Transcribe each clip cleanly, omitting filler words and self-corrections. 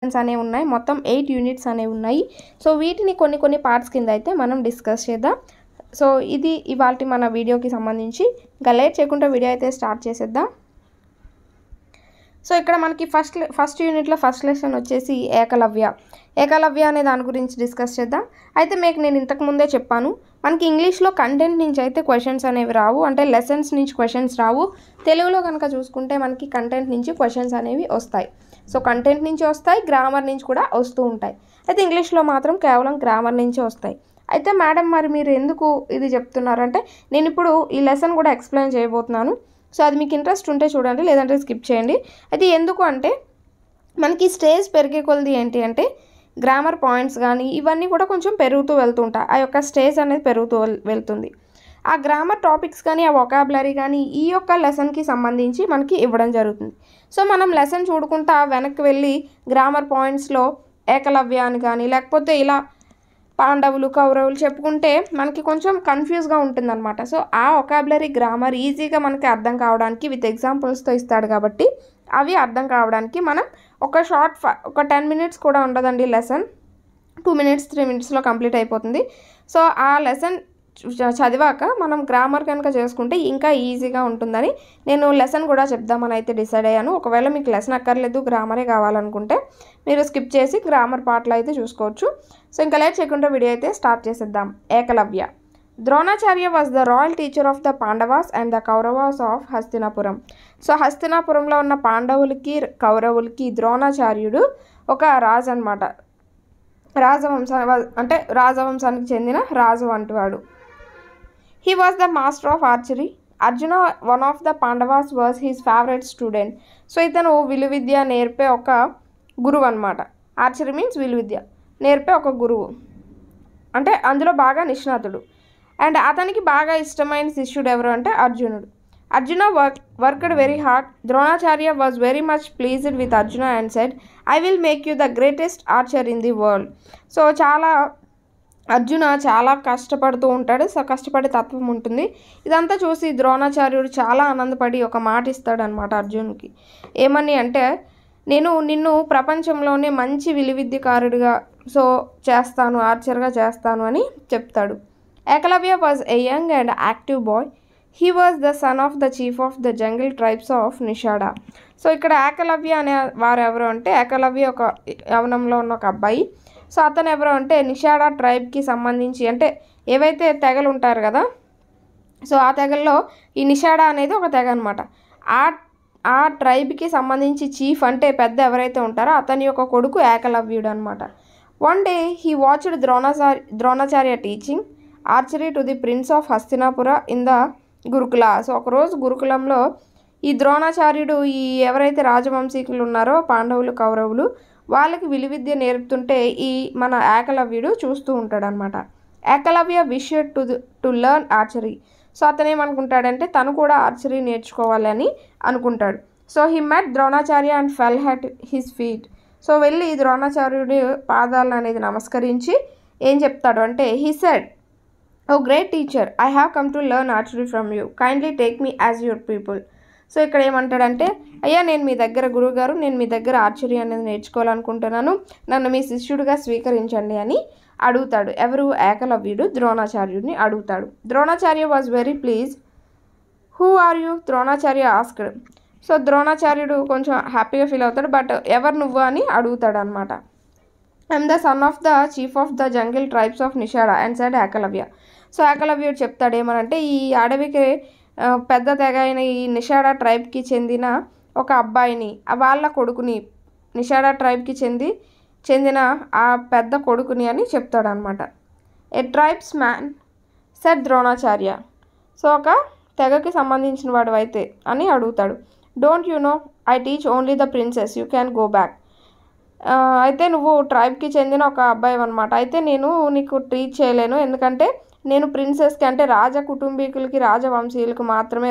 అనేవి ఉన్నాయి. మొత్తం 8 యూనిట్స్ అనేవి ఉన్నాయి. సో వీటిని కొన్ని పార్ట్స్ కింద అయితే మనం డిస్కస్ చేద్దాం. సో ఇది ఇవాల్టి మన వీడియోకి సంబంధించి. ఇంకా లేట్ చేయకుండా వీడియో అయితే స్టార్ట్ చేసేద్దాం. సో ఇక్కడ మనకి ఫస్ట్ యూనిట్లో ఫస్ట్ లెసన్ వచ్చేసి ఏకలవ్య అనే దాని గురించి డిస్కస్ చేద్దాం. అయితే మీకు నేను ఇంతకు ముందే చెప్పాను, మనకి ఇంగ్లీష్లో కంటెంట్ నుంచి అయితే క్వశ్చన్స్ అనేవి రావు, అంటే లెసన్స్ నుంచి క్వశ్చన్స్ రావు. తెలుగులో కనుక చూసుకుంటే మనకి కంటెంట్ నుంచి క్వశ్చన్స్ అనేవి వస్తాయి. సో కంటెంట్ నుంచి వస్తాయి, గ్రామర్ నుంచి కూడా వస్తూ ఉంటాయి. అయితే ఇంగ్లీష్లో మాత్రం కేవలం గ్రామర్ నుంచి వస్తాయి. అయితే మేడం మరి మీరు ఎందుకు ఇది చెప్తున్నారంటే, నేను ఇప్పుడు ఈ లెసన్ కూడా ఎక్స్ప్లెయిన్ చేయబోతున్నాను. సో అది మీకు ఇంట్రెస్ట్ ఉంటే చూడండి, లేదంటే స్కిప్ చేయండి. అయితే ఎందుకు అంటే మనకి స్టేజ్ పెరిగే కొలది ఏంటి అంటే గ్రామర్ పాయింట్స్ కానీ ఇవన్నీ కూడా కొంచెం పెరుగుతూ వెళ్తుంటాయి. ఆ యొక్క స్టేజ్ అనేది పెరుగుతూ వెళ్తుంది. ఆ గ్రామర్ టాపిక్స్ కానీ ఆ వొకాబులరీ కానీ ఈ యొక్క లెసన్కి సంబంధించి మనకి ఇవ్వడం జరుగుతుంది. సో మనం లెసన్ చూడుకుంటా వెనక్కి వెళ్ళి గ్రామర్ పాయింట్స్లో ఏకలవ్యాన్ని కానీ లేకపోతే ఇలా పాండవులు కౌరవులు చెప్పుకుంటే మనకి కొంచెం కన్ఫ్యూజ్గా ఉంటుందన్నమాట. సో ఆ వొకాబులరీ గ్రామర్ ఈజీగా మనకి అర్థం కావడానికి విత్ ఎగ్జాంపుల్స్తో ఇస్తాడు కాబట్టి అవి అర్థం కావడానికి మనం ఒక 10 మినిట్స్ కూడా ఉండదండి లెసన్, 2 మినిట్స్ 3 మినిట్స్లో కంప్లీట్ అయిపోతుంది. సో ఆ లెసన్ చదివాక మనం గ్రామర్ కనుక చేసుకుంటే ఇంకా ఈజీగా ఉంటుందని నేను లెసన్ కూడా చెప్దామని అయితే డిసైడ్ అయ్యాను. ఒకవేళ మీకు లెసన్ అక్కర్లేదు, గ్రామరే కావాలనుకుంటే మీరు స్కిప్ చేసి గ్రామర్ పార్ట్లో అయితే చూసుకోవచ్చు. సో ఇంకా లేట్ చేయకుండా వీడియో అయితే స్టార్ట్ చేసేద్దాం. Ekalavya. Dronacharya was the royal teacher of the Pandavas and the Kauravas of Hastinapuram. So హస్తినాపురంలో ఉన్న పాండవులకి కౌరవులకి ద్రోణాచార్యుడు ఒక రాజు అనమాట. రాజవంశానికి చెందిన రాజు వంటివాడు. He was the master of archery. Arjuna, one of the Pandavas, was his favorite student. So ఇతను విలువిద్య నేర్పే ఒక గురువు అనమాట. ఆర్చరీ మీన్స్ విలువిద్య నేర్పే ఒక గురువు, అంటే అందులో బాగా నిష్ణాతుడు. అండ్ అతనికి బాగా ఇష్టమైన శిష్యుడు ఎవరు అంటే అర్జునుడు. Arjuna worked very hard. Dronacharya was very much pleased with Arjuna and said, I will make you the greatest Archer in the world. So Arjuna చాలా కష్టపడుతూ ఉంటాడు. సో కష్టపడే తత్వం ఉంటుంది. ఇదంతా చూసి ద్రోణాచార్యుడు చాలా ఆనందపడి ఒక మాట ఇస్తాడు అనమాట అర్జున్కి. ఏమని అంటే, నేను నిన్ను ప్రపంచంలోనే మంచి విలువిద్యకారుడిగా చేస్తాను, ఆర్చర్గా చేస్తాను అని చెప్తాడు. Ekalavya was a young and active boy. He was the son of the chief of the jungle tribes of Nishada. So ఇక్కడ ఏకలవ్య అనే వారు ఎవరు అంటే, ఏకలవ్య ఒక యవనంలో ఉన్న ఒక అబ్బాయి. సో అతను ఎవరు అంటే నిషాడా ట్రైబ్కి సంబంధించి, అంటే ఏవైతే తెగలు ఉంటారు కదా, సో ఆ తెగల్లో ఈ నిషాడా అనేది ఒక తెగ అనమాట. ఆ ట్రైబ్కి సంబంధించి చీఫ్ అంటే పెద్ద ఎవరైతే ఉంటారో అతని యొక్క కొడుకు ఏకలవ్యుడు అనమాట. One day he watched Dronacharya teaching archery to the prince of Hastinapura in the గురుకుల. సో ఒకరోజు గురుకులంలో ఈ ద్రోణాచార్యుడు ఈ ఎవరైతే రాజవంశీకులు ఉన్నారో పాండవులు కౌరవులు వాళ్ళకి విలువిద్య నేర్పుతుంటే ఈ మన ఏకలవ్యుడు చూస్తూ ఉంటాడు అనమాట. Ekalavya wished to learn archery. So అతను ఏమనుకుంటాడంటే తను కూడా ఆర్చరీ నేర్చుకోవాలని అనుకుంటాడు. So he met Dronacharya and fell at his feet. So వెళ్ళి ద్రోణాచార్యుడి పాదాలను అనేది నమస్కరించి ఏం చెప్తాడు అంటే, he said, oh great teacher, I have come to learn archery from you, kindly take me as your pupil. So ఇక్కడ ఏమంటాడంటే, అయ్యా నేను మీ దగ్గర గురువుగారు, నేను మీ దగ్గర ఆర్చరీ అనేది నేర్చుకోవాలనుకుంటున్నాను, నన్ను మీ శిష్యుడిగా స్వీకరించండి అని అడుగుతాడు. ఎవరు? ఏకలవ్యుడు ద్రోణాచార్యుడిని అడుగుతాడు. Dronacharya was very pleased. Who are you? Dronacharya asked. So ద్రోణాచార్యుడు కొంచెం హ్యాపీగా ఫీల్ అవుతాడు. బట్ ఎవరు నువ్వు అని అడుగుతాడు అనమాట. I'm the son of the chief of the jungle tribes of Nishada and said Ekalavya. So ఏకలవ్యుడు చెప్తాడు ఏమనంటే, ఈ అడవికి పెద్ద తెగ అయిన ఈ నిషాడా ట్రైబ్కి చెందిన ఒక అబ్బాయిని, వాళ్ళ కొడుకుని, నిషాడా ట్రైబ్కి చెందిన ఆ పెద్ద కొడుకుని అని చెప్తాడు అనమాట. A tribes man said Dronacharya. So ఒక తెగకి సంబంధించిన వాడు అయితే అని అడుగుతాడు. Don't you know I teach only the princes, you can go back. అయితే నువ్వు ట్రైబ్కి చెందిన ఒక అబ్బాయి అనమాట, అయితే నేను నీకు టీచ్ చేయలేను, ఎందుకంటే నేను ప్రిన్సెస్కి అంటే రాజ కుటుంబీకులకి రాజవంశీయులకు మాత్రమే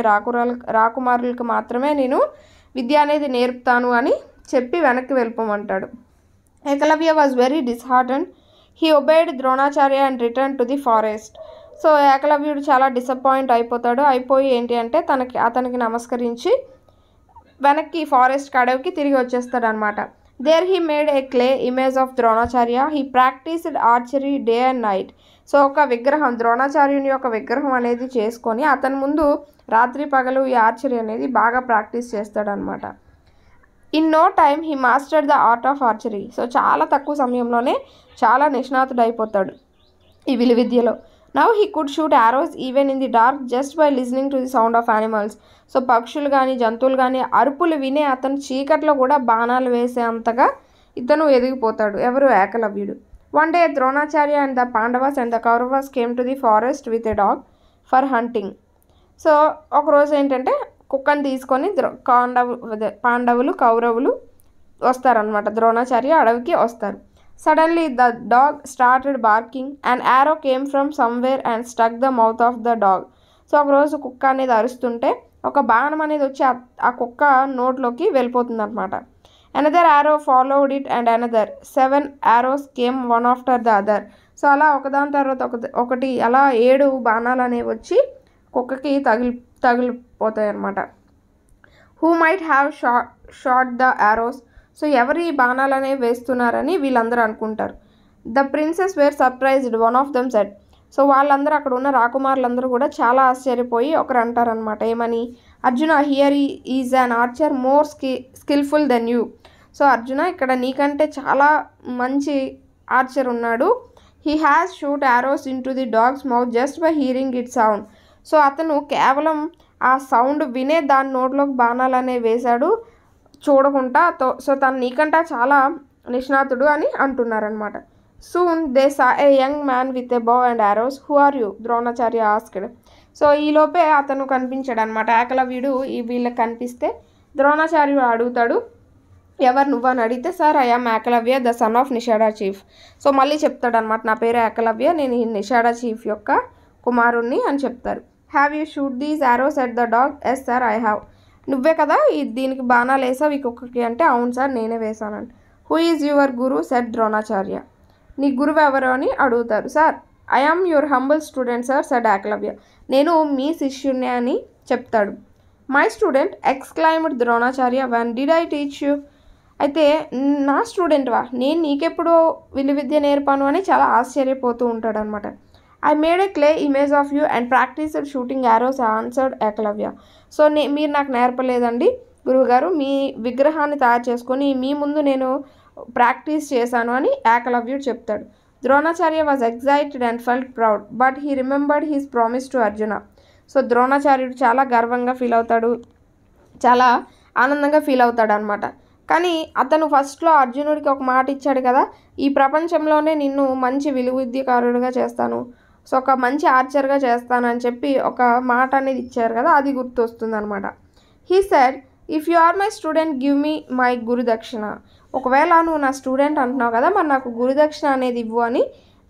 రాకుమారులకు మాత్రమే నేను విద్య అనేది నేర్పుతాను అని చెప్పి వెనక్కి వెళ్ళిపోమంటాడు. Ekalavya was very disheartened. He obeyed Dronacharya and return to the forest. So ఏకలవ్యుడు చాలా డిసప్పాయింట్ అయిపోయి ఏంటి అంటే అతనికి నమస్కరించి వెనక్కి ఫారెస్ట్ అడవికి తిరిగి వచ్చేస్తాడు అనమాట. There he made a clay image of Dronacharya. He practised archery day and night. So ఒక విగ్రహం, ద్రోణాచార్యుని యొక్క విగ్రహం అనేది చేసుకొని అతని ముందు రాత్రి పగలు ఈ ఆర్చరీ అనేది బాగా ప్రాక్టీస్ చేస్తాడనమాట. In no time he mastered the art of archery. So చాలా తక్కువ సమయంలోనే చాలా నిష్ణాతుడు అయిపోతాడు ఈ విలువిద్యలో. Now he could shoot arrows even in the dark just by listening to the sound of animals. So పక్షులు కానీ జంతువులు కానీ అరుపులు వినే అతను చీకట్లో కూడా బాణాలు వేసే అంతగా ఇతను ఎదిగిపోతాడు. ఎవరు? ఏకలవ్యుడు. One day Dronacharya and the Pandavas and the Kauravas came to the forest with a dog for hunting. So ఒకరోజు ఏంటంటే కుక్కని తీసుకొని పాండవులు కౌరవులు వస్తారనమాట. ద్రోణాచార్య అడవికి వస్తారు. Suddenly the dog started barking. An arrow came from somewhere and stuck the mouth of the dog. So ఒకరోజు కుక్క అనేది అరుస్తుంటే ఒక బాణం అనేది వచ్చి ఆ కుక్క నోట్లోకి వెళ్ళిపోతుంది అనమాట. Another arrow followed it and another. 7 arrows came one after the other. So అలా ఒకదాని తర్వాత ఒకటి అలా 7 బాణాలు అనేవి వచ్చి కుక్కకి తగిలిపోతాయి అన్నమాట. Who might have shot the arrows. So ఎవరి బాణాలు అనేవి వేస్తున్నారని వీళ్ళందరూ అనుకుంటారు. The princes were surprised, one of them said. So వాళ్ళందరూ అక్కడ ఉన్న రాకుమారులందరూ కూడా చాలా ఆశ్చర్యపోయి ఒకరు అంటారనమాట, ఏమని? Arjuna, here is an archer more skilful than you. So Arjuna, ఇక్కడ నీకంటే చాలా మంచి ఆర్చర్ ఉన్నాడు. He has shoot arrows into the dog's mouth just by hearing it sound. So అతను కేవలం ఆ సౌండ్ వినే దాని నోట్లోకి బాణాలు అనేవి వేశాడు చూడకుండా. సో తను నీకంటే చాలా నిష్ణాతుడు అని అంటున్నారనమాట. Soon they saw a young man with a bow and arrows. Who are you? Dronacharya asked. So ఈలోపే అతను కనిపించాడు అనమాట. ఏకలవ్యుడు వీళ్ళకి కనిపిస్తే ద్రోణాచార్యుడు అడుగుతాడు, ఎవరు నువ్వు అని అడిగితే, sir I am Ekalavya, the son of Nishada chief. So మళ్ళీ చెప్తాడు అనమాట, నా పేరు ఏకలవ్య, నేను ఈ నిషాడా చీఫ్ యొక్క కుమారుణ్ణి అని చెప్తారు. Have you shoot these arrows at the dog? Yes sir I have. నువ్వే కదా దీనికి బాణాలు వేసావు ఈ కుక్కకి అంటే, అవును సార్ నేనే వేసానండి. Who is your guru? Said Dronacharya. నీ గురువు ఎవరు అని అడుగుతారు. Sir I am your humble student sir, said Ekalavya. నేను మీ శిష్యుని అని చెప్తాడు. My student exclaimed Dronacharya, when did I teach you? అయితే నా స్టూడెంట్వా, నేను నీకెప్పుడో విలువిద్య నేర్పాను అని చాలా ఆశ్చర్యపోతూ ఉంటాడు అనమాట. I made a clay image of you and practised shooting arrows, answered Ekalavya. So మీరు నాకు నేర్పలేదండి గురువుగారు, మీ విగ్రహాన్ని తయారు చేసుకొని మీ ముందు నేను ప్రాక్టీస్ చేశాను అని ఏకలవ్యుడు చెప్తాడు. Dronacharya was excited and felt proud, but he remembered his promise to Arjuna. So ద్రోణాచార్యుడు చాలా గర్వంగా ఫీల్ అవుతాడు, చాలా ఆనందంగా ఫీల్ అవుతాడు అనమాట. కానీ అతను ఫస్ట్లో అర్జునుడికి ఒక మాట ఇచ్చాడు కదా, ఈ ప్రపంచంలోనే నిన్ను మంచి విలువిద్యకారుడిగా చేస్తాను, సో ఒక మంచి ఆర్చర్గా చేస్తాను అని చెప్పి ఒక మాట అనేది ఇచ్చారు కదా, అది గుర్తొస్తుంది అనమాట. He said, if you are my student give me my gurudakshina. ఒకవేళ నువ్వు నా స్టూడెంట్ అంటున్నావు కదా, మరి నాకు గురుదక్షిణ అనేది ఇవ్వు అని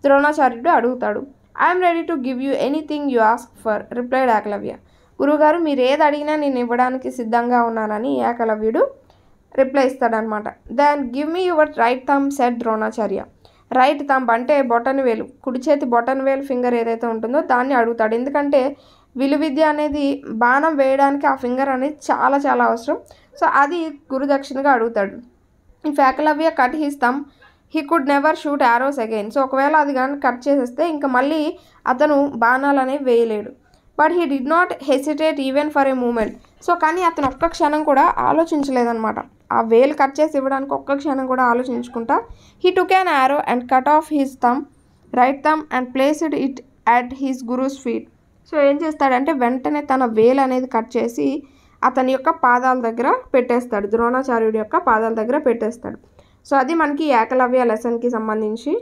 ద్రోణాచార్యుడు అడుగుతాడు. I'm ready to give you anything you ask for, replied Ekalavya. గురువుగారు మీరు ఏది అడిగినా నేను ఇవ్వడానికి సిద్ధంగా ఉన్నానని ఏకలవ్యుడు రిప్లై ఇస్తాడనమాట. Then give me your right thumb, said Dronacharya. Right thumb అంటే బొటన్ వేలు, కుడి చేతి బొటన్ వేలు ఫింగర్ ఏదైతే ఉంటుందో దాన్ని అడుగుతాడు. ఎందుకంటే విలువిద్య అనేది బాణం వేయడానికి ఆ ఫింగర్ అనేది చాలా చాలా అవసరం. సో అది గురుదక్షిణగా అడుగుతాడు. If Ekalavya cut his thumb he could never shoot arrows again. So ఒకవేళ అది కానీ కట్ చేసేస్తే ఇంకా మళ్ళీ అతను బాణాలు అనేవి వేయలేడు. But he did not hesitate even for a moment. So కానీ అతను ఒక్క క్షణం కూడా ఆలోచించలేదన్నమాట. ఆ వేలు కట్ చేసి ఇవ్వడానికి ఒక్క క్షణం కూడా ఆలోచించుకుంటా he took an arrow and cut off his thumb, right thumb and placed it at his guru's feet. So ఏం చేస్తాడంటే వెంటనే తన వేలు అనేది కట్ చేసి అతని యొక్క పాదాల దగ్గర పెట్టేస్తాడు, ద్రోణాచార్యుడి యొక్క పాదాల దగ్గర పెట్టేస్తాడు. సో అది మనకి ఏకలవ్య లెసన్కి సంబంధించి.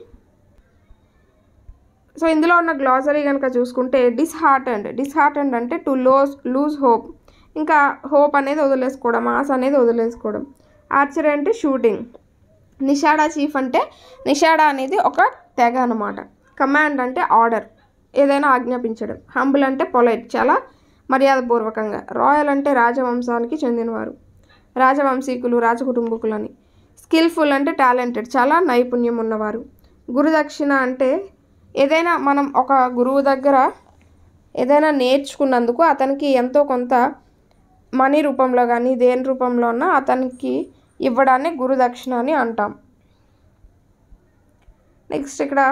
సో ఇందులో ఉన్న గ్లాసరీ కనుక చూసుకుంటే డిస్హార్టెండ్ అంటే టు లూజ్ హోప్, ఇంకా హోప్ అనేది వదిలేసుకోవడం, ఆశ అనేది వదిలేసుకోవడం. ఆర్చరీ అంటే షూటింగ్. నిషాడా చీఫ్ అంటే నిషాడా అనేది ఒక తెగ అనమాట. కమాండ్ అంటే ఆర్డర్, ఏదైనా ఆజ్ఞాపించడం. హంబుల్ అంటే పొలైట్, చాలా మర్యాదపూర్వకంగా. రాయల్ అంటే రాజవంశానికి చెందినవారు, రాజవంశీకులు, రాజకుటుంబకులని. స్కిల్ఫుల్ అంటే టాలెంటెడ్, చాలా నైపుణ్యం ఉన్నవారు. గురుదక్షిణ అంటే ఏదైనా మనం ఒక గురువు దగ్గర ఏదైనా నేర్చుకున్నందుకు అతనికి ఎంతో కొంత మనీ రూపంలో కానీ దేని రూపంలో ఉన్నా అతనికి ఇవ్వడాన్ని గురుదక్షిణ అని అంటాం. నెక్స్ట్ ఇక్కడ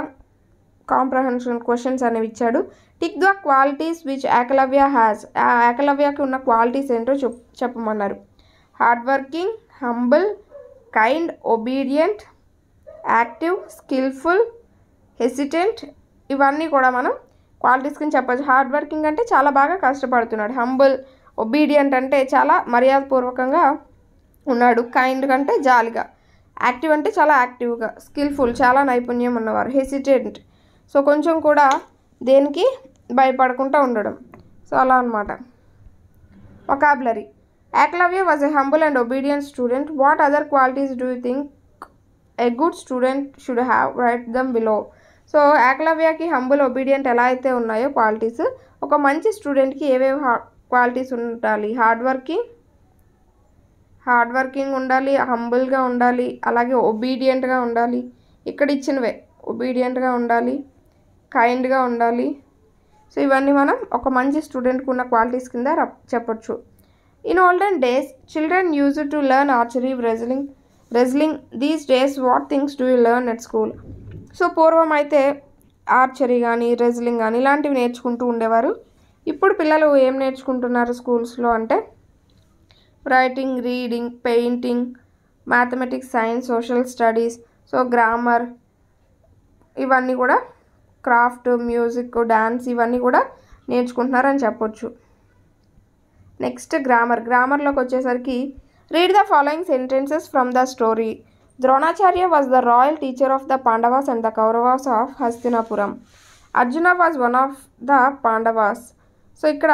కాంప్రహెన్షన్ క్వశ్చన్స్ అనేవి ఇచ్చాడు. Tick the qualities which Ekalavya has. ఏకలవ్యకి ఉన్న క్వాలిటీస్ ఏంటో చెప్పమన్నారు. Hard working, humble, kind, obedient, active, skilful, hesitant. ఇవన్నీ కూడా మనం క్వాలిటీస్ కింద చెప్పచ్చు. హార్డ్ వర్కింగ్ అంటే చాలా బాగా కష్టపడుతున్నాడు. హంబుల్, ఒబీడియంట్ అంటే చాలా మర్యాదపూర్వకంగా ఉన్నాడు. కైండ్ అంటే జాలిగా. యాక్టివ్ అంటే చాలా యాక్టివ్గా. స్కిల్ఫుల్ చాలా నైపుణ్యం ఉన్నవారు. హెసిటెంట్ సో కొంచెం కూడా దేనికి భయపడకుండా ఉండడం. సో అలా అనమాట. Vocabulary. Ekalavya was a humble and obedient student. What other qualities do you think a good student should have? Write them below. So ఏకలవ్యకి హంబుల్, ఒబీడియంట్ ఎలా అయితే ఉన్నాయో క్వాలిటీస్, ఒక మంచి స్టూడెంట్కి ఏవేవి క్వాలిటీస్ ఉండాలి? హార్డ్ వర్కింగ్ ఉండాలి, హంబుల్గా ఉండాలి, అలాగే ఒబీడియంట్గా ఉండాలి. ఇక్కడ ఇచ్చినవే ఒబీడియంట్గా ఉండాలి, కైండ్గా ఉండాలి. సో ఇవన్నీ మనం ఒక మంచి స్టూడెంట్కి ఉన్న క్వాలిటీస్ కింద చెప్పొచ్చు. In olden days children use to learn archery, wrestling. These days what things do you learn at school? So పూర్వం అయితే ఆర్చరీ కానీ రెజ్లింగ్ కానీ ఇలాంటివి నేర్చుకుంటూ ఉండేవారు. ఇప్పుడు పిల్లలు ఏం నేర్చుకుంటున్నారు స్కూల్స్లో అంటే writing, reading, painting, mathematics, science, social studies, so grammar, ఇవన్నీ కూడా క్రాఫ్ట్, మ్యూజిక్, డ్యాన్స్ ఇవన్నీ కూడా నేర్చుకుంటున్నారని చెప్పొచ్చు. నెక్స్ట్ గ్రామర్లోకి వచ్చేసరికి read the following sentences from the story. Dronacharya was the royal teacher of the Pandavas and the Kauravas of Hastinapuram. Arjuna was one of the Pandavas. So ఇక్కడ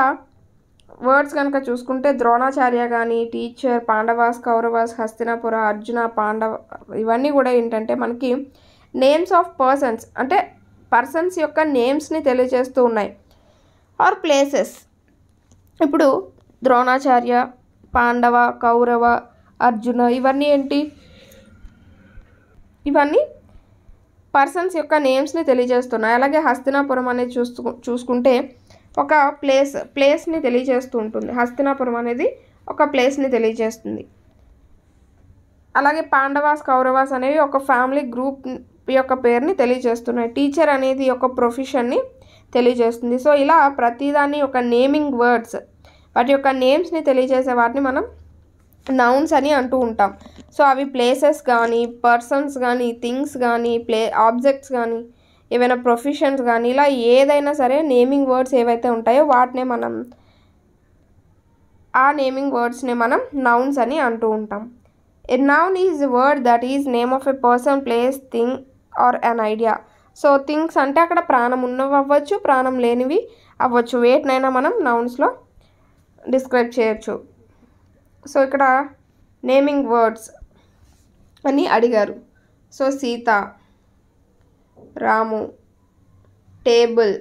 words కనుక చూసుకుంటే ద్రోణాచార్య కానీ, టీచర్, పాండవాస్, కౌరవాస్, హస్తినాపుర, అర్జున, పాండవ ఇవన్నీ కూడా ఏంటంటే మనకి నేమ్స్ ఆఫ్ పర్సన్స్ అంటే పర్సన్స్ యొక్క నేమ్స్ని తెలియజేస్తూ ఉన్నాయి. Or places. ఇప్పుడు ద్రోణాచార్య, పాండవ, కౌరవ, అర్జున ఇవన్నీ ఏంటి? ఇవన్నీ పర్సన్స్ యొక్క నేమ్స్ని తెలియజేస్తున్నాయి. అలాగే హస్తినాపురం అనేది చూసుకుంటే ఒక ప్లేస్ని తెలియజేస్తూ ఉంటుంది. హస్తినాపురం అనేది ఒక ప్లేస్ని తెలియజేస్తుంది. అలాగే పాండవాస్, కౌరవాస్ అనేవి ఒక ఫ్యామిలీ గ్రూప్ యొక్క పేరుని తెలియజేస్తున్నాయి. టీచర్ అనేది ఒక ప్రొఫెషన్ని తెలియజేస్తుంది. సో ఇలా ప్రతిదాన్ని ఒక నేమింగ్ వర్డ్స్ వాటి యొక్క నేమ్స్ని తెలియజేసే వాటిని మనం నౌన్స్ అని అంటూ ఉంటాం. సో అవి ప్లేసెస్ కానీ, పర్సన్స్ కానీ, థింగ్స్ కానీ, ఆబ్జెక్ట్స్ కానీ, ఏవైనా ప్రొఫెషన్స్ కానీ ఇలా ఏదైనా సరే నేమింగ్ వర్డ్స్ ఏవైతే ఉంటాయో వాటినే మనం ఆ నేమింగ్ వర్డ్స్ని మనం నౌన్స్ అని అంటూ ఉంటాం. A noun is a word that is name of a person, place, thing or an idea. So things అంటే అక్కడ ప్రాణం ఉన్నవి అవ్వచ్చు, ప్రాణం లేనివి అవ్వచ్చు. వేటినైనా మనం నౌన్స్లో డిస్క్రైబ్ చేయొచ్చు. సో ఇక్కడ నేమింగ్ వర్డ్స్ అని అడిగారు. సో సీత, రాము, టేబుల్,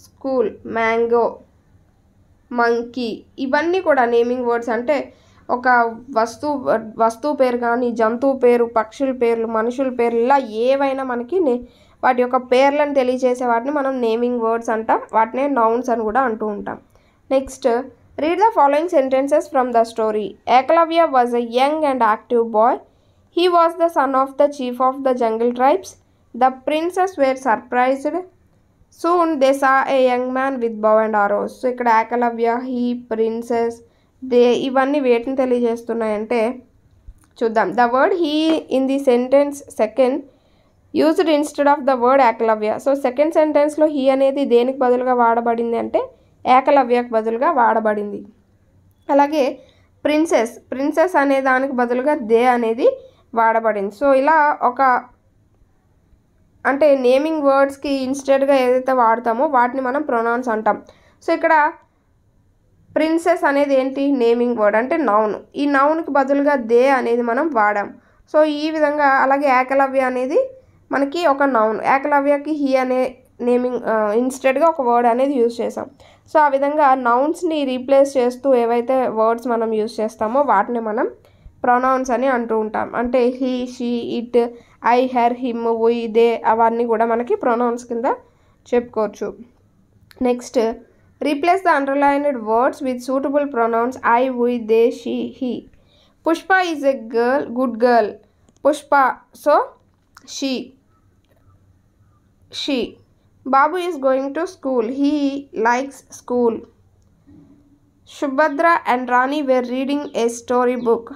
స్కూల్, మ్యాంగో, మంకీ ఇవన్నీ కూడా నేమింగ్ వర్డ్స్. అంటే ఒక వస్తువు పేరు కానీ, జంతువు పేరు, పక్షుల పేర్లు, మనుషుల పేర్లు ఇలా ఏవైనా మనకి వాటి యొక్క పేర్లను తెలియజేసే వాటిని మనం నేమింగ్ వర్డ్స్ అంటాం. వాటినే నౌన్స్ అని కూడా అంటూ ఉంటాం. Next read the following sentences from the story. Ekalavya was a young and active boy. He was the son of the chief of the jungle tribes. The princes were surprised. Soon they saw a young man with bow and arrows. So ఇక్కడ Eklavya, he, princess, they ఇవన్నీ వేటిని తెలియజేస్తున్నాయంటే చూద్దాం. The word he in the sentence second used instead of the word Ekalavya. So second సెంటెన్స్లో he అనేది దేనికి బదులుగా వాడబడింది అంటే ఏకలవ్యకు బదులుగా వాడబడింది. అలాగే ప్రిన్సెస్ అనే దానికి బదులుగా దే అనేది వాడబడింది. సో ఇలా ఒక అంటే నేమింగ్ వర్డ్స్కి ఇన్స్టెడ్గా ఏదైతే వాడతామో వాటిని మనం ప్రొనౌన్స్ అంటాం. సో ఇక్కడ ప్రిన్సెస్ అనేది ఏంటి? నేమింగ్ వర్డ్ అంటే నౌన్. ఈ నౌన్కి బదులుగా దే అనేది మనం వాడాం. సో ఈ విధంగా అలాగే ఏకలవ్య అనేది మనకి ఒక నౌన్. ఏకలవ్యకి హీ అనే నేమింగ్ ఇన్స్టెడ్గా ఒక వర్డ్ అనేది యూజ్ చేసాం. సో ఆ విధంగా నౌన్స్ని రీప్లేస్ చేస్తూ ఏవైతే వర్డ్స్ మనం యూజ్ చేస్తామో వాటిని మనం ప్రొనౌన్స్ అని అంటూ ఉంటాం. అంటే he, she, it, I, her, him, we, they అవన్నీ కూడా మనకి ప్రొనౌన్స్ కింద చెప్పుకోవచ్చు. Next Replace the underlined words with suitable pronouns I, we, they, she, he. Pushpa is a girl, good girl. Pushpa, so she. Babu is going to school. He likes school. Subhadra and Rani were reading a story book.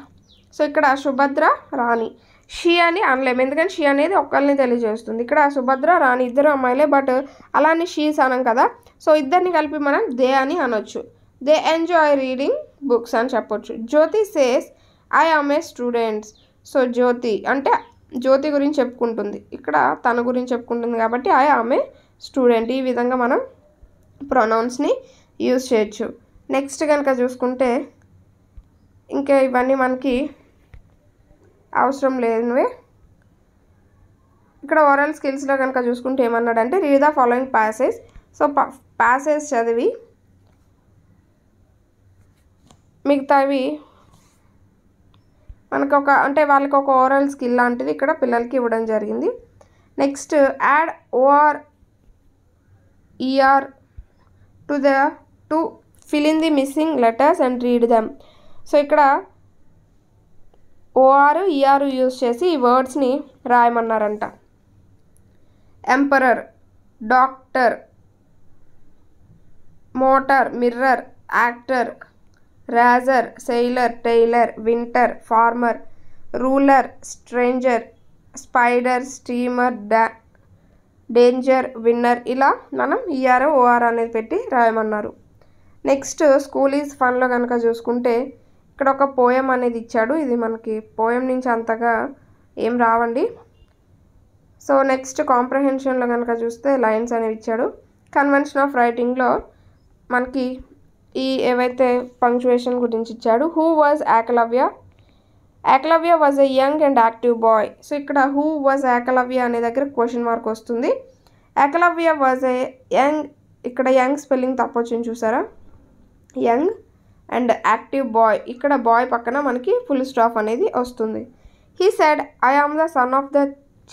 So ఇక్కడ సుభద్ర రాణి she అని అనలేము, ఎందుకంటే she అనేది ఒక్కరిని తెలియజేస్తుంది. ఇక్కడ సుభద్ర రాణి ఇద్దరు అమ్మాయిలే, బట్ అలానే షీస్ అనం కదా. సో ఇద్దరిని కలిపి మనం దే అని అనొచ్చు. దే ఎంజాయ్ రీడింగ్ బుక్స్ అని చెప్పొచ్చు. Jyoti says I am a students. So Jyoti అంటే జ్యోతి గురించి చెప్పుకుంటుంది, ఇక్కడ తన గురించి చెప్పుకుంటుంది కాబట్టి ఐ ఆమ్ ఏ స్టూడెంట్. ఈ విధంగా మనం ప్రొనౌన్స్ని యూజ్ చేయొచ్చు. నెక్స్ట్ కనుక చూసుకుంటే ఇంకా ఇవన్నీ మనకి అవసరం లేనివే. ఇక్కడ ఓరల్ స్కిల్స్లో కనుక చూసుకుంటే ఏమన్నాడంటే read the following passage. So passage చదివి మిగతావి మనకు వాళ్ళకి ఒక ఓరల్ స్కిల్ లాంటిది ఇక్కడ పిల్లలకి ఇవ్వడం జరిగింది. Next add OR ER to fill in the missing letters and read them. So ఇక్కడ ఓఆర్ ఈఆర్ యూజ్ చేసి ఈ వర్డ్స్ని రాయమన్నారంట. Emperor, doctor, motor, mirror, actor, razor, sailor, tailor, winter, farmer, ruler, stranger, spider, steamer, danger, winner. ఇలా మనం ER OR అనేది పెట్టి రాయమన్నారు. నెక్స్ట్ స్కూల్ ఈజ్ ఫన్లో కనుక చూసుకుంటే ఇక్కడ ఒక పోయం అనేది ఇచ్చాడు. ఇది మనకి పోయం నుంచి అంతగా ఏం రావండి. సో నెక్స్ట్ కాంప్రహెన్షన్లో కనుక చూస్తే లైన్స్ అనేవి ఇచ్చాడు. కన్వెన్షన్ ఆఫ్ రైటింగ్లో మనకి ఈ ఏవైతే పంక్చువేషన్ గురించి ఇచ్చాడు. Who was Ekalavya? Ekalavya was a young and active boy. So ఇక్కడ హూ వాజ్ ఏకలవ్య అనే దగ్గర క్వశ్చన్ మార్క్ వస్తుంది. ఏకలవ్య వాజ్ ఏ యంగ్, ఇక్కడ యంగ్ స్పెల్లింగ్ తప్పొచ్చింది చూసారా, యంగ్ అండ్ యాక్టివ్ బాయ్, ఇక్కడ బాయ్ పక్కన మనకి ఫుల్ స్టాప్ అనేది వస్తుంది. He said I am the son of the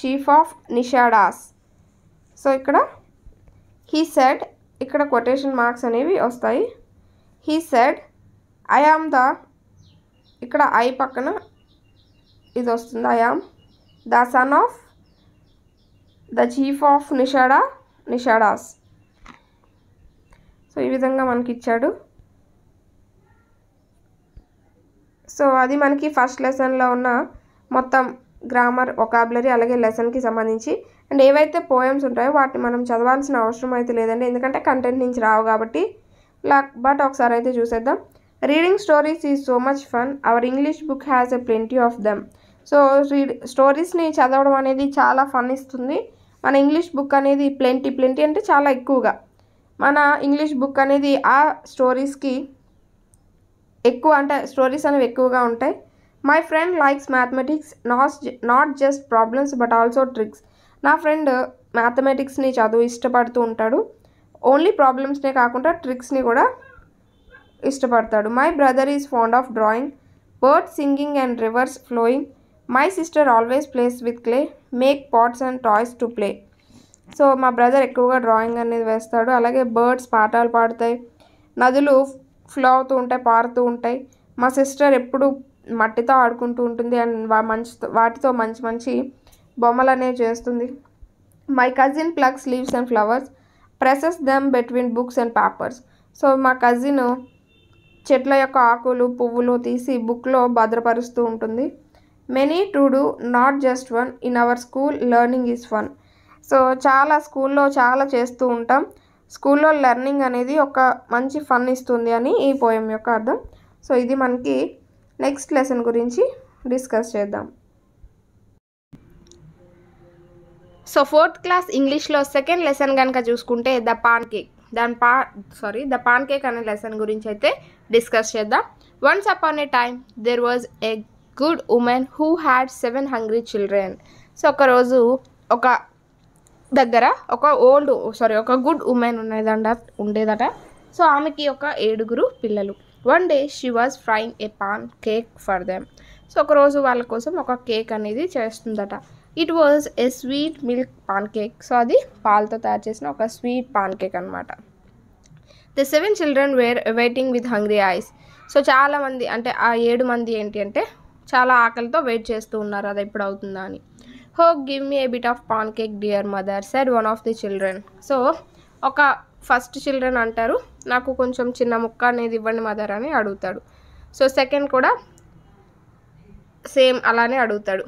chief of Nishadas. So ఇక్కడ హీ సెడ్, ఇక్కడ కొటేషన్ మార్క్స్ అనేవి వస్తాయి. He said I am the, ఇక్కడ ఐ పక్కన ఇది వస్తుంది, I am the son of the chief of Nishadas. So ఈ విధంగా మనకి ఇచ్చాడు. సో అది మనకి ఫస్ట్ లెసన్లో ఉన్న మొత్తం గ్రామర్, వొకాబులరీ, అలాగే లెసన్కి సంబంధించి. అండ్ ఏవైతే పోయమ్స్ ఉంటాయో వాటిని మనం చదవాల్సిన అవసరం అయితే లేదండి, ఎందుకంటే కంటెంట్ నుంచి రావు కాబట్టి. బట్ ఒకసారి అయితే చూసేద్దాం. Reading stories is so much fun. Our English book has a plenty of them. So స్టోరీస్ని చదవడం అనేది చాలా ఫన్ ఇస్తుంది. మన ఇంగ్లీష్ బుక్ అనేది ప్లెంటీ అంటే చాలా ఎక్కువగా, మన ఇంగ్లీష్ బుక్ అనేది ఆ స్టోరీస్కి ఎక్కువ, అంటే స్టోరీస్ అనేవి ఎక్కువగా ఉంటాయి. My friend likes mathematics not just problems but also tricks. నా ఫ్రెండ్ మ్యాథమెటిక్స్ని చదువు ఇష్టపడుతూ ఉంటాడు, ఓన్లీ ప్రాబ్లమ్స్నే కాకుండా ట్రిక్స్ని కూడా ఇష్టపడతాడు. My brother is fond of drawing, birds singing and rivers flowing. My sister always plays with clay, make pots and toys to play. So మా బ్రదర్ ఎక్కువగా డ్రాయింగ్ అనేది వేస్తాడు, అలాగే బర్డ్స్ పాఠాలు పాడతాయి, నదులు ఫ్లో అవుతూ ఉంటాయి, పారుతూ ఉంటాయి. మా సిస్టర్ ఎప్పుడు మట్టితో ఆడుకుంటూ ఉంటుంది అండ్ వాటితో మంచి బొమ్మలు అనేవి చేస్తుంది. My cousin plucks leaves and flowers, presses them between books and papers. So మా కజిన్ చెట్ల యొక్క ఆకులు, పువ్వులు తీసి బుక్లో భద్రపరుస్తూ ఉంటుంది. Many to do not just one, in our school learning is fun. So చాలా స్కూల్లో చాలా చేస్తూ ఉంటాం, స్కూల్లో లెర్నింగ్ అనేది ఒక మంచి ఫన్ ఇస్తుంది అని ఈ పోయం యొక్క అర్థం. సో ఇది మనకి నెక్స్ట్ లెసన్ గురించి డిస్కస్ చేద్దాం. సో 4th క్లాస్ ఇంగ్లీష్లో సెకండ్ లెసన్ కనుక చూసుకుంటే ద పాన్ కేక్ అనే లెసన్ గురించి అయితే డిస్కస్ చేద్దాం. Once upon a time there was a good woman who had 7 hungry children. So ఒకరోజు ఒక దగ్గర ఒక గుడ్ ఉమెన్ ఉండేదట. సో ఆమెకి ఒక 7 పిల్లలు. One day she was frying a pancake for them. So ఒకరోజు వాళ్ళ కోసం ఒక కేక్ అనేది చేస్తుందట. It was a sweet milk pancake. So అది పాలతో తయారు చేసిన ఒక స్వీట్ పాన్ కేక్ అనమాట. The 7 children were waiting with hungry eyes. So చాలామంది అంటే ఆ 7 మంది ఏంటి అంటే చాలా ఆకలితో వెయిట్ చేస్తూ ఉన్నారు అది ఎప్పుడు అవుతుందా అని. హో give me A bit of pan cake dear mother said one of the children. So ఒక ఫస్ట్ చిల్డ్రన్ అంటారు నాకు కొంచెం చిన్న ముక్క అనేది ఇవ్వండి మదర్ అని అడుగుతాడు. సో సెకండ్ కూడా సేమ్ అలానే అడుగుతాడు.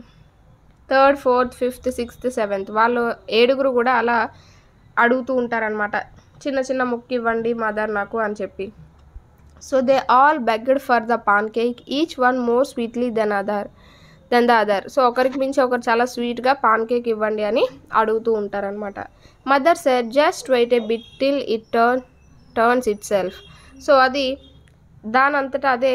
Third, fourth, fifth, sixth, seventh వాళ్ళు 7 కూడా అలా అడుగుతూ ఉంటారనమాట, చిన్న చిన్న ముక్క ఇవ్వండి మదర్ నాకు అని చెప్పి. So they all begged for the pancake each one more sweetly than the other. So ఒకరికి మించి ఒకరు చాలా స్వీట్గా పాన్ కేక్ ఇవ్వండి అని అడుగుతూ ఉంటారనమాట. Mother said just wait a bit till it turns itself. So అది దానంతటా అదే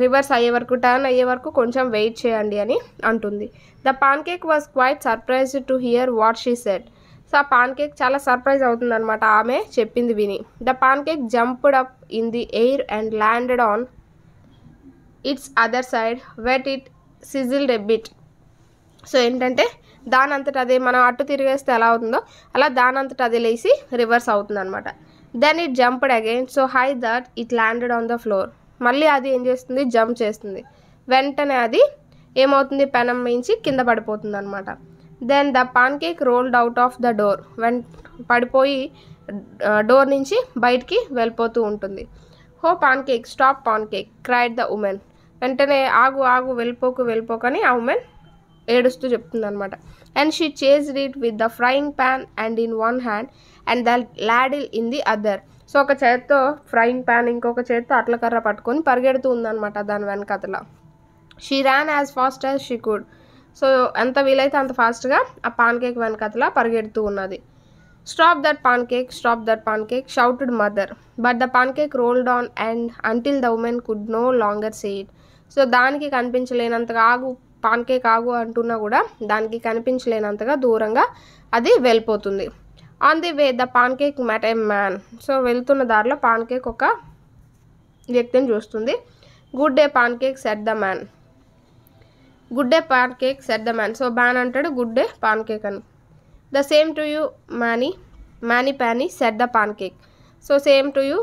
రివర్స్ అయ్యే వరకు, టర్న్ అయ్యే వరకు కొంచెం వెయిట్ చేయండి అని అంటుంది. The pancake was quite surprised to hear what she said. So ఆ పాన్ కేక్ చాలా సర్ప్రైజ్ అవుతుందన్నమాట ఆమె చెప్పింది విని. The pancake jumped up in the air and landed on its other side wet it sizzled a bit. So ఏంటంటే దానంతట అదే మనం అటు తిరిగేస్తే ఎలా అవుతుందో అలా దానంతట అదే లేచి రివర్స్ అవుతుంది అనమాట. Then it jumped again so high that it landed on the floor. మళ్ళీ అది ఏం చేస్తుంది, జంప్ చేస్తుంది. వెంటనే అది ఏమవుతుంది, పెనం మించి కింద పడిపోతుంది అనమాట. Then the pancake rolled out of the door. పడిపోయి డోర్ నుంచి బయటికి వెళ్ళిపోతూ ఉంటుంది. Oh pancake stop pancake cried the woman. వెంటనే ఆగు ఆగు వెళ్ళిపోకని ఆ ఉమెన్ ఏడుస్తూ చెప్తుంది అనమాట. And she chased it with the frying pan and in one hand and the ladle in the other. So ఒక చేత్తో ఫ్రైయింగ్ ప్యాన్ ఇంకొక చేత్తో అట్లకర్ర పట్టుకొని పరిగెడుతూ ఉందన్నమాట దాని వెనకతల. She ran as fast as she could. So ఎంత వీలైతే అంత ఫాస్ట్గా ఆ పాన్ కేక్ వెనకతల పరిగెడుతూ ఉన్నది. Stop that pancake shouted mother but the pancake rolled on and until the woman could no longer see it. So దానికి కనిపించలేనంతగా ఆగు పాన్ కేక్ ఆగు అంటున్నా కూడా దానికి కనిపించలేనంతగా దూరంగా అది వెళ్ళిపోతుంది. On the way the pancake met a man. So వెళ్తున్న దారిలో పాన్ కేక్ ఒక వ్యక్తిని చూస్తుంది. Good day pancake said the man. Good day pancake said the man. So man అంటాడు గుడ్ డే పాన్ కేక్ అని. The same to you Manny Panny said the pancake. So same to you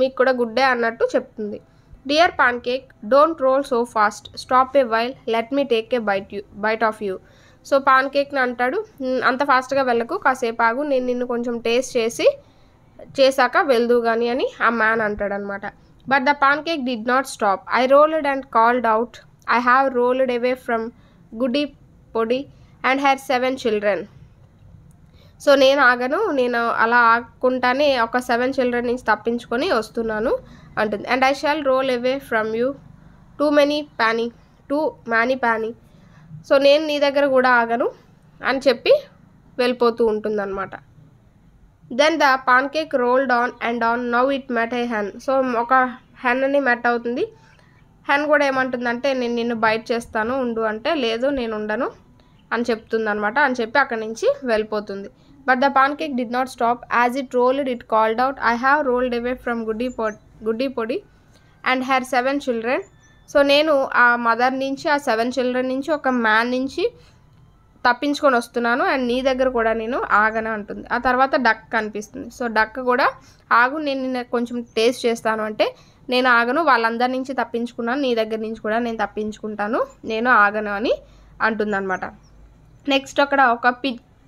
మీకు కూడా good day అన్నట్టు చెప్తుంది. Dear pancake don't roll so fast stop a while let me take a bite of you. So పాన్ కేక్ని అంటాడు అంత ఫాస్ట్గా వెళ్ళకు, కాసేపు ఆగు, నేను నిన్ను కొంచెం టేస్ట్ చేశాక వెళ్దు కానీ అని ఆ మ్యాన్ అంటాడనమాట. But the pan cake did not stop. I rolled and called out I have rolled away from గుడ్డి పొడి అండ్ హెర్ 7 చిల్డ్రన్. సో నేను ఆగను, నేను అలా ఆకుంటానే ఒక 7 చిల్డ్రన్ నుంచి తప్పించుకొని వస్తున్నాను అంటుంది. And I shall roll away from you too Manny Panny. So నేను నీ దగ్గర కూడా ఆగను అని చెప్పి వెళ్ళిపోతూ ఉంటుందన్నమాట. Then the pancake rolled on and on now it met a hen. So ఒక హెన్ని మెట్ అవుతుంది. హెన్ కూడా ఏమంటుందంటే నేను నిన్ను బైట్ చేస్తాను ఉండు అంటే లేదు నేను ఉండను అని చెప్తుంది అనమాట. అని చెప్పి అక్కడి నుంచి వెళ్ళిపోతుంది. But the pan cake did not stop as it rolled it called out I have rolled away from గుడ్డి పొడి అండ్ హెర్ 7 చిల్డ్రన్. సో నేను ఆ మదర్ నుంచి ఆ 7 చిల్డ్రన్ నుంచి ఒక మ్యాన్ నుంచి తప్పించుకొని వస్తున్నాను అండ్ నీ దగ్గర కూడా నేను ఆగను అంటుంది. ఆ తర్వాత డక్ కనిపిస్తుంది. సో డక్ కూడా ఆగు నేను నిన్న కొంచెం టేస్ట్ చేస్తాను అంటే నేను ఆగను, వాళ్ళందరి నుంచి తప్పించుకున్నాను, నీ దగ్గర నుంచి కూడా నేను తప్పించుకుంటాను, నేను ఆగను అని అంటుందన్నమాట. నెక్స్ట్ అక్కడ ఒక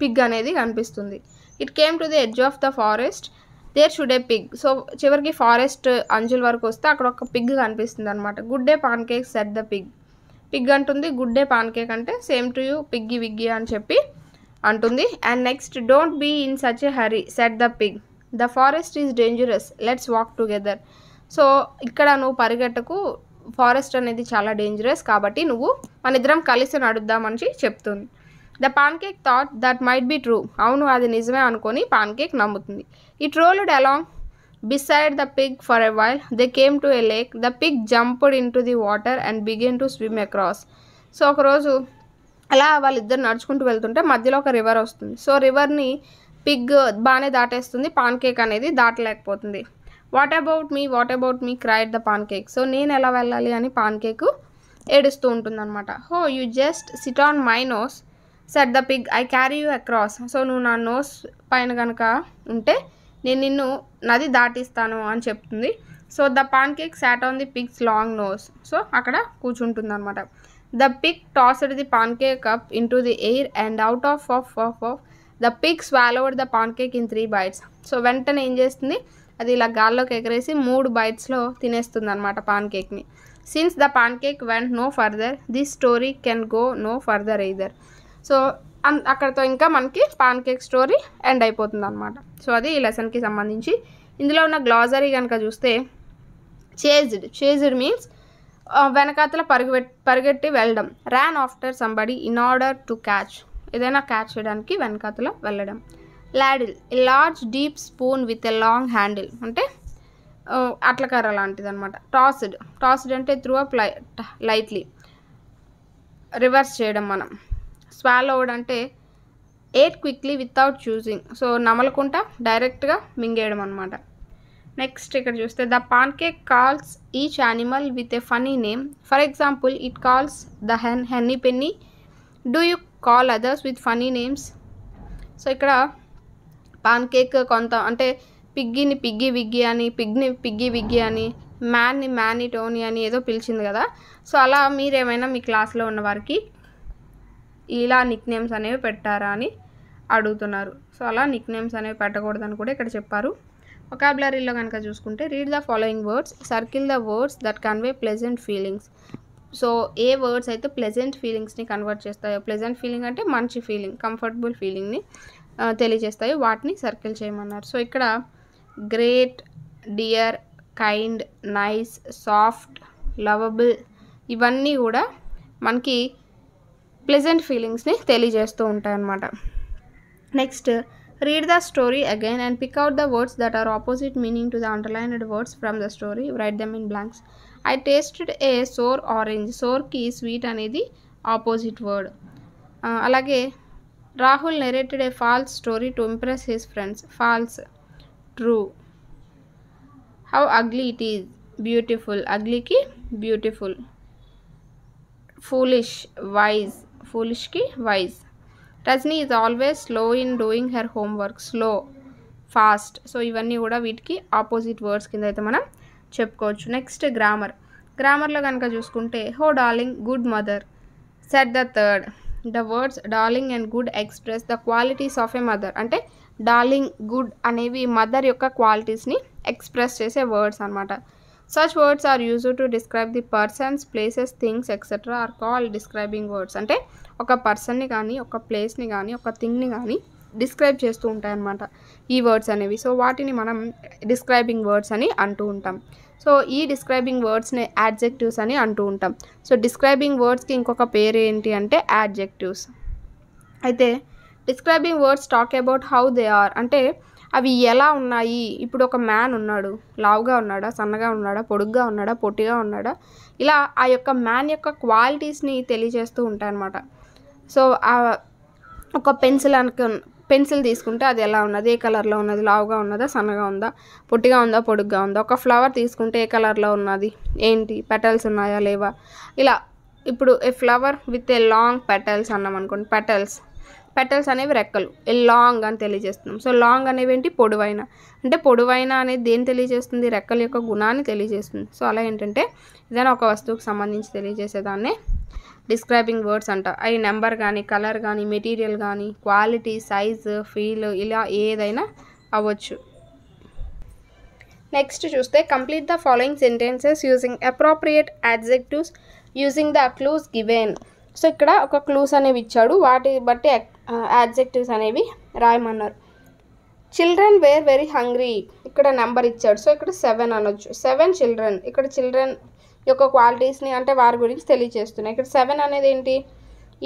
పిగ్ అనేది కనిపిస్తుంది. It came to the edge of the forest there stood a pig. So చివరికి ఫారెస్ట్ అంచుల వరకు వస్తే అక్కడ ఒక పిగ్ కనిపిస్తుంది అనమాట. Good day pancake said the pig అంటుంది. గుడ్ డే పాన్ కేక్ అంటే సేమ్ టు యూ విగ్గి అని చెప్పి అంటుంది. And next don't be in such a hurry said the pig the forest is dangerous let's walk together. So ఇక్కడ నువ్వు పరిగెట్టకు, forest అనేది చాలా dangerous కాబట్టి నువ్వు మన ఇద్దరం కలిసి నడుద్దామని చెప్తుంది. The pancake thought that might be true. అవును అది నిజమే అనుకొని పాన్ కేక్ నమ్ముతుంది. It rolled along beside the pig for a while. They came to a lake. The pig jumped into the water and began to swim across. So ఒకరోజు అలా వాళ్ళిద్దరు నడుచుకుంటూ వెళ్తుంటే మధ్యలో ఒక రివర్ వస్తుంది. సో రివర్ని పిగ్ బాగానే దాటేస్తుంది, పాన్ కేక్ అనేది దాటలేకపోతుంది. What about me cried the pancake. So నేను ఎలా వెళ్ళాలి అని పాన్ కేక్ ఏడుస్తూ ఉంటుంది అనమాట. Oh you just sit on my nose said the pig I carry you across. So నువ్వు నా నోస్ పైన కనుక ఉంటే నేను నిన్ను నది దాటిస్తాను అని చెప్తుంది. So the pancake sat on the pig's long nose. So అక్కడ కూర్చుంటుంది అనమాట. The pig tossed the pancake up into the air and out of the pig swallowed the pancake in 3 bites. So వెంటనే ఏం చేస్తుంది, అది ఇలా గాల్లోకి ఎగరేసి 3 bites తినేస్తుంది అనమాట పాన్ కేక్ని. Since the pancake went no further this story can go no further either. So అక్కడితో ఇంకా మనకి పాన్ కేక్ స్టోరీ ఎండ్ అయిపోతుంది అనమాట. సో అది ఈ లెసన్కి సంబంధించి. ఇందులో ఉన్న గ్లాజరీ కనుక చూస్తే చేజ్డ్ మీన్స్ వెనకాతల పరిగెట్టి వెళ్ళడం. Ryan after somebody in order to catch, ఏదైనా క్యాచ్ చేయడానికి వెనకాతల వెళ్ళడం. Ladle a large deep spoon with a long handle, అంటే అట్లకర్ర లాంటిది అనమాట. టాస్డ్ అంటే త్రూ అప్ లైట్లీ, రివర్స్ చేయడం మనం. స్వాలోడ్ అంటే ate quickly without chewing, so నమలకుంటా డైరెక్ట్గా మింగేయడం అనమాట. నెక్స్ట్ ఇక్కడ చూస్తే the pancake calls each animal with a funny name. For example it calls the Henny Penny. Do you call others with funny names? So ఇక్కడ pancake కొంత అంటే పిగ్గిని piggy విగ్గి అని, పిగ్ని పిగ్గి విగ్గి అని, మ్యాన్ని మ్యానీ టోనీ అని ఏదో పిలిచింది కదా. So అలా మీరేమైనా మీ క్లాస్లో ఉన్న వారికి ఇలా నిక్ నేమ్స్ అనేవి పెట్టారా అని అడుగుతున్నారు. సో అలా నిక్ నేమ్స్ అనేవి పెట్టకూడదని కూడా ఇక్కడ చెప్పారు. వొకాబులరీలో కనుక చూసుకుంటే read the following words, circle the words that convey pleasant feelings. So A words అయితే ప్లెజెంట్ ఫీలింగ్స్ని కన్వర్ట్ చేస్తాయో, ప్లెజెంట్ ఫీలింగ్ అంటే మంచి ఫీలింగ్, కంఫర్టబుల్ ఫీలింగ్ని తెలియజేస్తాయో వాటిని సర్కిల్ చేయమన్నారు. సో ఇక్కడ great, dear, kind, nice, soft, lovable ఇవన్నీ కూడా మనకి ప్లెజెంట్ ఫీలింగ్స్ని తెలియజేస్తూ ఉంటాయన్నమాట. Next read the story again and pick out the words that are opposite meaning to the underlined words from the story, write them in blanks. I tasted a sour orange. సోర్కి sweet అనేది opposite word. అలాగే Rahul narrated a false story to impress his friends. False, true. How ugly it is, beautiful. అగ్లీకి beautiful. Foolish, wise. ఫూలిష్కి wise. Rajani is always slow in doing her homework. Slow, fast. So ఇవన్నీ కూడా వీటికి opposite words కింద అయితే మనం చెప్పుకోవచ్చు. Next గ్రామర్లో కనుక చూసుకుంటే oh darling, good mother. Said the third. The words darling and good express the qualities of a mother. అంటే డార్లింగ్, గుడ్ అనేవి మదర్ యొక్క క్వాలిటీస్ని ఎక్స్ప్రెస్ చేసే వర్డ్స్ అనమాట. Such words are used to describe the persons, places, things etcetera are called describing words. అంటే ఒక పర్సన్ని కానీ, ఒక ప్లేస్ని కానీ, ఒక థింగ్ని కానీ డిస్క్రైబ్ చేస్తూ ఉంటాయన్నమాట ఈ వర్డ్స్ అనేవి. సో వాటిని మనం డిస్క్రైబింగ్ వర్డ్స్ అని అంటూ ఉంటాం. సో ఈ డిస్క్రైబింగ్ వర్డ్స్ని యాడ్జెక్టివ్స్ అని అంటూ ఉంటాం. సో డిస్క్రైబింగ్ వర్డ్స్కి ఇంకొక పేరు ఏంటి అంటే యాడ్జెక్టివ్స్. అయితే describing words talk about how they are, అంటే అవి ఎలా ఉన్నాయి. ఇప్పుడు ఒక మ్యాన్ ఉన్నాడు, లావుగా ఉన్నాడా, సన్నగా ఉన్నాడా, పొడుగ్గా ఉన్నాడా, పొట్టిగా ఉన్నాడా, ఇలా ఆ యొక్క మ్యాన్ యొక్క క్వాలిటీస్ని తెలియజేస్తూ ఉంటాయన్నమాట. సో ఒక పెన్సిల్ తీసుకుంటే అది ఎలా ఉన్నది, ఏ కలర్లో ఉన్నది, లావుగా ఉన్నదా, సన్నగా ఉందా, పొట్టిగా ఉందా, పొడుగ్గా ఉందా. ఒక ఫ్లవర్ తీసుకుంటే ఏ కలర్లో ఉన్నది, ఏంటి, పెటల్స్ ఉన్నాయా లేవా, ఇలా. ఇప్పుడు a flower with a long petals అన్నాం అనుకోండి, పెటల్స్ అనేవి రెక్కలు, ఏ లాంగ్ అని తెలియజేస్తున్నాం. సో లాంగ్ అనేవి ఏంటి, పొడవైన. అంటే పొడవైన అనేది దేని తెలియజేస్తుంది, రెక్కల యొక్క గుణాన్ని తెలియజేస్తుంది. సో అలా ఏంటంటే ఏదైనా ఒక వస్తువుకు సంబంధించి తెలియజేసేదాన్నే డిస్క్రైబింగ్ వర్డ్స్ అంట. అవి నెంబర్ కానీ, కలర్ కానీ, మెటీరియల్ కానీ, క్వాలిటీ, సైజు, ఫీల్, ఇలా ఏదైనా అవ్వచ్చు. నెక్స్ట్ చూస్తే complete the following sentences using appropriate adjectives using the clues given. So ఇక్కడ ఒక క్లూస్ అనేవి ఇచ్చాడు, వాటి బట్టి యాడ్జెక్టివ్స్ అనేవి రాయమన్నారు. చిల్డ్రన్ వేర్ వెరీ హంగ్రీ, ఇక్కడ నెంబర్ ఇచ్చాడు. సో ఇక్కడ 7 అనొచ్చు. 7 చిల్డ్రన్, ఇక్కడ చిల్డ్రన్ యొక్క క్వాలిటీస్ని అంటే వారి గురించి తెలియజేస్తున్నాయి. ఇక్కడ 7 అనేది ఏంటి,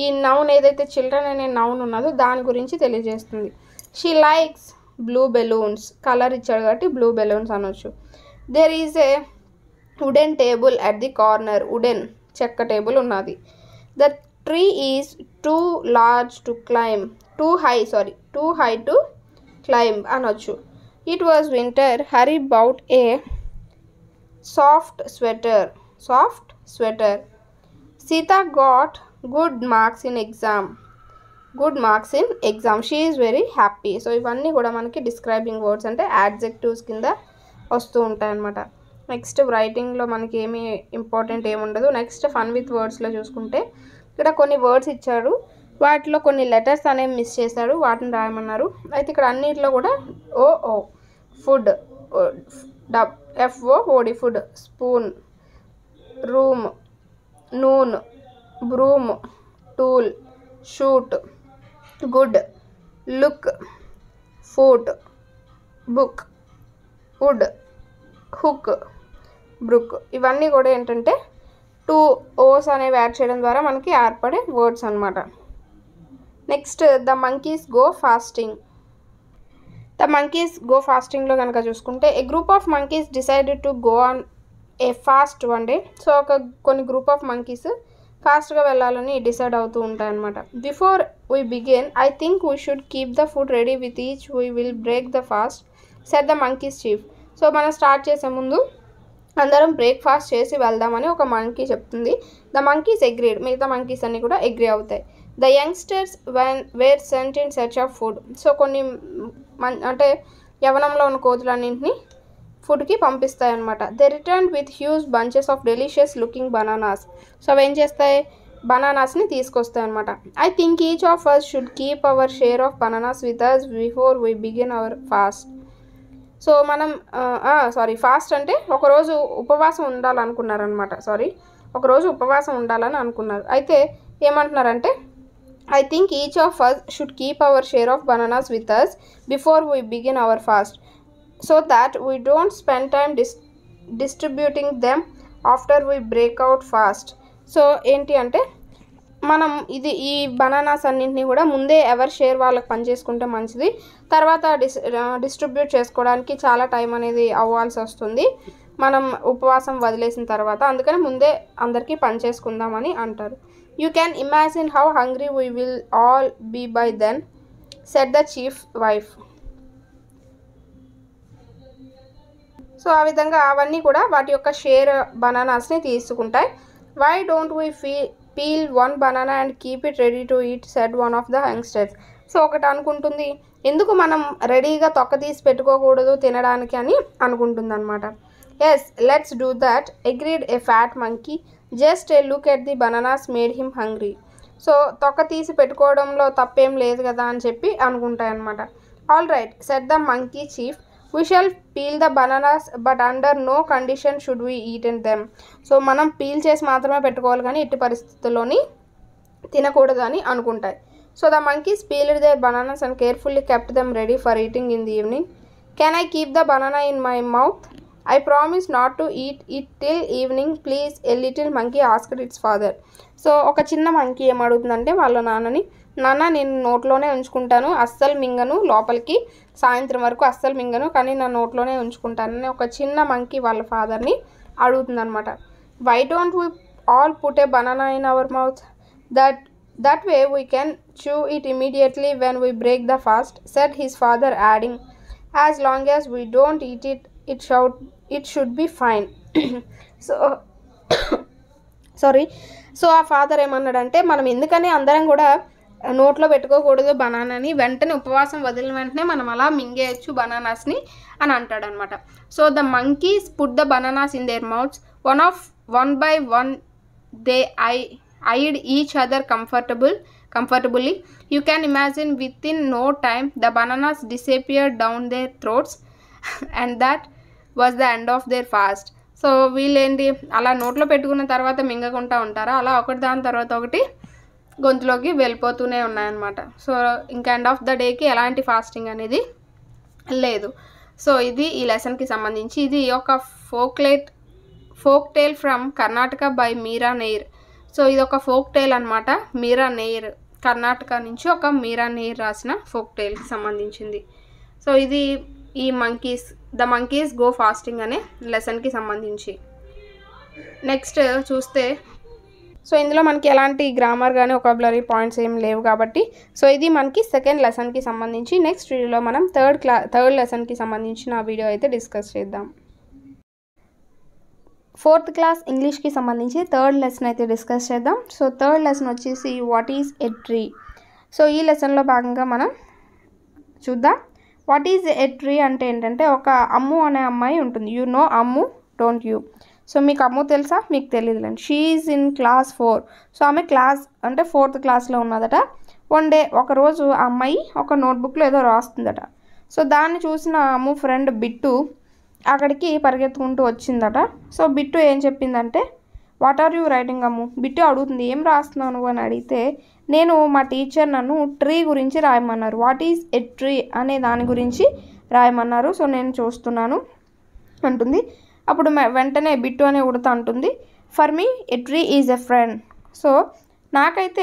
ఈ నౌన్ ఏదైతే చిల్డ్రన్ అనే నౌన్ ఉన్నదో దాని గురించి తెలియజేస్తుంది. She likes blue balloons, colour ఇచ్చాడు కాబట్టి బ్లూ బెలూన్స్ అనొచ్చు. There is a wooden table at the corner, wooden చెక్క టేబుల్ ఉన్నది. The tree is too large to climb, too high to climb అనొచ్చు. It was winter, Hari bought a soft sweater. Sita got good marks in exam. Good marks in exam, she is very happy. So ఇవన్నీ కూడా మనకి describing words అంటే adjectives కింద వస్తూ ఉంటాయి అన్నమాట. Next రైటింగ్లో మనకి ఏమీ ఇంపార్టెంట్ ఏమి ఉండదు. నెక్స్ట్ ఫన్ విత్ వర్డ్స్లో చూసుకుంటే ఇక్కడ కొన్ని వర్డ్స్ ఇచ్చాడు, వాటిలో కొన్ని లెటర్స్ అనేవి మిస్ చేశాడు, వాటిని రాయమన్నారు. అయితే ఇక్కడ అన్నిటిలో కూడా O food, FOOD food, spoon, room, noon, broom, tool, shoot, good, look, foot, book, wood, hook, brook. ఇవన్నీ కూడా ఏంటంటే 2 O's అనేవి యాడ్ చేయడం ద్వారా మనకి ఏర్పడే వర్డ్స్ అనమాట. Next the monkeys go fasting. The monkeys go ఫాస్టింగ్లో కనుక చూసుకుంటే a group of monkeys decided to go on a fast one day. So కొన్ని గ్రూప్ ఆఫ్ మంకీస్ ఫాస్ట్గా వెళ్ళాలని డిసైడ్ అవుతూ ఉంటాయన్నమాట. Before we begin I think we should keep the food ready with each we will break the fast said the monkeys chief. So మనం start చేసే ముందు అందరం breakfast చేసి వెళ్దామని ఒక మంకీ చెప్తుంది. ద మంకీస్ అగ్రీడ్, మిగతా మంకీస్ అన్నీ కూడా అగ్రీ అవుతాయి. The youngsters were sent in search of food. So కొన్ని అంటే యవనంలో ఉన్న కోతులన్నింటినీ ఫుడ్కి పంపిస్తాయి అనమాట. They return with huge bunches of delicious looking bananas. So అవి ఏం చేస్తాయి, బనానాస్ని తీసుకొస్తాయి అనమాట. I think each of us should keep our share of bananas with us before we begin our fast. So మనం ఫాస్ట్ అంటే ఒకరోజు ఉపవాసం ఉండాలనుకున్నారనమాట. ఒకరోజు ఉపవాసం ఉండాలని అనుకున్నారు. అయితే ఏమంటున్నారంటే I think each of us should keep our share of bananas with us before we begin our fast so that we don't spend time distributing them after we break our fast. So ఏంటి అంటే మనం ఈ bananas అన్నింటినీ కూడా ముందే ఎవరి share వాళ్ళకి పనిచేసుకుంటే మంచిది. తర్వాత డిస్ట్రిబ్యూట్ చేసుకోవడానికి చాలా టైం అనేది అవ్వాల్సి వస్తుంది మనం ఉపవాసం వదిలేసిన తర్వాత. అందుకని ముందే అందరికీ పనిచేసుకుందామని అంటారు. You can imagine how hungry we will all be by then said the chief wife. So ఆ విధంగా అవన్నీ కూడా వాటి యొక్క షేర్ బనానాస్ని తీసుకుంటాయి. Why don't we peel one banana and keep it ready to eat said one of the youngsters. So ఒకటి అనుకుంటుంది, ఎందుకు మనం రెడీగా తొక్క తీసి పెట్టుకోకూడదు తినడానికి అని అనుకుంటుంది అనమాట. Yes let's do that agreed a fat monkey, just a look at the bananas made him hungry. So తొక్క తీసి పెట్టుకోవడంలో తప్పేం లేదు కదా అని చెప్పి అనుకుంటాయి అనమాట. All right said the monkey chief, we shall peel the bananas but under no condition should we eat in them. So మనం పీల్ చేసి మాత్రమే పెట్టుకోవాలి కానీ ఎట్టి పరిస్థితుల్లోని తినకూడదు అని అనుకుంటాయి. So the monkeys peeled their bananas and carefully kept them ready for eating in the evening. Can I keep the banana in my mouth? I promise not to eat it till evening please a little monkey asked it's father. So ఒక చిన్న monkey ఏమడుగుతుందంటే వాళ్ళ నాన్నని, నాన్న నేను నోట్లోనే ఉంచుకుంటాను, అస్సలు మింగను, లోపలికి సాయంత్రం వరకు అస్సలు మింగను, కానీ నా నోట్లోనే ఉంచుకుంటానని ఒక చిన్న మంకీ వాళ్ళ ఫాదర్ని అడుగుతుందనమాట. Why don't we all put a banana in our mouth? That way we can chew it immediately when we break the fast, said his father, adding, as long as we don't eat it, it should be fine. So ఆ father ఏమన్నాడంటే మనం ఎందుకని అందరం కూడా నోట్లో పెట్టుకోకూడదు బనానాని, వెంటనే ఉపవాసం వదిలిన వెంటనే మనం అలా మింగేయచ్చు బనానాస్ని అని అంటాడనమాట. So the monkeys put the bananas in there mouths one by one they eyed each other comfortably. You can imagine within no time the bananas disappeared down their throats and that was the end of their fast. So వీళ్ళేంటి అలా నోట్లో పెట్టుకున్న తర్వాత మింగకుండా ఉంటారా, అలా ఒకటి దాని తర్వాత ఒకటి గొంతులోకి వెళ్ళిపోతూనే ఉన్నాయన్నమాట. సో ఇంకా ఎండ్ ఆఫ్ ద డేకి ఎలాంటి ఫాస్టింగ్ అనేది లేదు. సో ఇది ఈ లెసన్కి సంబంధించి. ఇది ఒక folk tale from Karnataka by Meera Nair. So ఇది ఒక ఫోక్ టేల్ అనమాట. మీరా నెయిర్, కర్ణాటక నుంచి ఒక మీరా నెయిర్ రాసిన ఫోక్ టేల్కి సంబంధించింది. సో ఇది ఈ ద మంకీస్ గో ఫాస్టింగ్ అనే లెసన్కి సంబంధించి. నెక్స్ట్ చూస్తే సో ఇందులో మనకి ఎలాంటి గ్రామర్ కానీ ఒకాబులరీ పాయింట్స్ ఏం లేవు కాబట్టి సో ఇది మనకి సెకండ్ లెసన్కి సంబంధించి. నెక్స్ట్ వీడియోలో మనం థర్డ్ లెసన్కి సంబంధించిన వీడియో అయితే డిస్కస్ చేద్దాం. ఫోర్త్ క్లాస్ ఇంగ్లీష్కి సంబంధించి థర్డ్ లెసన్ అయితే డిస్కస్ చేద్దాం. సో థర్డ్ లెసన్ వచ్చేసి what is a tree. So ఈ లెసన్లో భాగంగా మనం చూద్దాం. వాట్ ఈజ్ ఎ ట్రీ అంటే ఏంటంటే, ఒక అమ్ము అనే అమ్మాయి ఉంటుంది. You know Ammu, don't you? So మీకు అమ్ము తెలుసా? మీకు తెలియదులేండి. She is in class 4. So ఆమె క్లాస్ అంటే 4th క్లాస్లో ఉన్నదట. వన్ డే ఒకరోజు ఆ అమ్మాయి ఒక నోట్బుక్లో ఏదో రాస్తుందట. సో దాన్ని చూసిన అమ్ము ఫ్రెండ్ బిట్టు అక్కడికి పరిగెత్తుకుంటూ వచ్చిందట. సో బిట్టు ఏం చెప్పిందంటే, what are you writing Ammu? Bittu అడుగుతుంది, ఏం రాస్తున్నావు నువ్వు అని అడిగితే, నేను మా టీచర్ నన్ను ట్రీ గురించి రాయమన్నారు, వాట్ ఈజ్ ఎ ట్రీ అనే దాని గురించి రాయమన్నారు, సో నేను చూస్తున్నాను అంటుంది. అప్పుడు వెంటనే బిట్టు అనే ఉడత అంటుంది, for me a tree is a friend. So నాకైతే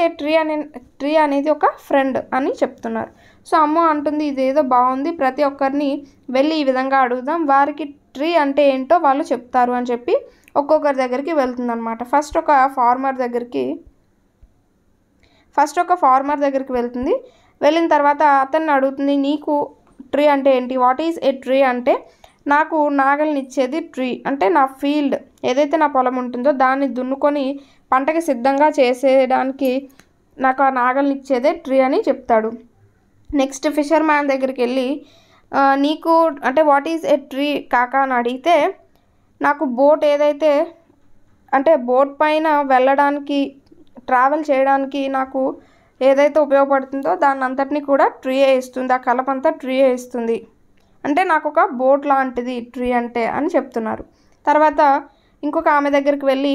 ట్రీ అనేది ఒక ఫ్రెండ్ అని చెప్తున్నారు. సో అమ్మ అంటుంది, ఇదేదో బాగుంది, ప్రతి ఒక్కరిని వెళ్ళి ఈ విధంగా అడుగుదాం, వారికి ట్రీ అంటే ఏంటో వాళ్ళు చెప్తారు అని చెప్పి ఒక్కొక్కరి దగ్గరికి వెళ్తుందన్నమాట. ఫస్ట్ ఒక ఫార్మర్ దగ్గరికి వెళ్తుంది. వెళ్ళిన తర్వాత అతన్ని అడుగుతుంది, నీకు ట్రీ అంటే ఏంటి? వాట్ ఈజ్ ఏ ట్రీ అంటే, నాకు నాగలిని ఇచ్చేది ట్రీ అంటే నా ఫీల్డ్ ఏదైతే నా పొలం ఉంటుందో దాన్ని దున్నుకొని పంటకి సిద్ధంగా చేసేయడానికి నాకు ఆ నాగలిని ఇచ్చేదే ట్రీ అని చెప్తాడు. నెక్స్ట్ ఫిషర్ మ్యాన్ దగ్గరికి వెళ్ళి, నీకు అంటే వాట్ ఈజ్ ఏ ట్రీ కాకా అని అడిగితే, నాకు బోట్ ఏదైతే అంటే బోట్ పైన వెళ్ళడానికి ట్రావెల్ చేయడానికి నాకు ఏదైతే ఉపయోగపడుతుందో దాన్ని అంతటినీ కూడా ట్రీయే ఇస్తుంది, ఆ కలపంతా ట్రీయే ఇస్తుంది, అంటే నాకు ఒక బోట్ లాంటిది ట్రీ అంటే అని చెప్తున్నారు. తర్వాత ఇంకొక ఆమె దగ్గరికి వెళ్ళి,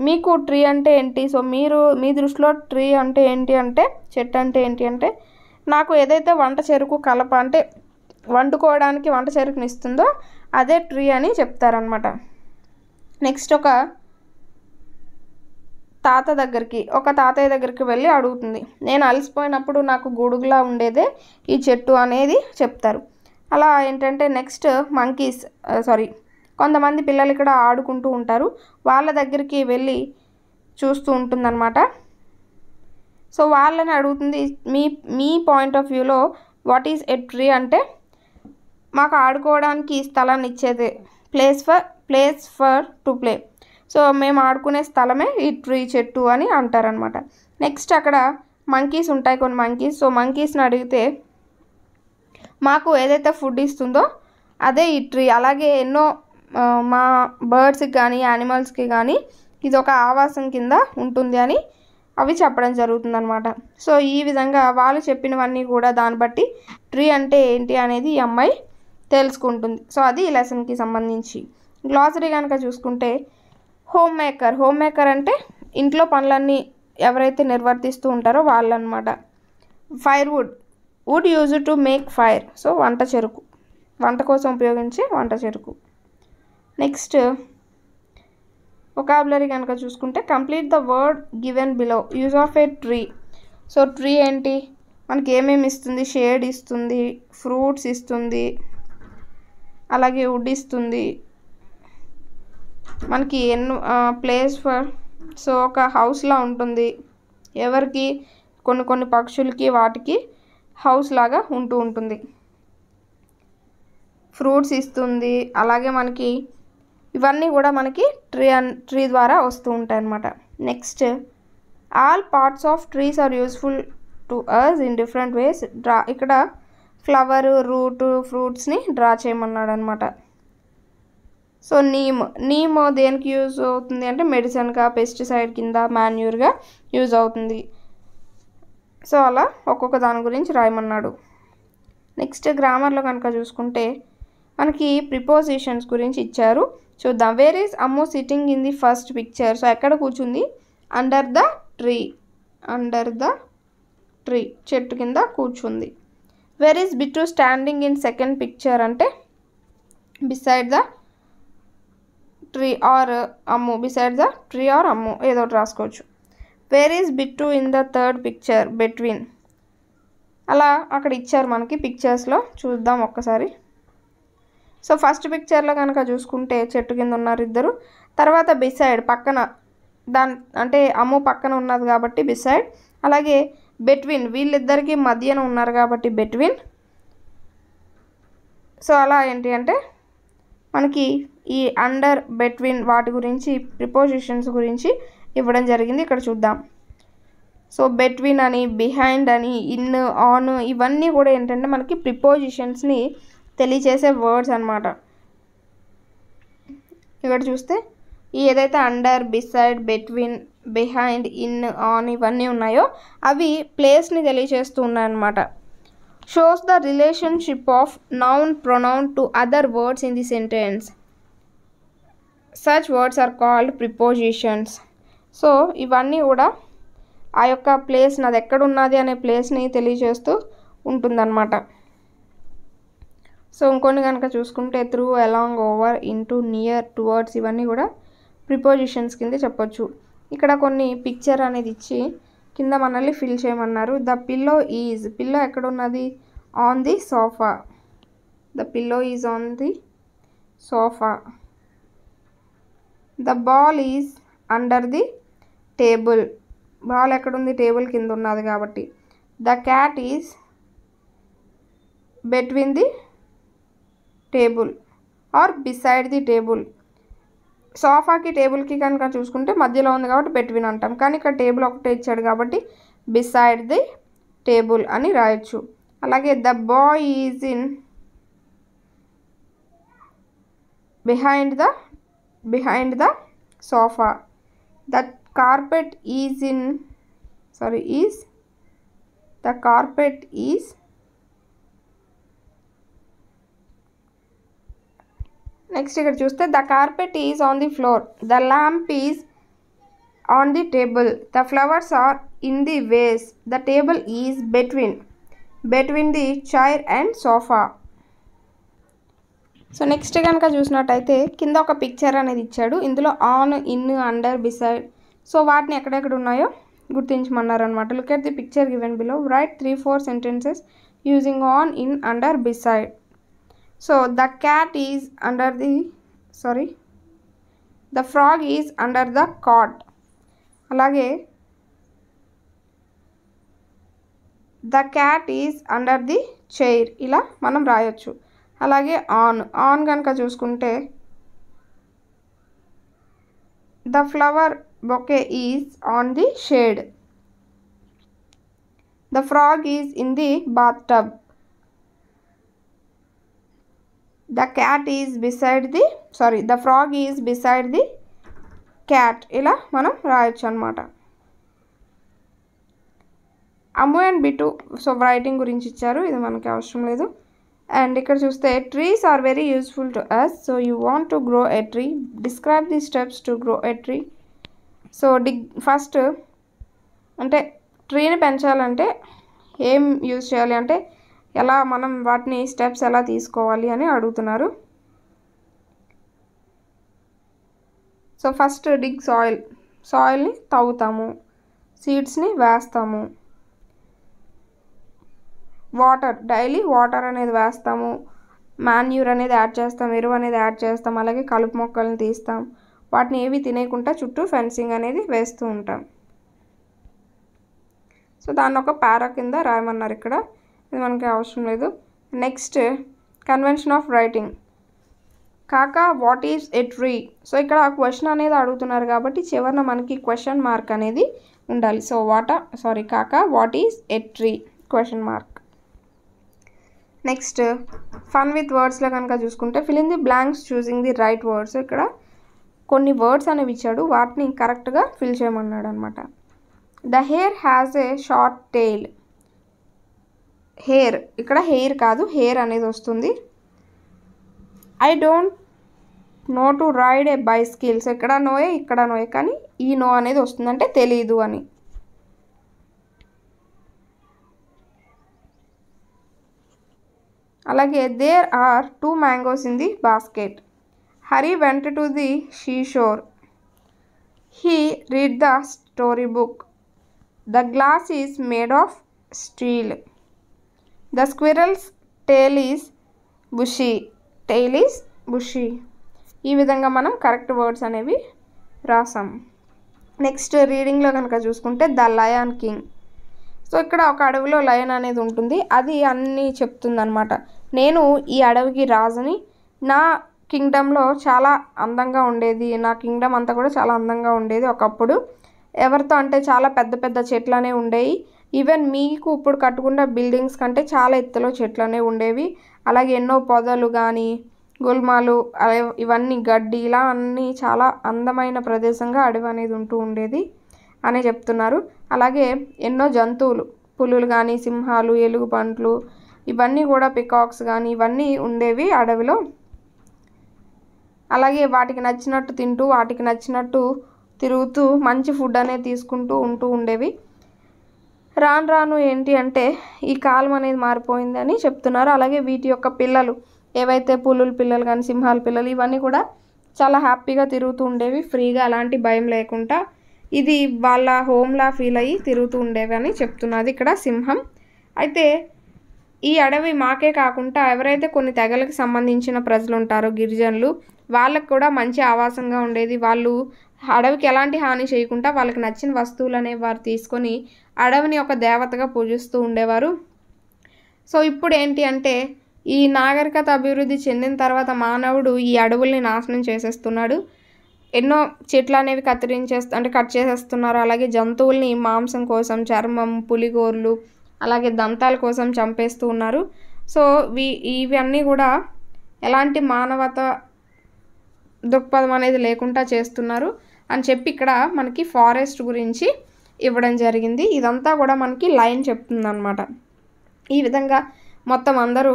మీకు ట్రీ అంటే ఏంటి? సో మీ దృష్టిలో ట్రీ అంటే ఏంటి అంటే, చెట్టు అంటే ఏంటి అంటే, నాకు ఏదైతే వంట చెరుకు కలప అంటే వండుకోవడానికి వంట చెరుకుని ఇస్తుందో అదే ట్రీ అని చెప్తారనమాట. నెక్స్ట్ ఒక తాతయ్య దగ్గరికి వెళ్ళి అడుగుతుంది, నేను అలసిపోయినప్పుడు నాకు గొడుగులా ఉండేదే ఈ చెట్టు అనేది చెప్తారు. అలా ఏంటంటే నెక్స్ట్ కొంతమంది పిల్లలు ఇక్కడ ఆడుకుంటూ ఉంటారు, వాళ్ళ దగ్గరికి వెళ్ళి చూస్తూ ఉంటుందన్నమాట. సో వాళ్ళని అడుగుతుంది, మీ పాయింట్ ఆఫ్ వ్యూలో వాట్ ఈజ్ ఎ ట్రీ అంటే, మాకు ఆడుకోవడానికి స్థలాన్ని ఇచ్చేదే, place for to play. So మేము ఆడుకునే స్థలమే ఈ ట్రీ, చెట్టు అని అంటారనమాట. నెక్స్ట్ అక్కడ మంకీస్ ఉంటాయి, కొన్ని మంకీస్. సో మంకీస్ని అడిగితే, మాకు ఏదైతే ఫుడ్ ఇస్తుందో అదే ఈ ట్రీ, అలాగే ఎన్నో మా బర్డ్స్కి కానీ యానిమల్స్కి కానీ ఇది ఒక ఆవాసం కింద ఉంటుంది అని అవి చెప్పడం జరుగుతుందన్నమాట. సో ఈ విధంగా వాళ్ళు చెప్పినవన్నీ కూడా దాన్ని బట్టి ట్రీ అంటే ఏంటి అనేది ఈ అమ్మాయి తెలుసుకుంటుంది. సో అది ఈ లెసన్కి సంబంధించి. గ్లాసరీ కనుక చూసుకుంటే, హోమ్ మేకర్ అంటే ఇంట్లో పనులన్నీ ఎవరైతే నిర్వర్తిస్తూ ఉంటారో వాళ్ళనమాట. Wood use to make fire. So వంట కోసం ఉపయోగించే వంట చెరుకు. నెక్స్ట్ వొకాబులరీ కనుక చూసుకుంటే, complete the word given below. Use of a tree. So tree ఏంటి, మనకి ఏమేమి ఇస్తుంది? షేడ్ ఇస్తుంది, ఫ్రూట్స్ ఇస్తుంది, అలాగే వుడ్ ఇస్తుంది, మనకి ప్లేస్ ఫర్, సో ఒక హౌస్లా ఉంటుంది, ఎవరికి కొన్ని పక్షులకి వాటికి హౌస్ లాగా ఉంటుంది, ఫ్రూట్స్ ఇస్తుంది, అలాగే మనకి ఇవన్నీ కూడా మనకి ట్రీ ద్వారా వస్తూ ఉంటాయి అన్నమాట. Next all parts of trees are useful to us in different ways. ఇక్కడ ఫ్లవర్, రూట్, ఫ్రూట్స్ని డ్రా చేయమన్నాడు అనమాట. సో నీమ్ దేనికి యూజ్ అవుతుంది అంటే మెడిసిన్గా, పెస్టిసైడ్ కింద, మాన్యూర్గా యూజ్ అవుతుంది. సో అలా ఒక్కొక్క దాని గురించి రాయమన్నాడు. నెక్స్ట్ గ్రామర్లో కనుక చూసుకుంటే మనకి ప్రిపోజిషన్స్ గురించి ఇచ్చారు, చూద్దాం. Where is Ammu sitting in the first picture. So ఎక్కడ కూర్చుంది? అండర్ ద ట్రీ, చెట్టు కింద కూర్చుంది. Where is Bittu standing in second picture అంటే beside the tree or Ammu, beside the tree or Ammu ఏదో ఒకటి రాసుకోవచ్చు. Where is Bittu in the third picture? Between. అలా అక్కడ ఇచ్చారు మనకి పిక్చర్స్లో, చూద్దాం ఒక్కసారి. సో ఫస్ట్ పిక్చర్లో కనుక చూసుకుంటే చెట్టు కింద ఉన్నారు ఇద్దరు, తర్వాత బిసైడ్ పక్కన, అంటే అమ్ము పక్కన ఉన్నది కాబట్టి బిసైడ్, అలాగే బిట్వీన్ వీళ్ళిద్దరికి మధ్యన ఉన్నారు కాబట్టి బిట్వీన్. సో అలా ఏంటి అంటే మనకి ఈ అండర్, బిట్వీన్ వాటి గురించి ప్రిపోజిషన్స్ గురించి ఇవ్వడం జరిగింది. ఇక్కడ చూద్దాం. సో బెట్వీన్ అని, బిహైండ్ అని, ఇన్, ఆన్ ఇవన్నీ కూడా ఏంటంటే మనకి ప్రిపోజిషన్స్ని తెలియచేసే వర్డ్స్ అనమాట. ఇక్కడ చూస్తే ఈ ఏదైతే under, beside, between, behind, in, on ఇవన్నీ ఉన్నాయో అవి ప్లేస్ని తెలియచేస్తూ ఉన్నాయన్నమాట. Shows the relationship of noun pronoun to other words in the sentence. Such words are called prepositions. So ఇవన్నీ కూడా ఆ యొక్క ప్లేస్ని, అది ఎక్కడున్నది అనే ప్లేస్ని తెలియజేస్తూ ఉంటుందన్నమాట. సో ఇంకొన్ని కనుక చూసుకుంటే through, along, over, into, near, towards ఇవన్నీ కూడా ప్రిపోజిషన్స్ కింద చెప్పొచ్చు. ఇక్కడ కొన్ని పిక్చర్ అనేది ఇచ్చి కింద మనల్ని ఫిల్ చేయమన్నారు. ద పిల్లో ఈజ్, పిల్లో ఎక్కడ ఉన్నది? On the sofa. The pillow is on the sofa. The ball is under the table. Ball ఎక్కడుంది? టేబుల్ కింద ఉన్నది కాబట్టి. The cat is between the table or beside the table. సోఫాకి టేబుల్కి కనుక చూసుకుంటే మధ్యలో ఉంది కాబట్టి బిట్వీన్ అంటాం, కానీ ఇక్కడ టేబుల్ ఒకటే ఇచ్చాడు కాబట్టి బిసైడ్ ది టేబుల్ అని రాయొచ్చు. అలాగే the boy is in behind the sofa. The carpet is the carpet is next ఇక్కడ చూస్తే the carpet is on the floor. The lamp is on the table. The flowers are in the vase. The table is between the chair and sofa. So next కనుక చూసినట్టయితే కింద ఒక picture అనేది ఇచ్చాడు. ఇందులో on, in, under, beside so వాటిని ఎక్కడెక్కడ ఉన్నాయో గుర్తించమన్నారనమాట. Look at the picture given below. Right 3-4 sentences using on, in, under, beside. So the cat is under the the frog is under the cot. అలాగే the cat is under the chair ఇలా మనం రాయొచ్చు. అలాగే on కనుక చూసుకుంటే the flower bouquet is on the shade. The frog is in the bathtub. The frog is beside the cat ఇలా మనం రాయొచ్చు అనమాట. Ammu and Bittu so writing గురించి ఇచ్చారు, ఇది మనకి అవసరం లేదు. అండ్ ఇక్కడ చూస్తే trees are very useful to us. So you want to grow a tree, describe the steps to grow a tree. So first అంటే ట్రీని పెంచాలంటే ఏం యూజ్ చేయాలి అంటే ఎలా మనం వాటిని స్టెప్స్ ఎలా తీసుకోవాలి అని అడుగుతున్నారు. సో ఫస్ట్ డిగ్ సాయిల్ని తవ్వుతాము, సీడ్స్ని వేస్తాము, డైలీ వాటర్ అనేది వేస్తాము, మాన్యూర్ అనేది యాడ్ చేస్తాం, ఎరువు అనేది యాడ్ చేస్తాం, అలాగే కలుపు మొక్కల్ని తీస్తాం, వాటిని ఏవి తినేయకుండా చుట్టూ ఫెన్సింగ్ అనేది వేస్తూ ఉంటాం. సో దాన్ని ఒక పారా కింద రాయమన్నారు ఇక్కడ, ఇది మనకి అవసరం లేదు. Next convention of writing. Kaka what is a tree. So ఇక్కడ క్వశ్చన్ అనేది అడుగుతున్నారు కాబట్టి చివరిన మనకి క్వశ్చన్ మార్క్ అనేది ఉండాలి. So Kaka what is a tree question mark. Next fun with వర్డ్స్లో కనుక చూసుకుంటే fill in the blanks choosing the right words. ఇక్కడ కొన్ని వర్డ్స్ అనేవి ఇచ్చాడు, వాటిని కరెక్ట్గా ఫిల్ చేయమన్నాడు అనమాట. The hare has a short tail. Hare ఇక్కడ హెయిర్ కాదు, హెయిర్ అనేది వస్తుంది. I don't know to ride a bicycle. So ఇక్కడ నోయే ఇక్కడ నోయే, కానీ ఈ నో అనేది వస్తుంది అంటే తెలీదు అని. అలాగే there are 2 mangoes in the basket. Hari went to the seashore. He read the story book. The glass is made of steel. The squirrel's tail is bushy. ఈ విధంగా మనం కరెక్ట్ వర్డ్స్ అనేవి రాసాం. నెక్స్ట్ రీడింగ్లో కనుక చూసుకుంటే ద లయన్ కింగ్. సో ఇక్కడ ఒక అడవిలో లయన్ అనేది ఉంటుంది, అది అన్నీ చెప్తుంది అనమాట. నేను ఈ అడవికి రాజుని, నా కింగ్డమ్లో చాలా అందంగా ఉండేది, నా కింగ్డమ్ అంతా కూడా చాలా అందంగా ఉండేది ఒకప్పుడు. ఎవరితో అంటే చాలా పెద్ద పెద్ద చెట్లనే ఉండేవి. ఈవెన్ మీకు ఇప్పుడు కట్టుకున్న బిల్డింగ్స్ కంటే చాలా ఎత్తులో చెట్లనే ఉండేవి. అలాగే ఎన్నో పొదలు కానీ గుల్మాలు ఇవన్నీ గడ్డి ఇలా అన్నీ చాలా అందమైన ప్రదేశంగా అడవి అనేది ఉంటూ ఉండేది అని చెప్తున్నారు. అలాగే ఎన్నో జంతువులు పులులు కానీ సింహాలు ఎలుగుబంట్లు ఇవన్నీ కూడా పికాక్స్ కానీ ఇవన్నీ ఉండేవి అడవిలో. అలాగే వాటికి నచ్చినట్టు తింటూ వాటికి నచ్చినట్టు తిరుగుతూ మంచి ఫుడ్ అనేది తీసుకుంటూ ఉంటూ ఉండేవి. రాను రాను ఏంటి అంటే ఈ కాలం అనేది మారిపోయింది అని చెప్తున్నారు. అలాగే వీటి యొక్క పిల్లలు ఏవైతే పులుల పిల్లలు కానీ సింహాల పిల్లలు ఇవన్నీ కూడా చాలా హ్యాపీగా తిరుగుతూ ఉండేవి ఫ్రీగా, అలాంటి భయం లేకుండా. ఇది వాళ్ళ హోమ్లా ఫీల్ అయ్యి తిరుగుతూ ఉండేవి అని చెప్తున్నది ఇక్కడ సింహం. అయితే ఈ అడవి మాకే కాకుండా ఎవరైతే కొన్ని తెగలకు సంబంధించిన ప్రజలు ఉంటారో గిరిజనులు వాళ్ళకు కూడా మంచి ఆవాసంగా ఉండేది. వాళ్ళు అడవికి ఎలాంటి హాని చేయకుండా వాళ్ళకి నచ్చిన వస్తువులు అనేవి వారు తీసుకొని అడవిని ఒక దేవతగా పూజిస్తూ ఉండేవారు. సో ఇప్పుడు ఏంటి అంటే ఈ నాగరికత అభివృద్ధి చెందిన తర్వాత మానవుడు ఈ అడవుల్ని నాశనం చేసేస్తున్నాడు. ఎన్నో చెట్లు అనేవి కట్ చేసేస్తున్నారు. అలాగే జంతువుల్ని మాంసం కోసం చర్మం, పులిగోర్లు అలాగే దంతాల కోసం చంపేస్తూ ఉన్నారు. సో ఇవన్నీ కూడా ఎలాంటి మానవత దృక్పథం అనేది లేకుండా చేస్తున్నారు అని చెప్పి ఇక్కడ మనకి ఫారెస్ట్ గురించి ఇవ్వడం జరిగింది. ఇదంతా కూడా మనకి లైన్ చెప్తుంది అనమాట. ఈ విధంగా మొత్తం అందరూ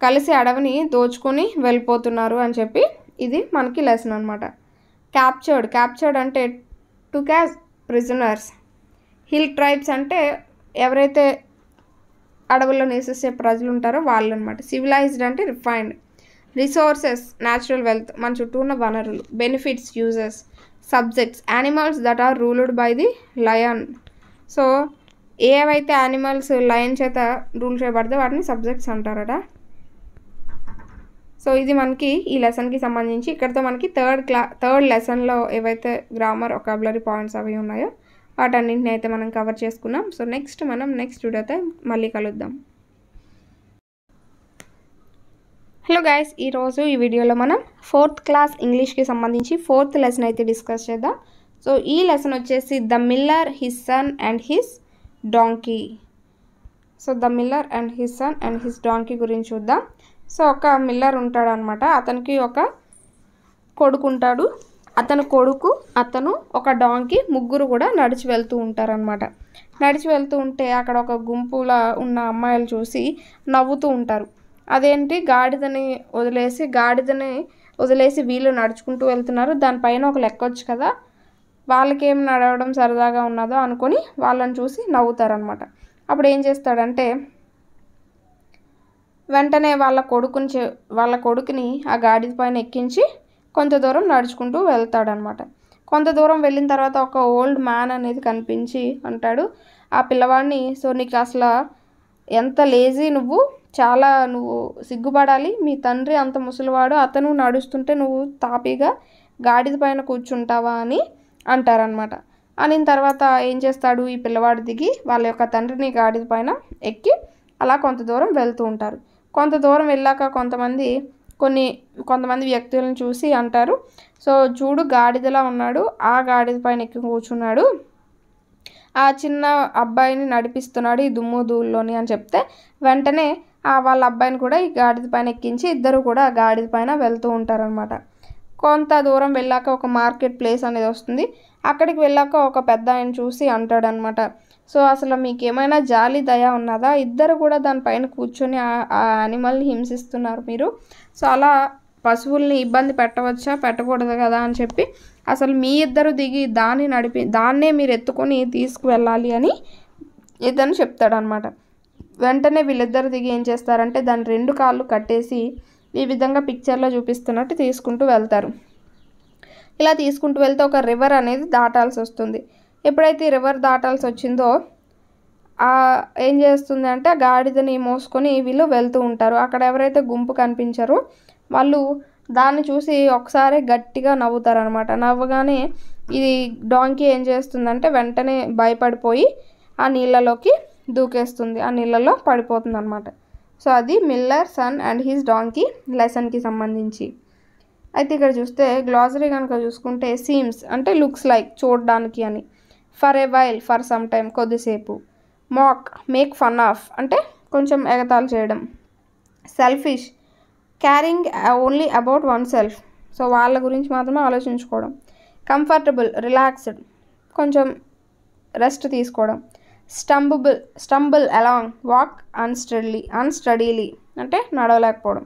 కలిసి అడవిని దోచుకొని వెళ్ళిపోతున్నారు అని చెప్పి ఇది మనకి లెసన్ అనమాట. క్యాప్చర్డ్ అంటే to catch prisoners. Hill tribes అంటే ఎవరైతే అడవుల్లో నివసించే ప్రజలు ఉంటారో వాళ్ళు అనమాట. సివిలైజ్డ్ అంటే రిఫైన్డ్. రిసోర్సెస్ న్యాచురల్ వెల్త్ మన చుట్టూ ఉన్న వనరులు. Benefits uses. Subjects animals that are ruled by the lion. So ఏవైతే యానిమల్స్ లయన్ చేత రూల్ చేయబడితే వాటిని సబ్జెక్ట్స్ అంటారట. సో ఇది మనకి ఈ లెసన్కి సంబంధించి. ఇక్కడతో మనకి థర్డ్ లెసన్లో ఏవైతే గ్రామర్ వొకాబులరీ పాయింట్స్ అవి ఉన్నాయో వాటన్నింటిని అయితే మనం కవర్ చేసుకున్నాం. సో మనం నెక్స్ట్ వీడియోతో మళ్ళీ కలుద్దాం. హలో గైస్, ఈరోజు ఈ వీడియోలో మనం 4th క్లాస్ ఇంగ్లీష్కి సంబంధించి 4th లెసన్ అయితే డిస్కస్ చేద్దాం. సో ఈ లెసన్ వచ్చేసి the miller, his son and his donkey. So the miller and his son and his donkey గురించి చూద్దాం. సో ఒక మిల్లర్ ఉంటాడు అనమాట. అతనికి ఒక కొడుకు ఉంటాడు. అతను ఒక డాంకీ ముగ్గురు కూడా నడిచి వెళ్తూ ఉంటారనమాట. నడిచి వెళ్తూ ఉంటే అక్కడ ఒక గుంపులో ఉన్న అమ్మాయిలు చూసి నవ్వుతూ ఉంటారు. అదేంటి గాడిదని వదిలేసి వీళ్ళు నడుచుకుంటూ వెళ్తున్నారు, దానిపైన ఒక లెక్కొచ్చు కదా, వాళ్ళకేం నడవడం సరదాగా ఉన్నదో అనుకొని వాళ్ళని చూసి నవ్వుతారనమాట. అప్పుడు ఏం చేస్తాడంటే వెంటనే వాళ్ళ కొడుకుని ఆ గాడిద పైన ఎక్కించి కొంత దూరం నడుచుకుంటూ వెళ్తాడనమాట. కొంత దూరం వెళ్ళిన తర్వాత ఒక ఓల్డ్ మ్యాన్ అనేది కనిపించి అంటాడు ఆ పిల్లవాడిని, సో నీకు అసలు ఎంత లేజీ, నువ్వు సిగ్గుపడాలి, మీ తండ్రి అంత ముసలివాడు, అతను నడుస్తుంటే నువ్వు తాపీగా గాడిద పైన కూర్చుంటావా అని అంటారనమాట. అనిన తర్వాత ఏం చేస్తాడు, ఈ పిల్లవాడు దిగి వాళ్ళ యొక్క తండ్రిని గాడిద పైన ఎక్కి అలా కొంత దూరం వెళ్తూ ఉంటారు. కొంత దూరం వెళ్ళాక కొంతమంది వ్యక్తులను చూసి అంటారు, సో చూడు గాడిదలా ఉన్నాడు, ఆ గాడిద పైన ఎక్కి కూర్చున్నాడు, ఆ చిన్న అబ్బాయిని నడిపిస్తున్నాడు ఈ దుమ్ము ధూళిలోని అని చెప్తే వెంటనే వాళ్ళ అబ్బాయిని కూడా ఈ గాడిద పైన ఎక్కించి ఇద్దరు కూడా గాడిద పైన వెళ్తూ ఉంటారనమాట. కొంత దూరం వెళ్ళాక ఒక మార్కెట్ ప్లేస్ అనేది వస్తుంది. అక్కడికి వెళ్ళాక ఒక పెద్ద ఆయన చూసి అంటాడనమాట, సో అసలు మీకు ఏమైనా జాలి దయ ఉన్నదా, ఇద్దరు కూడా దానిపైన కూర్చొని ఆ యానిమల్ని హింసిస్తున్నారు మీరు, సో అలా పశువుల్ని ఇబ్బంది పెట్టకూడదు కదా అని చెప్పి అసలు మీ ఇద్దరు దిగి దాన్నే మీరు ఎత్తుకొని తీసుకువెళ్ళాలి అని ఇతను చెప్తాడనమాట. వెంటనే వీళ్ళిద్దరు దిగి ఏం చేస్తారంటే దాని 2 కాళ్ళు కట్టేసి ఈ విధంగా పిక్చర్లో చూపిస్తున్నట్టు తీసుకుంటూ వెళ్తారు. ఇలా తీసుకుంటూ వెళ్తే ఒక రివర్ అనేది దాటాల్సి వస్తుంది. ఎప్పుడైతే ఈ రివర్ దాటాల్సి వచ్చిందో ఏం చేస్తుంది అంటే గాడిదని మోసుకొని వీళ్ళు వెళ్తూ ఉంటారు. అక్కడ ఎవరైతే గుంపు కనిపించారో వాళ్ళు దాన్ని చూసి ఒకసారి గట్టిగా నవ్వుతారనమాట. నవ్వగానే ఇది డాంకీ ఏం చేస్తుందంటే వెంటనే భయపడిపోయి ఆ నీళ్ళలోకి దూకేస్తుంది, ఆ నీళ్ళలో పడిపోతుంది అనమాట. సో అది miller, son and his donkey లెసన్కి సంబంధించి. అయితే ఇక్కడ చూస్తే గ్లాసరీ కనుక చూసుకుంటే సీమ్స్ అంటే లుక్స్ లైక్ చూడడానికి అని, for a while, for some time, కొద్దిసేపు. మాక్, మేక్ ఫన్ ఆఫ్ అంటే కొంచెం ఎగతాళి చేయడం. Selfish, caring only about one self, so వాళ్ళ గురించి మాత్రమే ఆలోచించుకోవడం. కంఫర్టబుల్, రిలాక్స్డ్, కొంచెం రెస్ట్ తీసుకోవడం. స్టంబుల్ అలాంగ్, వాక్ అన్స్టడీలీ అంటే నడవలేకపోవడం.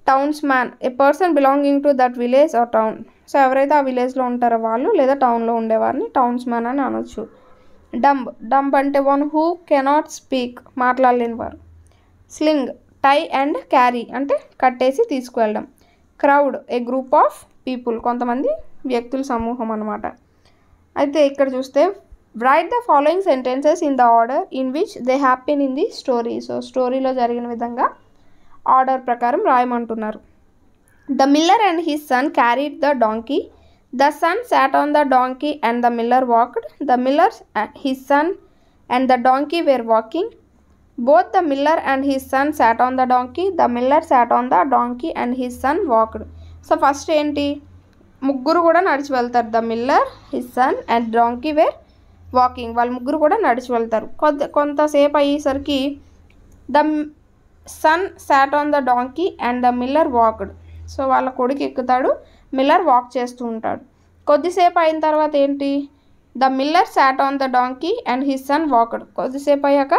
Townsman, a person belonging to that village or town, so ఎవరైతే ఆ విలేజ్లో ఉంటారో వాళ్ళు లేదా టౌన్లో ఉండేవారిని టౌన్స్ మ్యాన్ అని అనొచ్చు. డంబ్ అంటే వన్ హూ కెనాట్ స్పీక్, మాట్లాడలేని వారు. స్లింగ్, టై అండ్ క్యారీ అంటే కట్టేసి తీసుకువెళ్ళడం. Crowd, a group of people, కొంతమంది వ్యక్తుల సమూహం అన్నమాట. అయితే ఇక్కడ చూస్తే write the following sentences in the order in which they happen in the story, so స్టోరీలో జరిగిన విధంగా ఆర్డర్ ప్రకారం రాయమంటున్నారు. The miller and his son carried the donkey, the son sat on the donkey and the miller walked, the miller his son and the donkey were walking, both the miller and his son sat on the donkey, the miller sat on the donkey and his son walked. So first ఏంటి, ముగ్గురు కూడా నడిచి వెళ్తారు. The miller, his son and donkey were walking, వాళ్ళు ముగ్గురు కూడా నడిచి వెళ్తారు. కొంతసేపు అయ్యేసరికి the son sat on the donkey and the miller walked, so వాళ్ళ కొడుకు ఎక్కుతాడు, మిల్లర్ వాక్ చేస్తూ ఉంటాడు. కొద్దిసేపు అయిన తర్వాత ఏంటి, the miller sat on the donkey and his son walked, కొద్దిసేపు అయ్యాక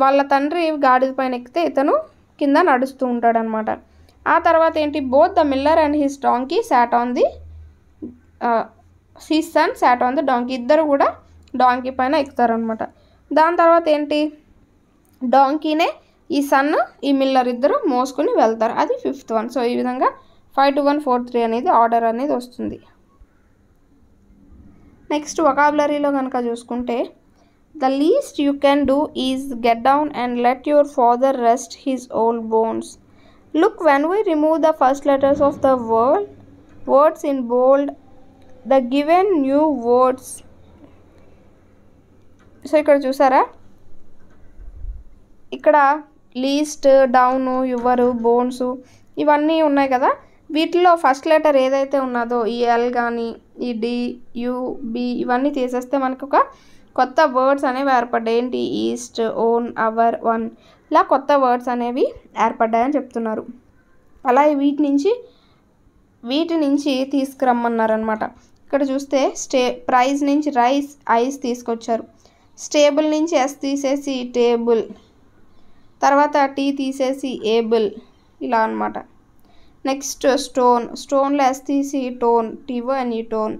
వాళ్ళ తండ్రి గాడిద పైన ఎక్కితే ఇతను కింద నడుస్తూ ఉంటాడనమాట. ఆ తర్వాత ఏంటి, both the miller and his donkey short on the his son sat on the donkey, ఇద్దరు కూడా డాంకీ పైన ఎక్కుతారనమాట. దాని తర్వాత ఏంటి, డాంకీనే ఈ సన్ ఈ మిల్లర్ ఇద్దరు మోసుకుని వెళ్తారు, అది 5th వన్. సో ఈ విధంగా 5 to 1 4 3 అనేది ఆర్డర్ అనేది వస్తుంది. నెక్స్ట్ వొకాబులరీలో కనుక చూసుకుంటే, the least you can do is get down and let your father rest his old bones. Look, when we remove the first letters of the words in bold, the given new words. So ఇక్కడ చూసారా, ఇక్కడ least, down, your, bones ఇవన్నీ ఉన్నాయి కదా, వీటిలో first letter ఏదైతే ఉన్నదో ఈ ఎల్ కానీ ఈ డి, యు, బి ఇవన్నీ తీసేస్తే మనకు ఒక కొత్త వర్డ్స్ అనేవి ఏర్పడ్డాయి. ఏంటి, ఈస్ట్, ఓన్, అవర్, వన్, ఇలా కొత్త వర్డ్స్ అనేవి ఏర్పడ్డాయని చెప్తున్నారు. అలా వీటి నుంచి తీసుకురమ్మన్నారనమాట. ఇక్కడ చూస్తే ప్రైజ్ నుంచి ఐస్ తీసుకొచ్చారు. స్టేబుల్ నుంచి ఎస్ తీసేసి టేబుల్, తర్వాత టీ తీసేసి ఏబుల్, ఇలా అనమాట. నెక్స్ట్ స్టోన్లో ఎస్ తీసి టోన్, టీఓఎన్ఈ టోన్,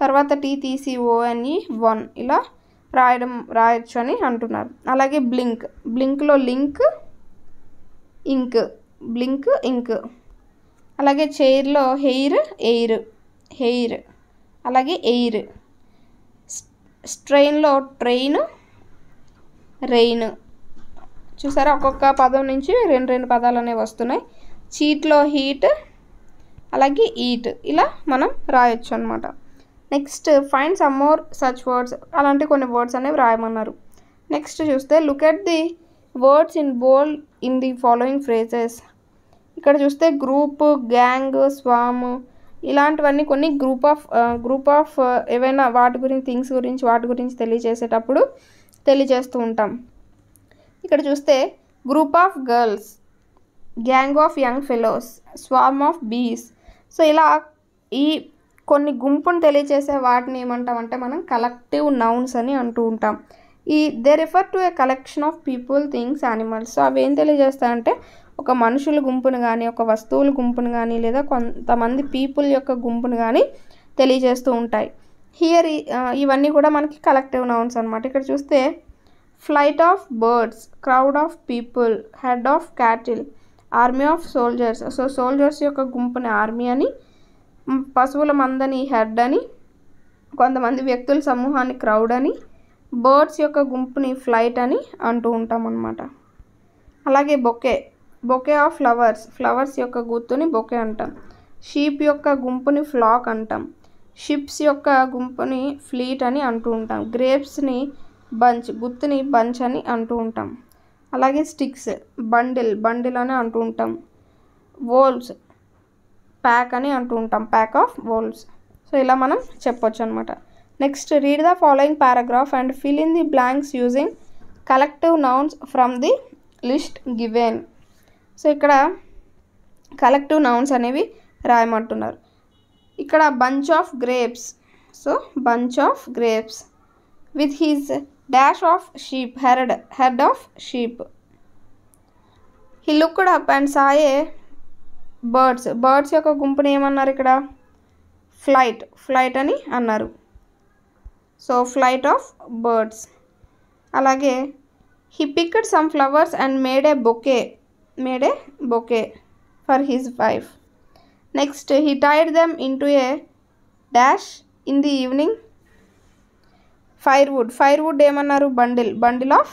తర్వాత టీ తీసి ఓఎన్ఈ వన్, ఇలా రాయొచ్చు అని అంటున్నారు. అలాగే బ్లింక్లో లింక్, ఇంక్, అలాగే చైర్లో హెయిర్, అలాగే ఎయిర్. స్ట్రెయిన్లో train, rain. చూసారా, ఒక్కొక్క పదం నుంచి రెండు పదాలు అనేవి వస్తున్నాయి. చీట్లో హీట్, అలాగే ఈట్, ఇలా మనం రాయొచ్చు అనమాట. Next find some more such words, అలాంటి కొన్ని వర్డ్స్ అనేవి రాయమన్నారు. నెక్స్ట్ చూస్తే look at the words in bold in the following phrases. ఇక్కడ చూస్తే గ్రూప్, గ్యాంగ్, స్వామ్ ఇలాంటివన్నీ కొన్ని గ్రూప్ ఆఫ్ ఏవైనా వాటి గురించి తెలియజేసేటప్పుడు తెలియజేస్తూ ఉంటాం. ఇక్కడ చూస్తే group of girls, gang of young fellows, swarm of bees. So ఇలా ఈ కొన్ని గుంపును తెలియజేసే వాటిని ఏమంటామంటే మనం కలెక్టివ్ నౌన్స్ అని అంటూ ఉంటాం. They refer to A collection of people, things, animals. So అవి ఏం తెలియజేస్తాయంటే ఒక మనుషుల గుంపును కానీ, ఒక వస్తువుల గుంపును కానీ, లేదా కొంతమంది పీపుల్ యొక్క గుంపును కానీ తెలియజేస్తూ ఉంటాయి. ఇవన్నీ కూడా మనకి కలెక్టివ్ నౌన్స్ అనమాట. ఇక్కడ చూస్తే flight of birds, crowd of people, head of cattle, army of soldiers. So soldiers యొక్క గుంపుని ఆర్మీ అని, పశువుల మందని హెడ్ అని, కొంతమంది వ్యక్తుల సమూహాన్ని క్రౌడ్ అని, బర్డ్స్ యొక్క గుంపుని ఫ్లైట్ అని అంటూ ఉంటాం అన్నమాట. అలాగే బొకే ఆఫ్ ఫ్లవర్స్ యొక్క గుత్తుని బొకే అంటాం. షీప్ యొక్క గుంపుని ఫ్లాక్ అంటాం. షిప్స్ యొక్క గుంపుని ఫ్లీట్ అని అంటూ ఉంటాం. గ్రేప్స్ని గుత్తుని బంచ్ అని అంటూ ఉంటాం. అలాగే స్టిక్స్ బండిల్ అని అంటూ ఉంటాం. వోల్స్ ప్యాక్ అని అంటూ ఉంటాం, ప్యాక్ ఆఫ్ వోల్స్. సో ఇలా మనం చెప్పొచ్చు అనమాట. Next read the following paragraph and fill in the blanks using collective nouns from the list given. So ఇక్కడ కలెక్టివ్ నౌన్స్ అనేవి రాయమంటున్నారు. ఇక్కడ bunch of grapes, so bunch of grapes with his dash of sheep, head of sheep. He looked up and saw a birds యొక్క గుంపుని ఏమన్నారు ఇక్కడ, flight అని అన్నారు. So flight of birds. అలాగే he picked some flowers and made a bouquet for his wife. Next he tied them into a dash in the evening firewood ఏమన్నారు, bundle of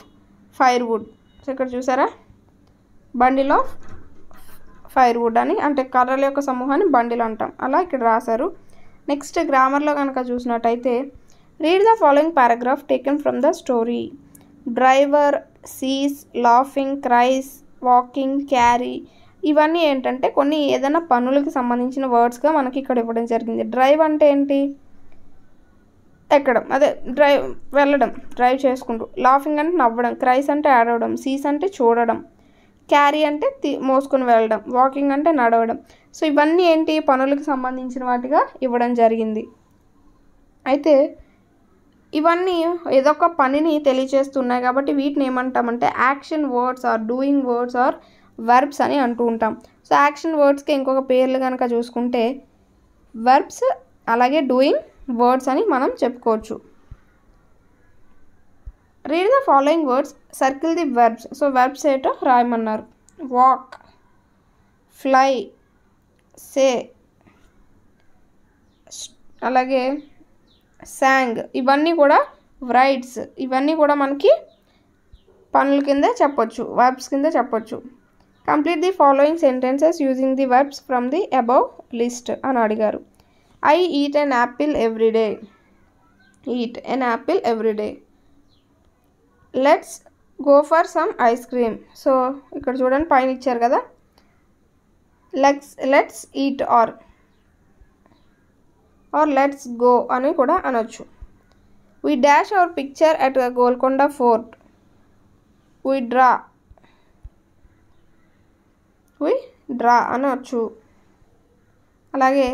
firewood. So ఇక్కడ చూసారా, bundle of firewood అని, అంటే కర్రల యొక్క సమూహాన్ని bundle అంటాం, అలా ఇక్కడ రాశారు. నెక్స్ట్ గ్రామర్లో కనుక చూసినట్టయితే read the following paragraph taken from the story. Driver, sees, laughing, cries, walking, carry, ఇవన్నీ ఏంటంటే కొన్ని ఏదైనా పనులకి సంబంధించిన వర్డ్స్గా మనకి ఇక్కడ ఇవ్వడం జరిగింది. డ్రైవ్ అంటే ఏంటి, ఎక్కడం, అదే వెళ్ళడం, డ్రైవ్ చేసుకుంటూ. లాఫింగ్ అంటే నవ్వడం, క్రైస్ అంటే ఏడవడం, సీస్ అంటే చూడడం, క్యారీ అంటే మోసుకొని వెళ్ళడం, వాకింగ్ అంటే నడవడం. సో ఇవన్నీ ఏంటి, పనులకు సంబంధించిన వాటిగా ఇవ్వడం జరిగింది. అయితే ఇవన్నీ ఏదో ఒక పనిని తెలియచేస్తున్నాయి కాబట్టి వీటిని ఏమంటామంటే action words or doing words or verbs అని అంటూ ఉంటాం. సో యాక్షన్ వర్డ్స్కి ఇంకొక పేర్లు కనుక చూసుకుంటే వర్బ్స్, అలాగే డూయింగ్ వర్డ్స్ అని మనం చెప్పుకోవచ్చు. Read the following words, circle the verbs. So verbs ఏంటో రాయమన్నారు. వాక్, ఫ్లై, సే, అలాగే సాంగ్, ఇవన్నీ కూడా రైట్స్, ఇవన్నీ కూడా మనకి పనుల కింద చెప్పొచ్చు, వర్బ్స్ కింద చెప్పొచ్చు. Complete the following sentences using the verbs from the above list అని అడిగారు. I eat an apple every day. Eat an apple every day. Let's go for some ice cream. So ఇక్కడ చూడండి పైన ఇచ్చారు కదా, let's eat or let's go అని కూడా అనొచ్చు. We dash our picture at Golconda Fort. We draw అనొచ్చు. అలాగే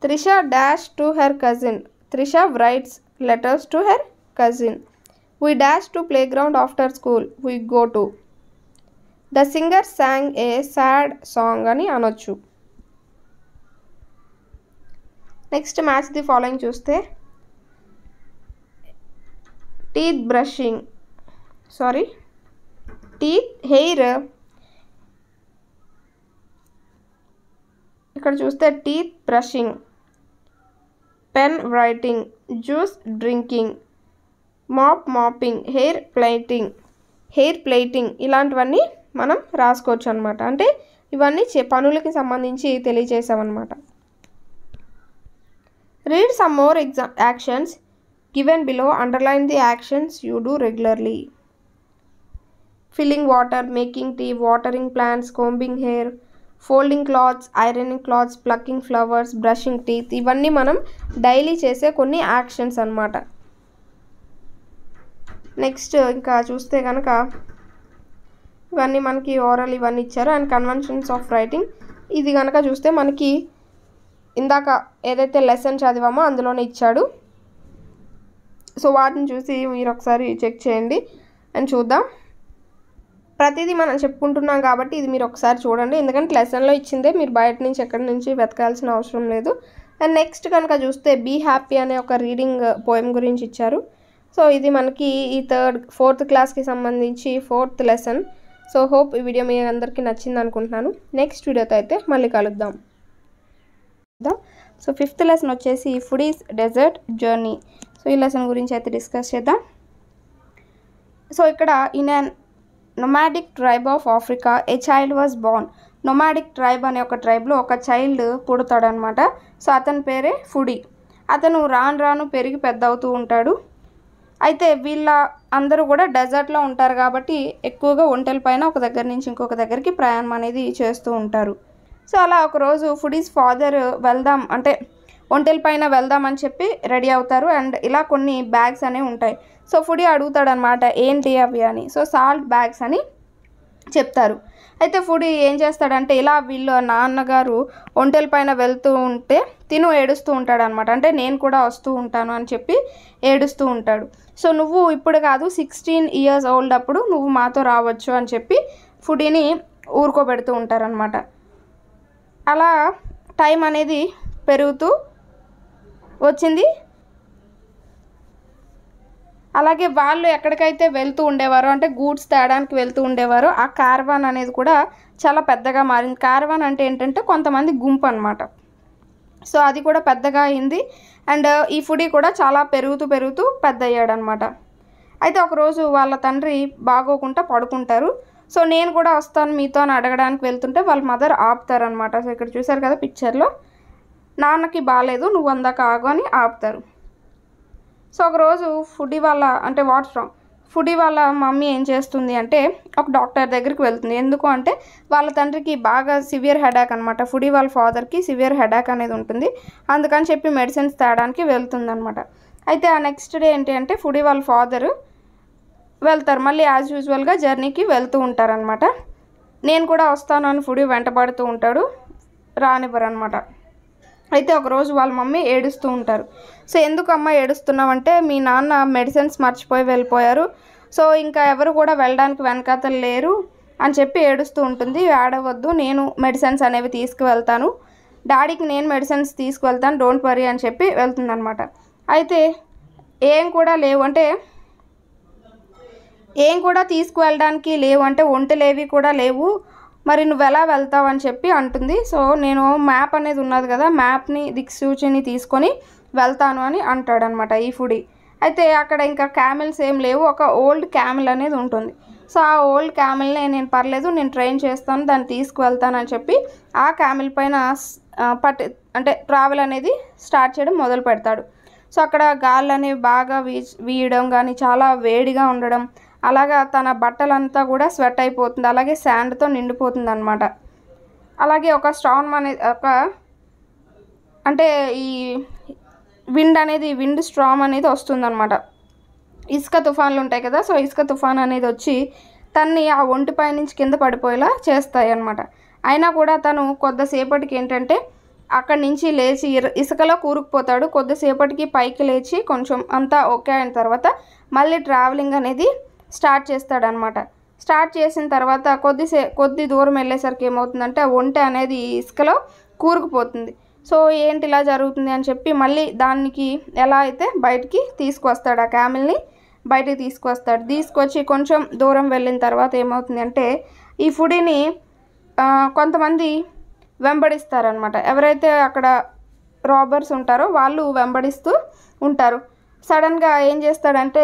Trisha dash to her cousin. Trisha writes letters to her cousin. We dash to playground after school. We go to. The singer sang a sad song అని అనొచ్చు. Next match the following చూస్తే hair, ఇక్కడ చూస్తే teeth brushing, pen writing, juice drinking, mopping, hair plaiting ఇలాంటివన్నీ మనం రాసుకోవచ్చు అనమాట. అంటే ఇవన్నీ పనులకి సంబంధించి తెలియజేసామన్నమాట. Read some more actions given below, underline the actions you do regularly. Filling water, making tea, watering plants, combing hair, folding clothes, ironing clothes, plucking flowers, brushing teeth, ఇవన్నీ మనం డైలీ చేసే కొన్ని యాక్షన్స్ అన్నమాట. నెక్స్ట్ ఇంకా చూస్తే కనుక ఇవన్నీ మనకి ఓరల్ ఇవన్నీ ఇచ్చారు. అండ్ కన్వెన్షన్స్ ఆఫ్ రైటింగ్, ఇది కనుక చూస్తే మనకి ఇందాక ఏదైతే లెసన్ చదివామో అందులోనే ఇచ్చాడు. సో వాటిని చూసి మీరు ఒకసారి చెక్ చేయండి అని చూద్దాం. ప్రతిదీ మనం చెప్పుకుంటున్నాం కాబట్టి ఇది మీరు ఒకసారి చూడండి, ఎందుకంటే లెసన్లో ఇచ్చిందే, మీరు బయట నుంచి ఎక్కడి నుంచి వెతకాల్సిన అవసరం లేదు. అండ్ నెక్స్ట్ కనుక చూస్తే బీ హ్యాపీ అనే ఒక రీడింగ్ పోయం గురించి ఇచ్చారు. సో ఇది మనకి ఈ ఫోర్త్ క్లాస్కి సంబంధించి 4th లెసన్. సో హోప్ ఈ వీడియో మీ అందరికీ నచ్చింది అనుకుంటున్నాను. నెక్స్ట్ వీడియోతో అయితే మళ్ళీ కలుద్దాం. సో 5th లెసన్ వచ్చేసి ఫుడీస్ డెజర్ట్ జర్నీ. సో ఈ లెసన్ గురించి అయితే డిస్కస్ చేద్దాం. సో ఇక్కడ in an nomadic tribe of Africa a child was Born. Nomadic tribe అనే ఒక ట్రైబ్లో ఒక చైల్డ్ పుడతాడు అనమాట. సో అతని పేరే ఫుడీ. అతను రాను పెరిగి పెద్ద అవుతూ ఉంటాడు. అయితే వీళ్ళ అందరూ కూడా డెజర్ట్లో ఉంటారు కాబట్టి ఎక్కువగా ఒంటెల పైన ఒక దగ్గర నుంచి ఇంకొక దగ్గరికి ప్రయాణం అనేది చేస్తూ ఉంటారు. సో అలా ఒకరోజు ఫుడీస్ ఫాదర్ వెళ్దాం అంటే ఒంటెల పైన వెళ్దామని చెప్పి రెడీ అవుతారు. అండ్ ఇలా కొన్ని బ్యాగ్స్ అనేవి ఉంటాయి. సో ఫుడీ అడుగుతాడనమాట ఏంటి అవి అని. సో సాల్ట్ బ్యాగ్స్ అని చెప్తారు. అయితే ఫుడీ ఏం చేస్తాడంటే ఇలా వీళ్ళు నాన్నగారు ఒంటెల పైన వెళ్తూ ఉంటే తిను ఏడుస్తూ ఉంటాడనమాట. అంటే నేను కూడా వస్తూ ఉంటాను అని చెప్పి ఏడుస్తూ ఉంటాడు. సో నువ్వు ఇప్పుడు కాదు 16 years old అప్పుడు నువ్వు మాతో రావచ్చు అని చెప్పి ఫుడీని ఊరుకోబెడుతూ ఉంటారనమాట. అలా టైం అనేది పెరుగుతూ వచ్చింది. అలాగే వాళ్ళు ఎక్కడికైతే వెళ్తూ ఉండేవారో అంటే గూడ్స్ తేడానికి వెళ్తూ ఉండేవారో ఆ క్యారవాన్ అనేది కూడా చాలా పెద్దగా మారింది. క్యారవాన్ అంటే ఏంటంటే కొంతమంది గుంపు అనమాట. సో అది కూడా పెద్దగా అయింది. అండ్ ఈ ఫుడీ కూడా చాలా పెరుగుతూ పెద్ద అయ్యాడనమాట. అయితే ఒకరోజు వాళ్ళ తండ్రి బాగోకుండా పడుకుంటారు. సో నేను కూడా వస్తాను మీతో అని అడగడానికి వెళ్తుంటే వాళ్ళ మదర్ ఆపుతారనమాట. సో ఇక్కడ చూసారు కదా పిక్చర్లో, నాన్నకి బాగాలేదు నువ్వు అందాక ఆగు అని ఆపుతారు. సో ఒకరోజు ఫుడీ వాళ్ళ మమ్మీ ఏం చేస్తుంది అంటే ఒక డాక్టర్ దగ్గరికి వెళ్తుంది. ఎందుకు అంటే వాళ్ళ తండ్రికి బాగా సివియర్ హెడేక్ అనమాట. ఫుడీ వాళ్ళ ఫాదర్కి సివియర్ హెడేక్ అనేది ఉంటుంది. అందుకని చెప్పి మెడిసిన్స్ తేడానికి వెళ్తుంది అనమాట. అయితే ఆ నెక్స్ట్ డే ఏంటి అంటే ఫుడీ వాళ్ళ ఫాదర్ వెళ్తారు. మళ్ళీ యాజ్ యూజువల్గా జర్నీకి వెళ్తూ ఉంటారనమాట. నేను కూడా వస్తాను అని ఫుడీ వెంటబడుతూ ఉంటాడు, రానివ్వరు అనమాట. అయితే ఒకరోజు వాళ్ళ మమ్మీ ఏడుస్తూ ఉంటారు. సో ఎందుకు అమ్మ ఏడుస్తున్నావంటే మీ నాన్న మెడిసిన్స్ మర్చిపోయి వెళ్ళిపోయారు, సో ఇంకా ఎవరు కూడా వెళ్ళడానికి వెనకాతలు లేరు అని చెప్పి ఏడుస్తూ ఉంటుంది. ఏడవద్దు, నేను మెడిసిన్స్ అనేవి తీసుకువెళ్తాను, డాడీకి నేను మెడిసిన్స్ తీసుకువెళ్తాను, డోంట్ వరీ అని చెప్పి వెళ్తుందనమాట. అయితే ఏం కూడా తీసుకువెళ్ళడానికి లేవు అంటే ఒంటెలేవి కూడా లేవు, మరి నువ్వు ఎలా వెళ్తావు అని చెప్పి అంటుంది. సో నేను మ్యాప్ అనేది ఉన్నది కదా, మ్యాప్ని దిక్సూచిని తీసుకొని వెళ్తాను అని అంటాడనమాట ఈ ఫుడీ. అయితే అక్కడ ఇంకా క్యామెల్స్ ఏం లేవు, ఒక ఓల్డ్ క్యామెల్ అనేది ఉంటుంది. సో ఆ ఓల్డ్ క్యామెల్ని నేను పర్లేదు నేను ట్రైన్ చేస్తాను, దాన్ని తీసుకువెళ్తాను అని చెప్పి ఆ క్యామెల్ పైన ట్రావెల్ అనేది స్టార్ట్ చేయడం మొదలు పెడతాడు. సో అక్కడ గాళ్ళు అనేవి బాగా వీయడం కానీ చాలా వేడిగా ఉండడం, అలాగా తన బట్టలంతా కూడా స్వెట్ అయిపోతుంది, అలాగే శాండ్తో నిండిపోతుంది అనమాట. అలాగే ఒక స్టార్మ్ అనేది ఈ విండ్ స్ట్రామ్ అనేది వస్తుందన్నమాట. ఇసుక తుఫాన్లు ఉంటాయి కదా, సో ఇసుక తుఫాన్ అనేది వచ్చి తన్ని ఆ ఒంటిపై నుంచి కింద పడిపోయేలా చేస్తాయి అన్నమాట. అయినా కూడా తను కొద్దిసేపటికి ఏంటంటే అక్కడి నుంచి లేచి ఇసుకలో కూరుకుపోతాడు. కొద్దిసేపటికి పైకి లేచి కొంచెం అంతా ఓకే అయిన తర్వాత మళ్ళీ ట్రావెలింగ్ అనేది స్టార్ట్ చేస్తాడనమాట. స్టార్ట్ చేసిన తర్వాత కొద్ది దూరం వెళ్ళేసరికి ఏమవుతుందంటే ఆ ఒంటె అనేది ఇసుకలో కూరుకుపోతుంది. సో ఏంటి ఇలా జరుగుతుంది అని చెప్పి మళ్ళీ దానికి ఎలా అయితే బయటికి తీసుకొస్తాడు, ఆ క్యామెల్ని బయటికి తీసుకొచ్చి కొంచెం దూరం వెళ్ళిన తర్వాత ఏమవుతుంది అంటే ఈ ఫుడీని కొంతమంది వెంబడిస్తారనమాట. ఎవరైతే అక్కడ రాబర్స్ ఉంటారో వాళ్ళు వెంబడిస్తూ ఉంటారు. సడన్గా ఏం చేస్తాడంటే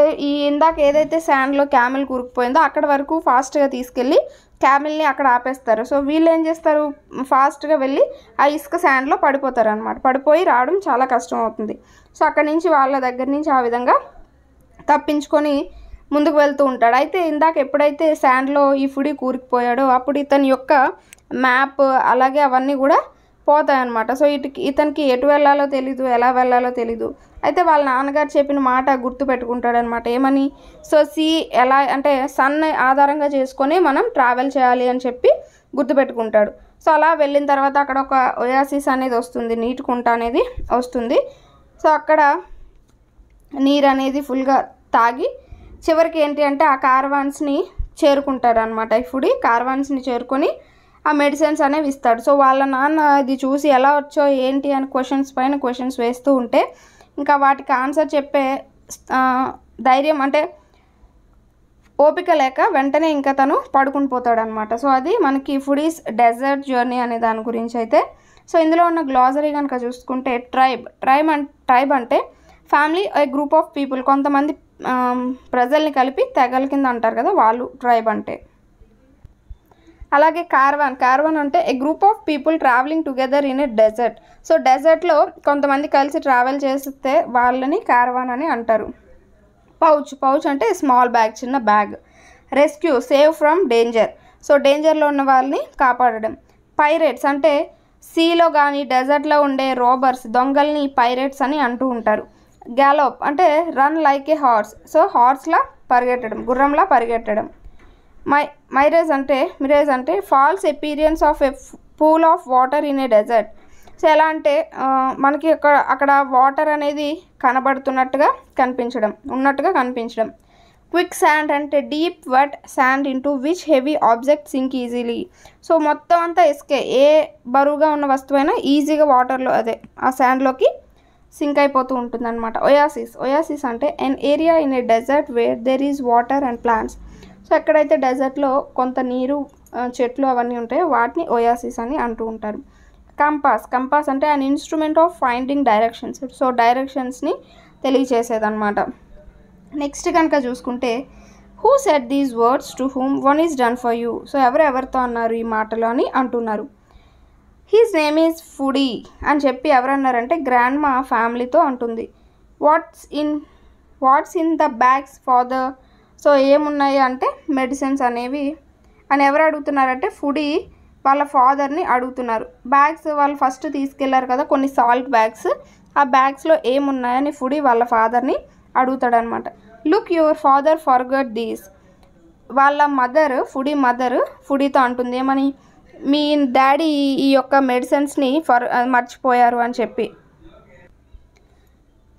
ఇందాక ఏదైతే శాండ్లో క్యామెల్ కూరుకుపోయిందో అక్కడ వరకు ఫాస్ట్గా తీసుకెళ్ళి క్యామెల్ని అక్కడ ఆపేస్తారు. సో వీళ్ళు ఏం చేస్తారు, ఫాస్ట్గా వెళ్ళి ఆ ఇసుక శాండ్లో పడిపోతారు అనమాట. పడిపోయి రావడం చాలా కష్టం అవుతుంది. సో అక్కడి నుంచి వాళ్ళ దగ్గర నుంచి ఆ విధంగా తప్పించుకొని ముందుకు వెళ్తూ ఉంటాడు. అయితే ఇందాక ఎప్పుడైతే శాండ్లో ఈ ఫుడీ కూరుకుపోయాడో అప్పుడు ఇతని యొక్క మ్యాప్ అలాగే అవన్నీ కూడా పోతాయన్నమాట. సో ఇతనికి ఎటు వెళ్ళాలో తెలీదు, ఎలా వెళ్ళాలో తెలీదు. అయితే వాళ్ళ నాన్నగారు చెప్పిన మాట గుర్తు పెట్టుకుంటాడనమాట. ఏమని, సో ఎలా అంటే సన్ ఆధారంగా చేసుకొని మనం ట్రావెల్ చేయాలి అని చెప్పి గుర్తుపెట్టుకుంటాడు. సో అలా వెళ్ళిన తర్వాత అక్కడ ఒక ఒయాసిస్ అనేది వస్తుంది, నీటి కుంట అనేది వస్తుంది. సో అక్కడ నీరు అనేది ఫుల్గా తాగి చివరికి ఏంటి అంటే ఆ కార్వాన్స్ని చేరుకుంటాడు అనమాట. ఇప్పుడు కార్వాన్స్ని చేరుకొని ఆ మెడిసిన్స్ అనేవి ఇస్తాడు. సో వాళ్ళ నాన్న ఇది చూసి ఎలా వచ్చో ఏంటి అని క్వశ్చన్స్ వేస్తూ ఉంటే ఇంకా వాటికి ఆన్సర్ చెప్పే ధైర్యం అంటే ఓపిక లేక వెంటనే ఇంకా తను పడుకుని పోతాడు అనమాట. సో అది మనకి ఫుడీస్ డెజర్ట్ జర్నీ అనే దాని గురించి అయితే. సో ఇందులో ఉన్న గ్లాసరీ కనుక చూసుకుంటే ట్రైబ్ అంటే family, A group of people, కొంతమంది ప్రజల్ని కలిపి తెగల కింద అంటారు కదా, వాళ్ళు ట్రైబ్ అంటే. అలాగే కార్వాన్ అంటే a group of people travelling together in a desert. So డెజర్ట్లో కొంతమంది కలిసి ట్రావెల్ చేస్తే వాళ్ళని కార్వాన్ అని అంటారు. పౌచ్ అంటే స్మాల్ బ్యాగ్, చిన్న బ్యాగ్. Rescue, save from danger, so డేంజర్లో ఉన్న వాళ్ళని కాపాడడం. పైరేట్స్ అంటే సీలో కానీ డెజర్ట్లో ఉండే రోబర్స్ దొంగల్ని పైరేట్స్ అని అంటూ ఉంటారు. గ్యాలోప్ అంటే run like a horse, so హార్స్లా పరిగెట్టడం, గుర్రంలా పరిగెట్టడం. మిరేజ్ అంటే false appearance of a pool of water in a desert. So ఎలా అంటే మనకి అక్కడ వాటర్ అనేది కనబడుతున్నట్టుగా కనిపించడం. క్విక్ శాండ్ అంటే deep wet sand into which heavy object sink easily. So మొత్తం అంతా ఏ బరువుగా ఉన్న వస్తువైనా ఈజీగా వాటర్లో ఆ శాండ్లోకి సింక్ అయిపోతూ ఉంటుందన్నమాట. ఒయాసిస్ అంటే an area in a desert where there is water and plants. So ఎక్కడైతే డెజర్ట్లో కొంత నీరు, చెట్లు అవన్నీ ఉంటాయో వాటిని ఒయాసిస్ అని అంటూ ఉంటారు. కంపాస్ అంటే an instrument of finding directions. So డైరెక్షన్స్ని తెలియచేసేదన్నమాట. నెక్స్ట్ కనుక చూసుకుంటే who said these words to whom one is done for you. So ఎవరితో అన్నారు ఈ మాటలు అని అంటున్నారు. హిస్ నేమ్ ఈజ్ ఫుడీ అని చెప్పి ఎవరన్నారంటే గ్రాండ్ మా ఫ్యామిలీతో అంటుంది. What's in the bags father. So ఏమున్నాయి అంటే మెడిసిన్స్ అనేవి అని ఎవరు అడుగుతున్నారంటే ఫుడీ వాళ్ళ ఫాదర్ని అడుగుతున్నారు. బ్యాగ్స్ వాళ్ళు ఫస్ట్ తీసుకెళ్లారు కదా కొన్ని సాల్ట్ బ్యాగ్స్, ఆ బ్యాగ్స్లో ఏమున్నాయని ఫుడీ వాళ్ళ ఫాదర్ని అడుగుతాడనమాట. Look your father forgot these. వాళ్ళ మదర్ ఫుడీతో అంటుంది ఏమని, మీ డాడీ ఈ యొక్క మెడిసిన్స్ని మర్చిపోయారు అని చెప్పి.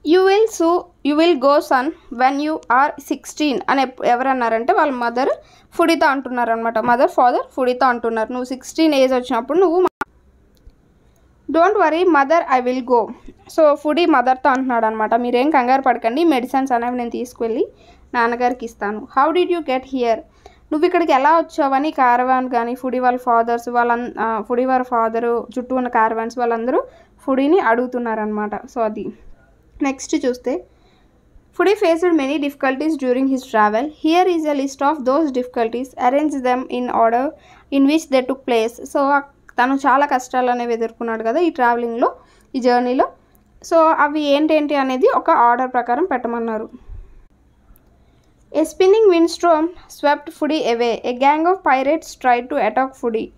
You will go soon when you are 16 అని ఎవరన్నారంటే వాళ్ళ మదర్ ఫుడీతో అంటున్నారు అనమాట. ఫాదర్ ఫుడీతో అంటున్నారు, నువ్వు 16 ఏజ్ వచ్చినప్పుడు నువ్వు don't worry mother I will go. So Fudi మదర్తో అంటున్నాడు అనమాట, మీరేం కంగారు పడకండి, మెడిసిన్స్ అనేవి నేను తీసుకువెళ్ళి నాన్నగారికి ఇస్తాను. How did you get here. నువ్వు ఇక్కడికి ఎలా వచ్చావని కారవాన్ కానీ ఫుడీ వాళ్ళ ఫాదరు చుట్టూ ఉన్న కారవాన్స్ వాళ్ళందరూ ఫుడీని అడుగుతున్నారనమాట. సో అది నెక్స్ట్ చూస్తే foodie faced many difficulties during his travel. Here is a list of those difficulties, arrange them in order in which they took place. So తను చాలా కష్టాలు అనేవి ఎదుర్కొన్నాడు కదా ఈ ట్రావెలింగ్లో, ఈ జర్నీలో. సో అవి ఏంటేంటి అనేది ఒక ఆర్డర్ ప్రకారం పెట్టమన్నారు. A spinning windstorm swept Foodie away. A gang of pirates tried to attack Foodie.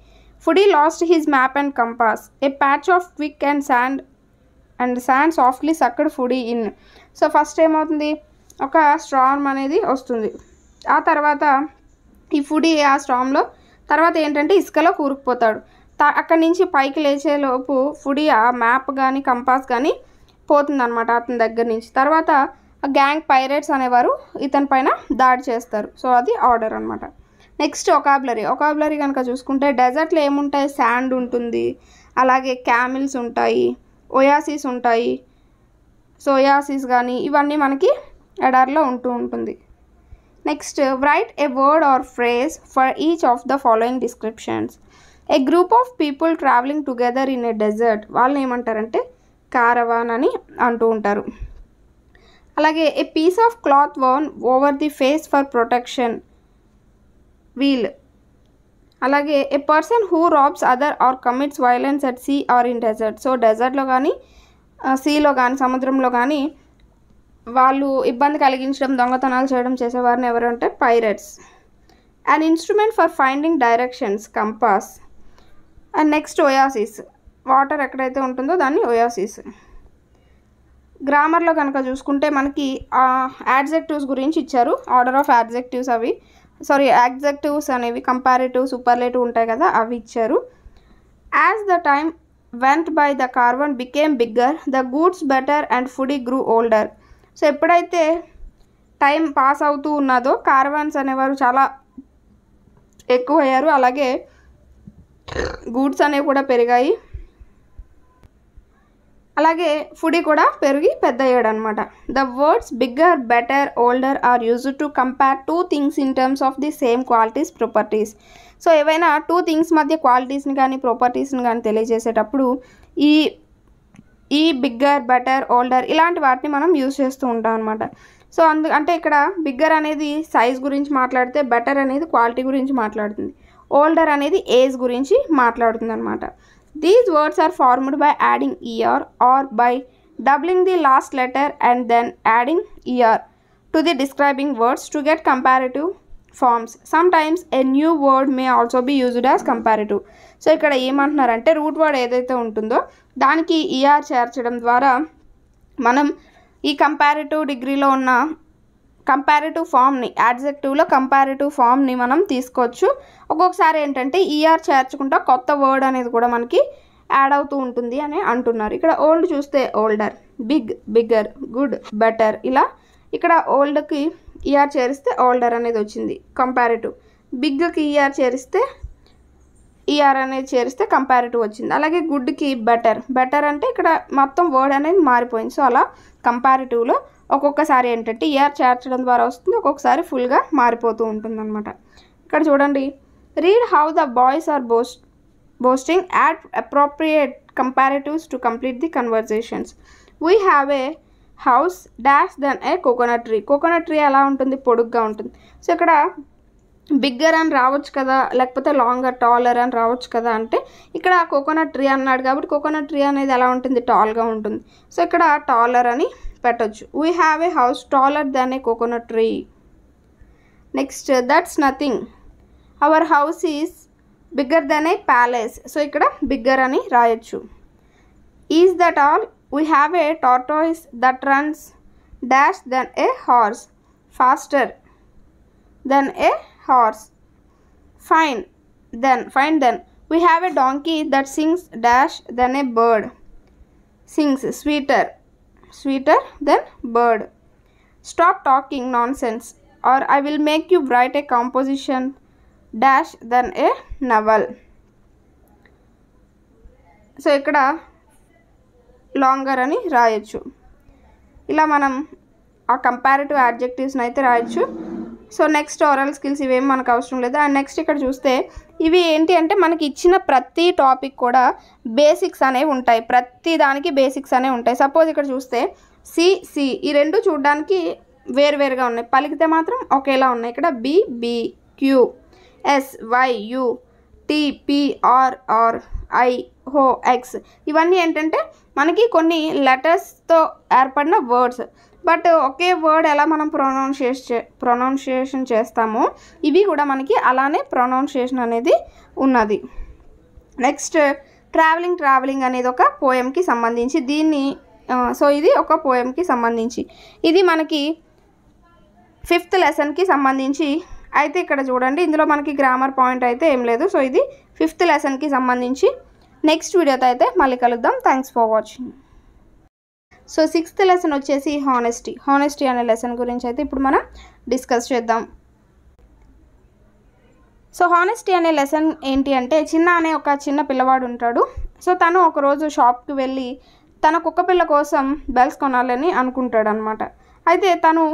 Foodie lost his map and compass. A patch of quick and sand softly sucked Foodie in. So first ఏమవుతుంది, ఒక Storm అనేది వస్తుంది. ఆ తర్వాత ఈ foodie ఆ స్టార్మ్లో తర్వాత ఏంటంటే ఇసుకలో కూరుకుపోతాడు. అక్కడి నుంచి పైకి లేచేలోపు ఫుడీ ఆ మ్యాప్ కానీ కంపాస్ కానీ పోతుందన్నమాట అతని దగ్గర నుంచి. తర్వాత గ్యాంగ్ పైరేట్స్ అనేవారు ఇతని పైన దాడి చేస్తారు. సో అది ఆర్డర్ అనమాట. నెక్స్ట్ ఒకాబులరీ కనుక చూసుకుంటే డెజర్ట్లో ఏముంటాయి, శాండ్ ఉంటుంది, అలాగే క్యామిల్స్ ఉంటాయి, ఒయాసిస్ ఉంటాయి. సో ఒయాసిస్ కానీ ఇవన్నీ మనకి ఎడార్లో ఉంటుంది. Next write a word or phrase for each of the following descriptions. A group of people travelling together in a desert. వాళ్ళని ఏమంటారంటే కారవాన్ అని అంటూ ఉంటారు. అలాగే a piece of cloth worn over the face for protection, veil. అలాగే a person who robs other or commits violence at sea or in desert. So డెజర్ట్లో కానీ సీలో కానీ సముద్రంలో కానీ వాళ్ళు ఇబ్బంది కలిగించడం, దొంగతనాలు చేయడం చేసేవారిని ఎవరు అంటే pirates. An instrument for finding directions, compass. And next oasis, water ఎక్కడైతే ఉంటుందో దాన్ని ఒయాసిస్. గ్రామర్లో కనుక చూసుకుంటే మనకి యాడ్జెక్టివ్స్ గురించి ఇచ్చారు, ఆర్డర్ ఆఫ్ యాడ్జెక్టివ్స్ యాడ్జెక్టివ్స్ అనేవి కంపారిటివ్, సూపర్లేటివ్ ఉంటాయి కదా, అవి ఇచ్చారు. As the time went by the caravan became bigger, the goods better and Fudi grew older. So ఎప్పుడైతే టైం పాస్ అవుతూ ఉన్నదో కార్వాన్స్ అనేవారు చాలా ఎక్కువ అయ్యారు, అలాగే గూడ్స్ అనేవి కూడా పెరిగాయి, అలాగే ఫుడీ కూడా పెరిగి పెద్ద అయ్యాడు అనమాట. The words bigger, better, older are used to compare two things in terms of the same qualities, properties. So ఏవైనా టూ థింగ్స్ మధ్య క్వాలిటీస్ని కానీ ప్రాపర్టీస్ని కానీ తెలియజేసేటప్పుడు ఈ బిగ్గర్, బెటర్, ఓల్డర్ ఇలాంటి వాటిని మనం యూజ్ చేస్తూ ఉంటాం అనమాట. సో అంటే ఇక్కడ బిగ్గర్ అనేది సైజ్ గురించి మాట్లాడితే, బెటర్ అనేది క్వాలిటీ గురించి మాట్లాడుతుంది, ఓల్డర్ అనేది ఏజ్ గురించి మాట్లాడుతుంది అనమాట. These words are formed by adding er or by doubling the last letter and then adding er to the describing words to get comparative forms. Sometimes a new word may also be used as comparative. So ఇక్కడ ఏమంటున్నారంటే root word ఏదైతే ఉంటుందో దానికి ER చేర్చడం ద్వారా మనం ఈ comparative డిగ్రీలో ఉన్న కంపారిటివ్ ఫామ్ని యాడ్జెక్టివ్లో కంపారిటివ్ ఫామ్ని మనం తీసుకోవచ్చు. ఒక్కొక్కసారి ఏంటంటే ఈఆర్ చేర్చుకుంటా కొత్త వర్డ్ అనేది కూడా మనకి యాడ్ అవుతూ ఉంటుంది అని అంటున్నారు. ఇక్కడ ఓల్డ్ చూస్తే older, big bigger, good better, ఇలా ఇక్కడ ఓల్డ్కి ఈఆర్ చేరిస్తే ఓల్డర్ అనేది వచ్చింది కంపారిటివ్, బిగ్కి ఈఆర్ చేరిస్తే ఈఆర్ అనేది చేరిస్తే కంపారిటివ్ వచ్చింది. అలాగే గుడ్కి బెటర్, బెటర్ అంటే ఇక్కడ మొత్తం వర్డ్ అనేది మారిపోయింది. సో అలా కంపారిటివ్లో ఒక్కొక్కసారి ఏంటంటే ఈఆర్ చేర్చడం ద్వారా వస్తుంది, ఒక్కొక్కసారి ఫుల్గా మారిపోతూ ఉంటుంది అనమాట. ఇక్కడ చూడండి, read how the boys are boasting, add appropriate comparatives to complete the conversations. We have a house dash than a coconut tree. Coconut tree ఎలా ఉంటుంది, పొడుగ్గా ఉంటుంది. సో ఇక్కడ బిగ్గర్ అని రావచ్చు కదా, లేకపోతే లాంగర్ టాలర్ అని రావచ్చు కదా, అంటే ఇక్కడ కోకోనట్ ట్రీ అన్నాడు కాబట్టి కోకోనట్ ట్రీ అనేది ఎలా ఉంటుంది, టాల్గా ఉంటుంది. సో ఇక్కడ టాలర్ అని పెట్టచ్చు. We have a house taller than a coconut tree. Next, that's nothing, our house is bigger then a palace. So ఇక్కడ బిగ్గర్ అని రాయొచ్చు. Is that all, we have a tortoise that runs dash then a horse, faster then a horse. Fine then we have a donkey that sings dash than a bird, sings sweeter than bird. Stop talking nonsense or I will make you write a composition dash than a novel. So ఇక్కడ longer అని రాయొచ్చు. ఇలా మనం ఆ comparative యాడ్జెక్టివ్స్ని అయితే రాయొచ్చు. So next oral skills ఇవేం మనకు అవసరం లేదు. అండ్ నెక్స్ట్ ఇక్కడ చూస్తే ఇవి ఏంటి అంటే మనకి ఇచ్చిన ప్రతి టాపిక్ కూడా బేసిక్స్ అనేవి ఉంటాయి, ప్రతి దానికి బేసిక్స్ అనేవి ఉంటాయి. సపోజ్ ఇక్కడ చూస్తే సి ఈ రెండు చూడడానికి వేరువేరుగా ఉన్నాయి, పలికితే మాత్రం ఒకేలా ఉన్నాయి. ఇక్కడ B Q, S Y U, T P R I O X, ఇవన్నీ ఏంటంటే మనకి కొన్ని లెటర్స్తో ఏర్పడిన వర్డ్స్. బట్ ఒకే వర్డ్ ఎలా మనం ప్రొనౌన్సియేషన్ చేస్తామో ఇవి కూడా మనకి అలానే ప్రొనౌన్సియేషన్ అనేది ఉన్నది. నెక్స్ట్, ట్రావెలింగ్ అనేది ఒక పోయంకి సంబంధించి దీన్ని సో ఇది ఒక పోయంకి సంబంధించి, ఇది మనకి 5th లెసన్కి సంబంధించి. అయితే ఇక్కడ చూడండి, ఇందులో మనకి గ్రామర్ పాయింట్ అయితే ఏం లేదు. సో ఇది 5th లెసన్కి సంబంధించి. నెక్స్ట్ వీడియోతో అయితే మళ్ళీ కలుద్దాం. Thanks for watching. So 6th lesson వచ్చేసి హానెస్టీ అనే లెసన్ గురించి అయితే ఇప్పుడు మనం డిస్కస్ చేద్దాం. సో హానెస్టీ అనే లెసన్ ఏంటి అంటే, చిన్న అనే ఒక చిన్న పిల్లవాడు ఉంటాడు. సో తను ఒకరోజు షాప్కి వెళ్ళి తన కుక్క పిల్ల కోసం బెల్స్ కొనాలని అనుకుంటాడు అనమాట. అయితే తను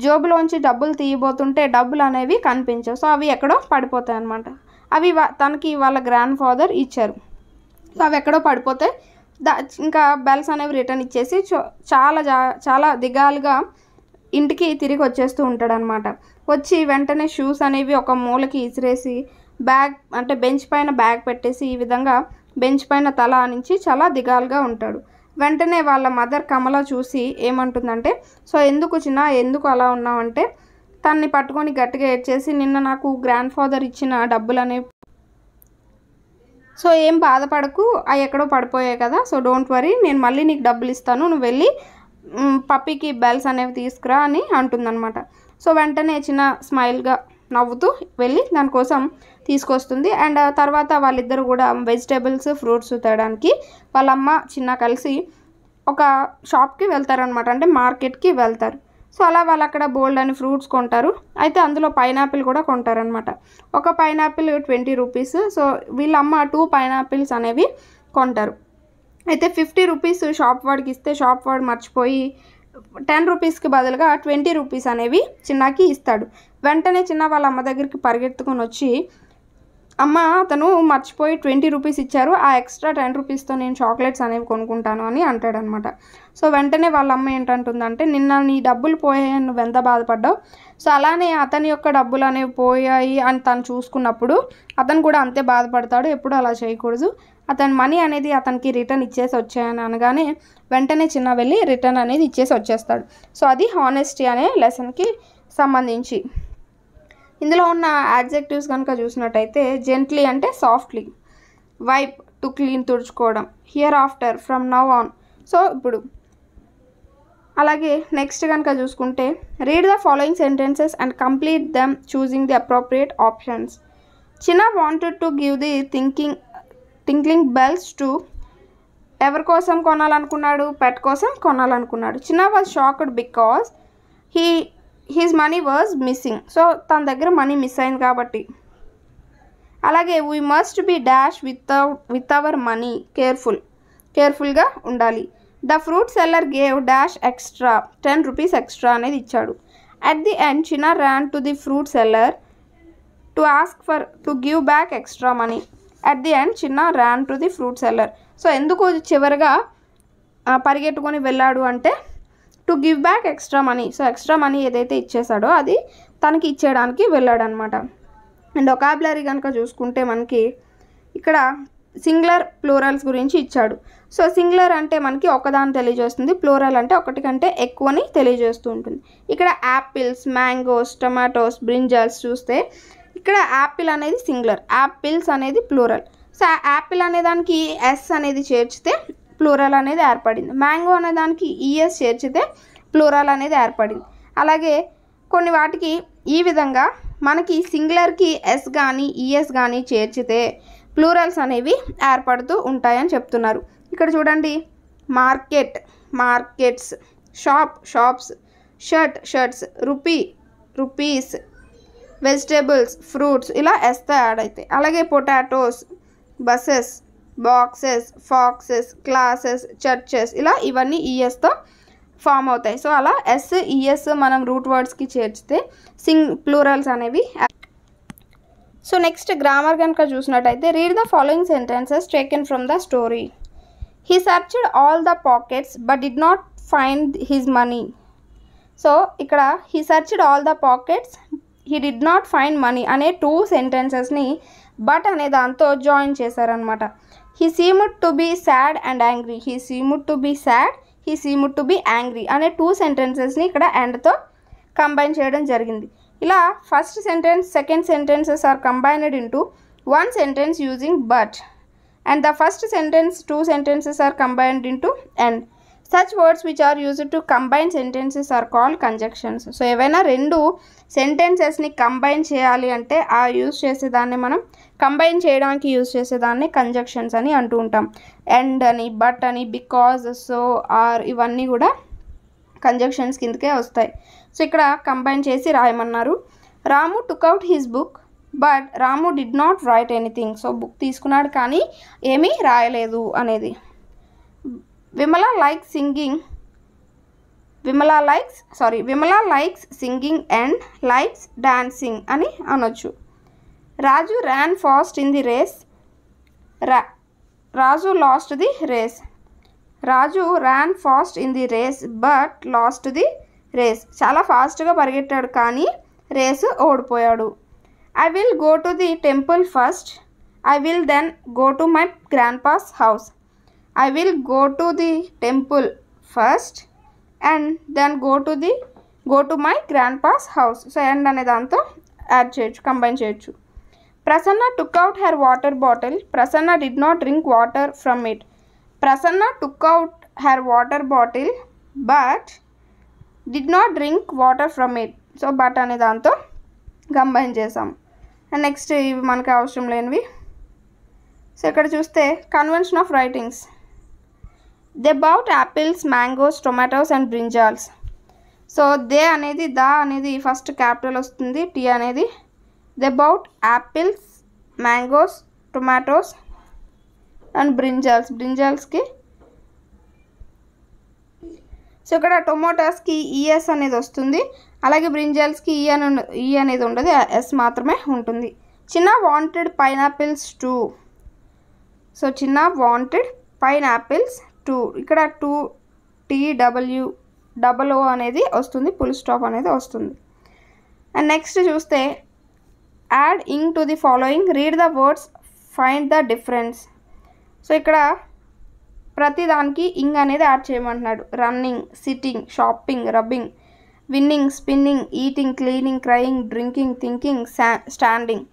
జోబులోంచి డబ్బులు తీయబోతుంటే డబ్బులు అనేవి కనిపించవు. సో అవి ఎక్కడో పడిపోతాయి అనమాట. అవి తనకి వాళ్ళ గ్రాండ్ ఫాదర్ ఇచ్చారు. సో అవి ఎక్కడో పడిపోతే ఇంకా బెల్స్ అనేవి రిటర్న్ ఇచ్చేసి చాలా దిగాలుగా ఇంటికి తిరిగి వచ్చేస్తూ ఉంటాడు అనమాట. వచ్చి వెంటనే షూస్ అనేవి ఒక మూలకి ఇసిరేసి బ్యాగ్ అంటే బెంచ్ పైన బ్యాగ్ పెట్టేసి ఈ విధంగా బెంచ్ పైన తల నుంచి చాలా దిగాలుగా ఉంటాడు. వెంటనే వాళ్ళ మదర్ కమల చూసి ఏమంటుందంటే, సో ఎందుకు అలా ఉన్నావంటే, తన్ని పట్టుకొని గట్టిగా ఏడ్చేసి, నిన్న నాకు గ్రాండ్ ఫాదర్ ఇచ్చిన డబ్బులు అనేవి, సో ఏం బాధపడకు, అవి ఎక్కడో పడిపోయాయి కదా, సో డోంట్ వరీ, నేను మళ్ళీ నీకు డబ్బులు ఇస్తాను, నువ్వు వెళ్ళి పప్పీకి బెల్స్ అనేవి తీసుకురా అని అంటుందన్నమాట. సో వెంటనే చిన్న స్మైల్గా నవ్వుతూ వెళ్ళి దానికోసం తీసుకొస్తుంది. అండ్ తర్వాత వాళ్ళిద్దరు కూడా వెజిటేబుల్స్ ఫ్రూట్స్ తేయడానికి వాళ్ళమ్మ చిన్న కలిసి ఒక షాప్కి వెళ్తారనమాట, అంటే మార్కెట్కి వెళ్తారు. సో అలా వాళ్ళు అక్కడ బోల్డ్ అని ఫ్రూట్స్ కొంటారు. అయితే అందులో పైనాపిల్ కూడా కొంటారనమాట. ఒక పైనాపిల్ 20 రూపీస్. సో వీళ్ళమ్మ 2 పైనాపిల్స్ అనేవి కొంటారు. అయితే 50 రూపీస్ షాప్ వాడికి ఇస్తే షాప్ వాడు మర్చిపోయి 10 రూపీస్కి బదులుగా 20 రూపీస్ అనేవి చిన్నకి ఇస్తాడు. వెంటనే చిన్న వాళ్ళ అమ్మ దగ్గరికి పరిగెత్తుకొని వచ్చి, అమ్మ అతను మర్చిపోయి 20 రూపీస్ ఇచ్చారు, ఆ ఎక్స్ట్రా 10 రూపీస్తో నేను చాక్లెట్స్ అనేవి కొనుక్కుంటాను అని అంటాడనమాట. సో వెంటనే వాళ్ళ అమ్మ ఏంటంటుందంటే, నిన్న నీ డబ్బులు పోయాయని నువ్వు ఎంత బాధపడ్డావు, సో అలానే అతని యొక్క డబ్బులు అనేవి పోయాయి అని తను చూసుకున్నప్పుడు అతను కూడా అంతే బాధపడతాడు. ఎప్పుడు అలా చేయకూడదు, అతని మనీ అనేది అతనికి రిటర్న్ ఇచ్చేసి వచ్చాయని అనగానే వెంటనే చిన్న వెళ్ళి రిటర్న్ అనేది ఇచ్చేసి వచ్చేస్తాడు. సో అది హానెస్టీ అనే లెసన్కి సంబంధించి. ఇందులో ఉన్న యాడ్జెక్టివ్స్ కనుక చూసినట్టయితే జెంట్లీ అంటే సాఫ్ట్లీ, వైప్ టు క్లీన్ తుడుచుకోవడం, hereafter from now on. So ఇప్పుడు అలాగే నెక్స్ట్ కనుక చూసుకుంటే read the following sentences and complete them choosing the appropriate options. Chinna wanted to give the tinkling bells to, ఎవరి కోసం కొనాలనుకున్నాడు? పెట్ కోసం కొనాలనుకున్నాడు. Chinna was shocked because his money was missing. So తన దగ్గర మనీ మిస్ అయింది కాబట్టి. అలాగే we must be dash with our money కేర్ఫుల్గా ఉండాలి. The fruit seller gave dash extra 10 rupees extra అనేది ఇచ్చాడు. At the end Chinna ran to the fruit seller to ask to give back extra money. At the end Chinna ran to the fruit seller. So ఎందుకు చివరిగా పరిగెట్టుకొని వెళ్ళాడు అంటే to give back extra money. So extra money ఏదైతే ఇచ్చేసాడో అది తనకి ఇచ్చేయడానికి వెళ్ళాడు అనమాట. అండ్ వొకాబులరీ కనుక చూసుకుంటే మనకి ఇక్కడ సింగులర్ ప్లూరల్స్ గురించి ఇచ్చాడు. సో సింగులర్ అంటే మనకి ఒకదాన్ని తెలియజేస్తుంది, ప్లూరల్ అంటే ఒకటి కంటే ఎక్కువని తెలియజేస్తూ ఉంటుంది. ఇక్కడ యాపిల్స్, మ్యాంగోస్, టొమాటోస్, బ్రింజల్స్ చూస్తే ఇక్కడ యాపిల్ అనేది సింగులర్, యాపిల్స్ అనేది ప్లూరల్. సో యాపిల్ అనే దానికి ఎస్ అనేది చేర్చితే ప్లూరల్ అనేది ఏర్పడింది. మ్యాంగో అనే దానికి ఈఎస్ చేర్చితే ప్లూరల్ అనేది ఏర్పడింది. అలాగే కొన్ని వాటికి ఈ విధంగా మనకి సింగులర్కి ఎస్ కానీ ఈఎస్ కానీ చేర్చితే ప్లూరల్స్ అనేవి ఏర్పడుతూ ఉంటాయని చెప్తున్నారు. ఇక్కడ చూడండి, markets, shops, shirts, rupees, vegetables, fruits ఇలా ఎస్తో యాడ్ అవుతాయి. అలాగే potatoes, buses, boxes, foxes, classes, churches ఇలా ఇవన్నీ ఈఎస్తో ఫామ్ అవుతాయి. సో అలా ఎస్ ఈఎస్ మనం రూట్ వర్డ్స్కి చేర్చితే ప్లూరల్స్ అనేవి. సో నెక్స్ట్ గ్రామర్ కనుక చూసినట్టయితే read the following sentences taken from the story. He searched all the pockets but did not find his money. So ఇక్కడ he searched all the pockets, he did not find money అనే 2 సెంటెన్సెస్ని but అనే దాంతో join చేశారనమాట. He seemed to be sad and angry, he seemed to be sad, he seemed to be angry అనే 2 సెంటెన్సెస్ని ఇక్కడ ఎండ్తో కంబైన్ చేయడం జరిగింది. ఇలా first sentence, second sentences are combined into 1 sentence using but, and the first sentence 2 sentences are combined into and. Such words which are used to combine sentences are called conjunctions. So ఏవైనా 2 సెంటెన్సెస్ని combine చేయాలి అంటే ఆ use చేసేదాన్ని మనం combine చేయడానికి use చేసేదాన్ని conjunctions అని అంటూ ఉంటాం. అండ్ అని, బట్ అని, బికాజ్, సో, ఆర్ ఇవన్నీ కూడా కంజంక్షన్స్ కిందకే వస్తాయి. సో ఇక్కడ కంబైన్ చేసి రాయమన్నారు. Ramu took out his book but Ramu did not write anything. So book తీసుకున్నాడు కానీ ఏమీ రాయలేదు అనేది. Vimala likes singing and likes dancing అని అనొచ్చు. Raju ran fast in the race, Raju lost the race. Raju ran fast in the race but lost the race. చాలా ఫాస్ట్గా పరిగెట్టాడు కానీ రేసు ఓడిపోయాడు. I will go to the temple first. I will then go to my grandpa's house. I will go to the temple first and then go to my grandpa's house. So and అనే దాంతో add చేయొచ్చు, combine చేయొచ్చు. Prasanna took out her water bottle. Prasanna did not drink water from it. Prasanna took out her water bottle but did not drink water from it. So but అనే దాంతో combine చేసాం. And next ఇవి మనకు అవసరం లేనివి. So ఇక్కడ చూస్తే convention of writings. They bought apples, mangoes, tomatoes and brinjals. So they అనేది, దా అనేది ఫస్ట్ క్యాపిటల్ వస్తుంది, టీ అనేది. They bought apples, mangoes, tomatoes and బ్రింజాల్స్కి. సో ఇక్కడ టొమాటోస్కి ఈఎస్ అనేది వస్తుంది, అలాగే బ్రింజాల్స్కి ఈ అనేది ఉండదు, ఎస్ మాత్రమే ఉంటుంది. చిన్న వాంటెడ్ పైనాపిల్స్ 2. సో చిన్న వాంటెడ్ పైనాపిల్స్ 2. ఇక్కడ 2 TWO అనేది వస్తుంది, ఫుల్ స్టాప్ అనేది వస్తుంది. అండ్ నెక్స్ట్ చూస్తే add ing to the following, read the words, find the difference. So ఇక్కడ ప్రతి దానికి ఇంగ్ అనేది యాడ్ చేయమంటున్నాడు. Running, sitting, shopping, rubbing, winning, spinning, eating, cleaning, crying, drinking, thinking, standing.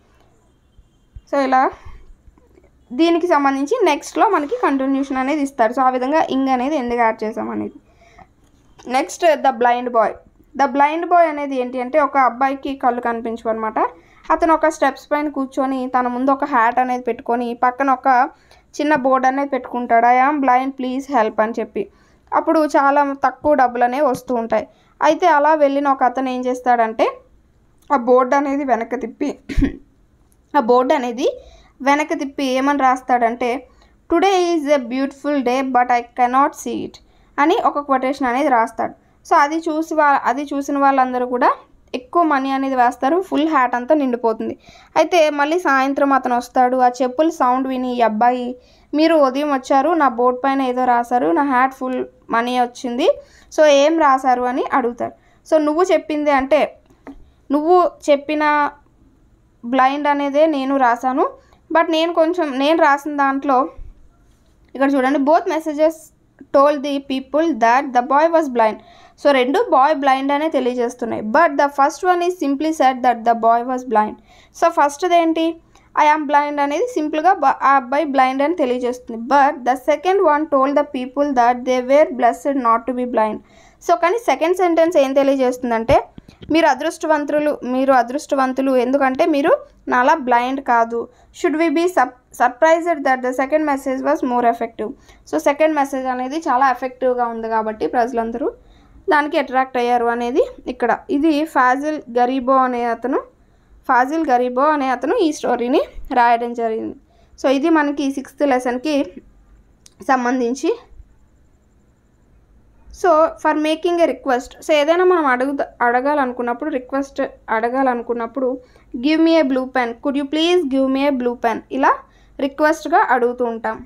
So ఇలా దీనికి సంబంధించి నెక్స్ట్లో మనకి కంటిన్యూషన్ అనేది ఇస్తారు. సో ఆ విధంగా ఇంగ్ అనేది ఎందుకు యాడ్ చేసాం అనేది. Next the blind boy. The blind boy అనేది ఏంటి అంటే ఒక అబ్బాయికి కళ్ళు కనిపించవు అనమాట. అతను ఒక స్టెప్స్ పైన కూర్చొని తన ముందు ఒక హ్యాట్ అనేది పెట్టుకొని పక్కన ఒక చిన్న బోర్డు అనేది పెట్టుకుంటాడు. I am blind please help అని చెప్పి. అప్పుడు చాలా తక్కువ డబ్బులు అనేవి వస్తూ ఉంటాయి. అయితే అలా వెళ్ళిన ఒక అతను ఏం చేస్తాడంటే ఆ బోర్డు అనేది వెనక్కి తిప్పి ఏమని రాస్తాడంటే today is a beautiful day but I cannot see it అని ఒక కొటేషన్ అనేది రాస్తాడు. సో అది చూసిన వాళ్ళందరూ కూడా ఎక్కువ మనీ అనేది వేస్తారు. ఫుల్ హ్యాట్ అంతా నిండిపోతుంది. అయితే మళ్ళీ సాయంత్రం అతను వస్తాడు. ఆ చెప్పుల సౌండ్ విని ఈ అబ్బాయి మీరు ఉదయం వచ్చారు, నా బోర్డు పైన ఏదో రాశారు, నా హ్యాట్ ఫుల్ మనీ వచ్చింది, సో ఏం రాశారు అని అడుగుతారు. సో నువ్వు చెప్పింది అంటే నువ్వు చెప్పిన బ్లైండ్ అనేదే నేను రాశాను, బట్ నేను రాసిన దాంట్లో ఇక్కడ చూడండి both messages told the people that the boy was blind. So రెండు బాయ్ బ్లైండ్ అనే తెలియజేస్తున్నాయి. But the first one is simply said that the boy was blind. So ఫస్ట్ది ఏంటి ఐ ఆమ్ బ్లైండ్ అనేది సింపుల్గా ఆ అబ్బాయి బ్లైండ్ అని తెలియజేస్తుంది. But the second one told the people that they were blessed not to be blind. So కానీ second sentence ఏం తెలియజేస్తుందంటే మీరు అదృష్టవంతులు ఎందుకంటే మీరు నాలా బ్లైండ్ కాదు. Should we be surprised that the second message was more effective. So second message అనేది చాలా ఎఫెక్టివ్గా ఉంది కాబట్టి ప్రజలందరూ దానికి అట్రాక్ట్ అయ్యారు అనేది ఇక్కడ. ఇది ఫాజిల్ గరీబో అనే అతను ఈ స్టోరీని రాయడం జరిగింది. సో ఇది మనకి 6th లెసన్కి సంబంధించి. So for making a request. So ఏదైనా మనం రిక్వెస్ట్ అడగాలనుకున్నప్పుడు give me a blue pen, could you please give me a blue pen ఇలా రిక్వెస్ట్గా అడుగుతూ ఉంటాం.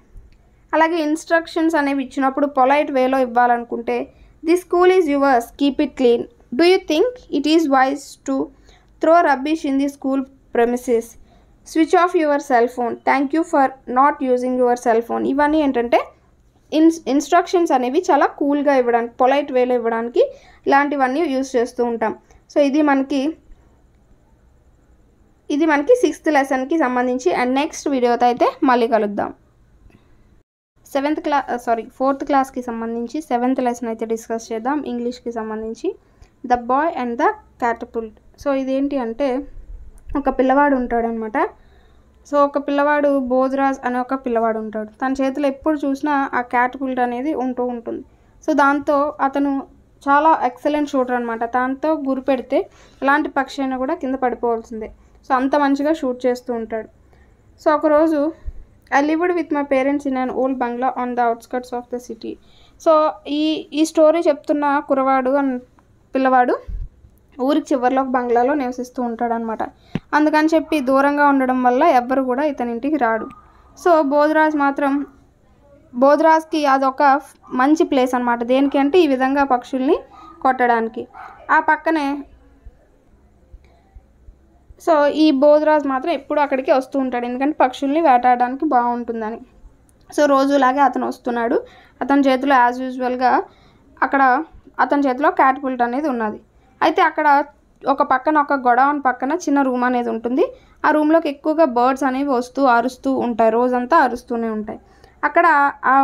అలాగే ఇన్స్ట్రక్షన్స్ అనేవి ఇచ్చినప్పుడు పొలైట్ వేలో ఇవ్వాలనుకుంటే the school is yours, keep it clean, do you think it is wise to throw rubbish in the school premises, switch off your cell phone, thank you for not using your cell phone. ఇవన్నీ ఏంటంటే instructions అనేవి చాలా కూల్గా ఇవ్వడానికి, polite వేలో ఇవ్వడానికి ఇలాంటివన్నీ use చేస్తూ ఉంటాం. సో ఇది మనకి 6th లెసన్కి సంబంధించి. అండ్ నెక్స్ట్ వీడియోతో అయితే మళ్ళీ కలుద్దాం. 4th క్లాస్కి సంబంధించి 7th లెసన్ అయితే డిస్కస్ చేద్దాం. ఇంగ్లీష్కి సంబంధించి the boy and the catapult. So ఇదేంటి అంటే ఒక పిల్లవాడు ఉంటాడనమాట. సో ఒక పిల్లవాడు బోధరాజ్ అనే ఒక పిల్లవాడు ఉంటాడు. తన చేతిలో ఎప్పుడు చూసినా ఆ క్యాటపుల్ట్ అనేది ఉంటుంది. సో దాంతో అతను చాలా ఎక్సలెంట్ షూటర్ అనమాట. దాంతో గురి పెడితే ఎలాంటి పక్షి అయినా కూడా కింద పడిపోవాల్సిందే. సో అంత మంచిగా షూట్ చేస్తూ ఉంటాడు. సో ఒకరోజు I lived with my parents in an old bungalow on the outskirts of the city. So ఈ స్టోరీ చెప్తున్న పిల్లవాడు ఊరికి చివరిలో ఒక బంగ్లాలో నివసిస్తూ ఉంటాడనమాట. అందుకని చెప్పి దూరంగా ఉండడం వల్ల ఎవ్వరు కూడా ఇతని ఇంటికి రాడు. సో బోధరాజ్కి అదొక మంచి ప్లేస్ అనమాట. దేనికి అంటే ఈ విధంగా పక్షుల్ని కొట్టడానికి. ఆ పక్కనే సో ఈ బోధరాజ్ మాత్రం ఎప్పుడు అక్కడికి వస్తూ ఉంటాడు, ఎందుకంటే పక్షుల్ని వేటాడడానికి బాగుంటుందని. సో రోజులాగే అతను వస్తున్నాడు. అతని చేతిలో యాజ్ యూజువల్గా అతని చేతిలో క్యాటపుల్ట్ అనేది ఉన్నది. అయితే అక్కడ ఒక గొడవన్ పక్కన చిన్న రూమ్ అనేది ఉంటుంది. ఆ రూమ్లోకి ఎక్కువగా బర్డ్స్ అనేవి అరుస్తూ ఉంటాయి, రోజంతా అరుస్తూనే ఉంటాయి. అక్కడ ఆ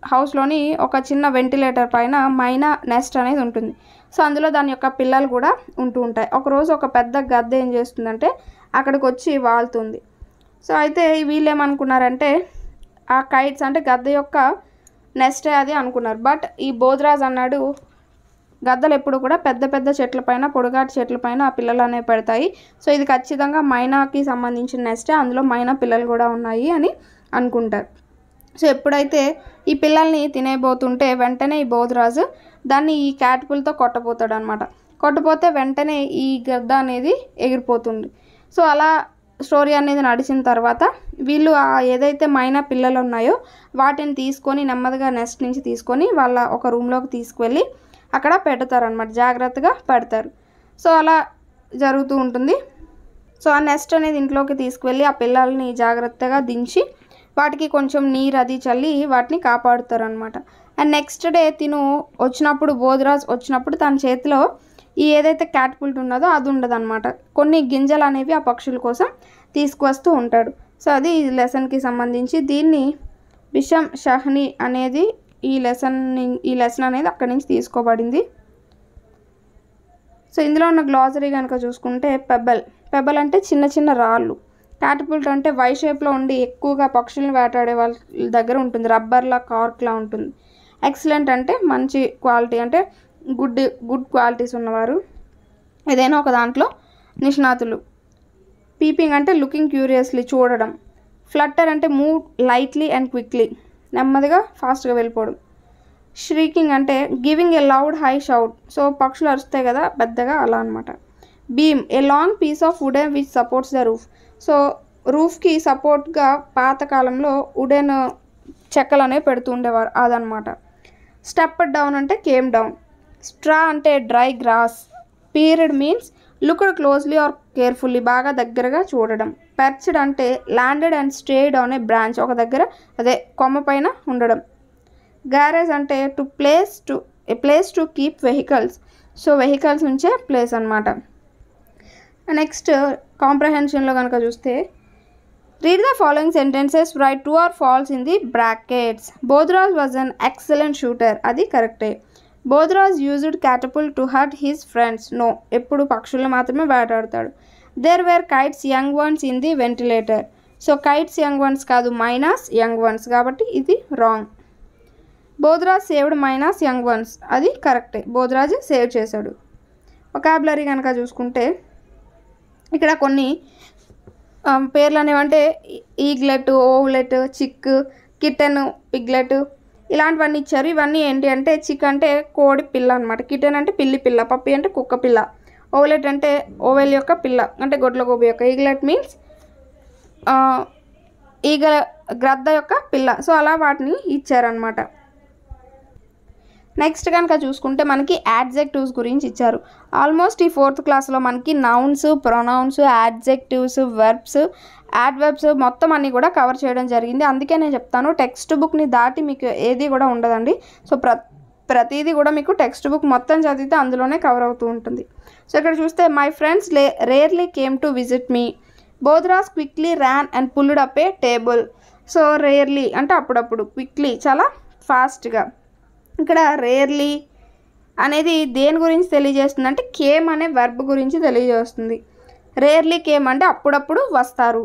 హౌస్లోని ఒక చిన్న వెంటిలేటర్ పైన మైనా నెస్ట్ అనేది ఉంటుంది. సో అందులో దాని యొక్క పిల్లలు కూడా ఉంటూ ఉంటాయి. ఒకరోజు ఒక పెద్ద గద్ద ఏం చేస్తుందంటే అక్కడికి వచ్చి వాళ్తుంది. సో అయితే వీళ్ళు ఏమనుకున్నారంటే ఆ కైట్స్ అంటే గద్ద యొక్క నెస్టే అది అనుకున్నారు. బట్ ఈ బోధరాజ్ అన్నాడు గద్దలు ఎప్పుడు కూడా పెద్ద పెద్ద చెట్లపైన, పొడుగాటి చెట్లపైన ఆ పిల్లలు అనేవి పెడతాయి. సో ఇది ఖచ్చితంగా మైనాకి సంబంధించిన నెస్టే, అందులో మైనా పిల్లలు కూడా ఉన్నాయి అని అనుకుంటారు. సో ఎప్పుడైతే ఈ పిల్లల్ని తినేయబోతుంటే వెంటనే ఈ బోధరాజు దాన్ని ఈ క్యాటపుల్తో కొట్టబోతాడు అనమాట. కొట్టపోతే వెంటనే ఈ గద్ద అనేది ఎగిరిపోతుంది. సో అలా స్టోరీ అనేది నడిచిన తర్వాత వీళ్ళు ఏదైతే మైనా పిల్లలు ఉన్నాయో వాటిని తీసుకొని నెమ్మదిగా నెస్ట్ నుంచి తీసుకొని వాళ్ళ ఒక రూమ్లోకి తీసుకువెళ్ళి అక్కడ పెడతారనమాట, జాగ్రత్తగా పెడతారు. సో అలా జరుగుతూ ఉంటుంది. సో ఆ నెస్ట్ అనేది ఇంట్లోకి తీసుకువెళ్ళి ఆ పిల్లల్ని జాగ్రత్తగా దించి వాటికి కొంచెం నీరు అది చల్లి వాటిని కాపాడుతారు అనమాట. అండ్ నెక్స్ట్ డే తిను వచ్చినప్పుడు బోధరాజ్ వచ్చినప్పుడు తన చేతిలో ఈ ఏదైతే క్యాటపుల్ట్ ఉన్నదో అది ఉండదన్నమాట. కొన్ని గింజలు అనేవి ఆ పక్షుల కోసం తీసుకువస్తూ ఉంటాడు. సో అది ఈ లెసన్కి సంబంధించి. దీన్ని బిషం షహ్ని అనేది ఈ లెసన్ అనేది అక్కడి నుంచి తీసుకోబడింది. సో ఇందులో ఉన్న గ్లాసరీ కనుక చూసుకుంటే పెబ్బల్ అంటే చిన్న చిన్న రాళ్ళు, క్యాటపుల్ట్ అంటే వై షేప్లో ఉండి ఎక్కువగా పక్షులను వేటాడే వాళ్ళ దగ్గర ఉంటుంది, రబ్బర్లా కార్క్లా ఉంటుంది. ఎక్సలెంట్ అంటే మంచి క్వాలిటీ, అంటే గుడ్ క్వాలిటీస్ ఉన్నవారు, ఏదైనా ఒక దాంట్లో నిష్ణాతులు. పీపింగ్ అంటే లుకింగ్ క్యూరియస్లీ చూడడం. ఫ్లట్టర్ అంటే మూవ్ లైట్లీ అండ్ క్విక్లీ, నెమ్మదిగా ఫాస్ట్గా వెళ్ళిపోవడం. ష్రీకింగ్ అంటే giving a loud high shout, so పక్షులు అరుస్తాయి కదా పెద్దగా అలా అనమాట. Beam a long piece of wooden which supports the roof, so రూఫ్కి సపోర్ట్గా పాతకాలంలో వుడెన్ చెక్కలు అనేవి పెడుతూ ఉండేవారు, అదనమాట. స్టెప్ డౌన్ అంటే కేమ్ డౌన్. స్ట్రా అంటే dry grass. Peered means looked closely or carefully, బాగా దగ్గరగా చూడడం. పెర్చ్డ్ అంటే landed and stayed on a branch, ఒక దగ్గర అదే కొమ్మ పైన ఉండడం. గ్యారేజ్ అంటే a place to keep vehicles, so vehicles ఉంచే ప్లేస్ అనమాట. నెక్స్ట్ కాంప్రహెన్షన్లో కనుక చూస్తే read the following sentences, write true or false in the brackets. Bodhraj was an excellent shooter, అది కరెక్టే. Bodhraj used catapult to hurt his friends, no, ఎప్పుడు పక్షులు మాత్రమే వేటాడతాడు. There were kites young ones in the ventilator, so kites young once కాదు, మైనాస్ young ones, కాబట్టి ఇది wrong. బోధరాజ్ saved మైనాస్ young ones, అది కరెక్టే, బోధరాజ్ సేవ్ చేశాడు. వొకాబులరీ కనుక చూసుకుంటే ఇక్కడ కొన్ని పేర్లు అనేవంటే ఈగ్లెట్, ఓవ్లెట్, చిక్, కిటెన్, పిగ్లెట్ ఇలాంటివన్నీ ఇచ్చారు. ఇవన్నీ ఏంటి అంటే చిక్ అంటే కోడి పిల్ల అనమాట, కిటెన్ అంటే పిల్లి పిల్ల, పప్పి అంటే కుక్క పిల్ల, ఓవ్లెట్ అంటే ఓవెల్ యొక్క పిల్ల అంటే గొడ్ల గోబు యొక్క, ఈగ్లెట్ మీన్స్ గ్రద్ద యొక్క పిల్ల. సో అలా వాటిని ఇచ్చారనమాట. నెక్స్ట్ కనుక చూసుకుంటే మనకి యాడ్జెక్టివ్స్ గురించి ఇచ్చారు. ఆల్మోస్ట్ ఈ 4th క్లాస్లో మనకి nouns, pronouns, adjectives, verbs, adverbs మొత్తం అన్నీ కూడా కవర్ చేయడం జరిగింది. అందుకే నేను చెప్తాను టెక్స్ట్ బుక్ని దాటి మీకు ఏది కూడా ఉండదండి. సో ప్రతిదీ కూడా మీకు టెక్స్ట్ బుక్ మొత్తం చదివితే అందులోనే కవర్ అవుతూ ఉంటుంది. సో ఇక్కడ చూస్తే my friends rarely came to visit me. Bodhraj quickly ran and pulled up a table. So rarely అంటే అప్పుడప్పుడు, క్విక్లీ చాలా ఫాస్ట్గా. ఇక్కడ రేర్లీ అనేది దేని గురించి తెలియజేస్తుంది అంటే కేమ్ అనే వెర్బ్ గురించి తెలియజేస్తుంది. రేర్లీ కేమ్ అంటే అప్పుడప్పుడు వస్తారు.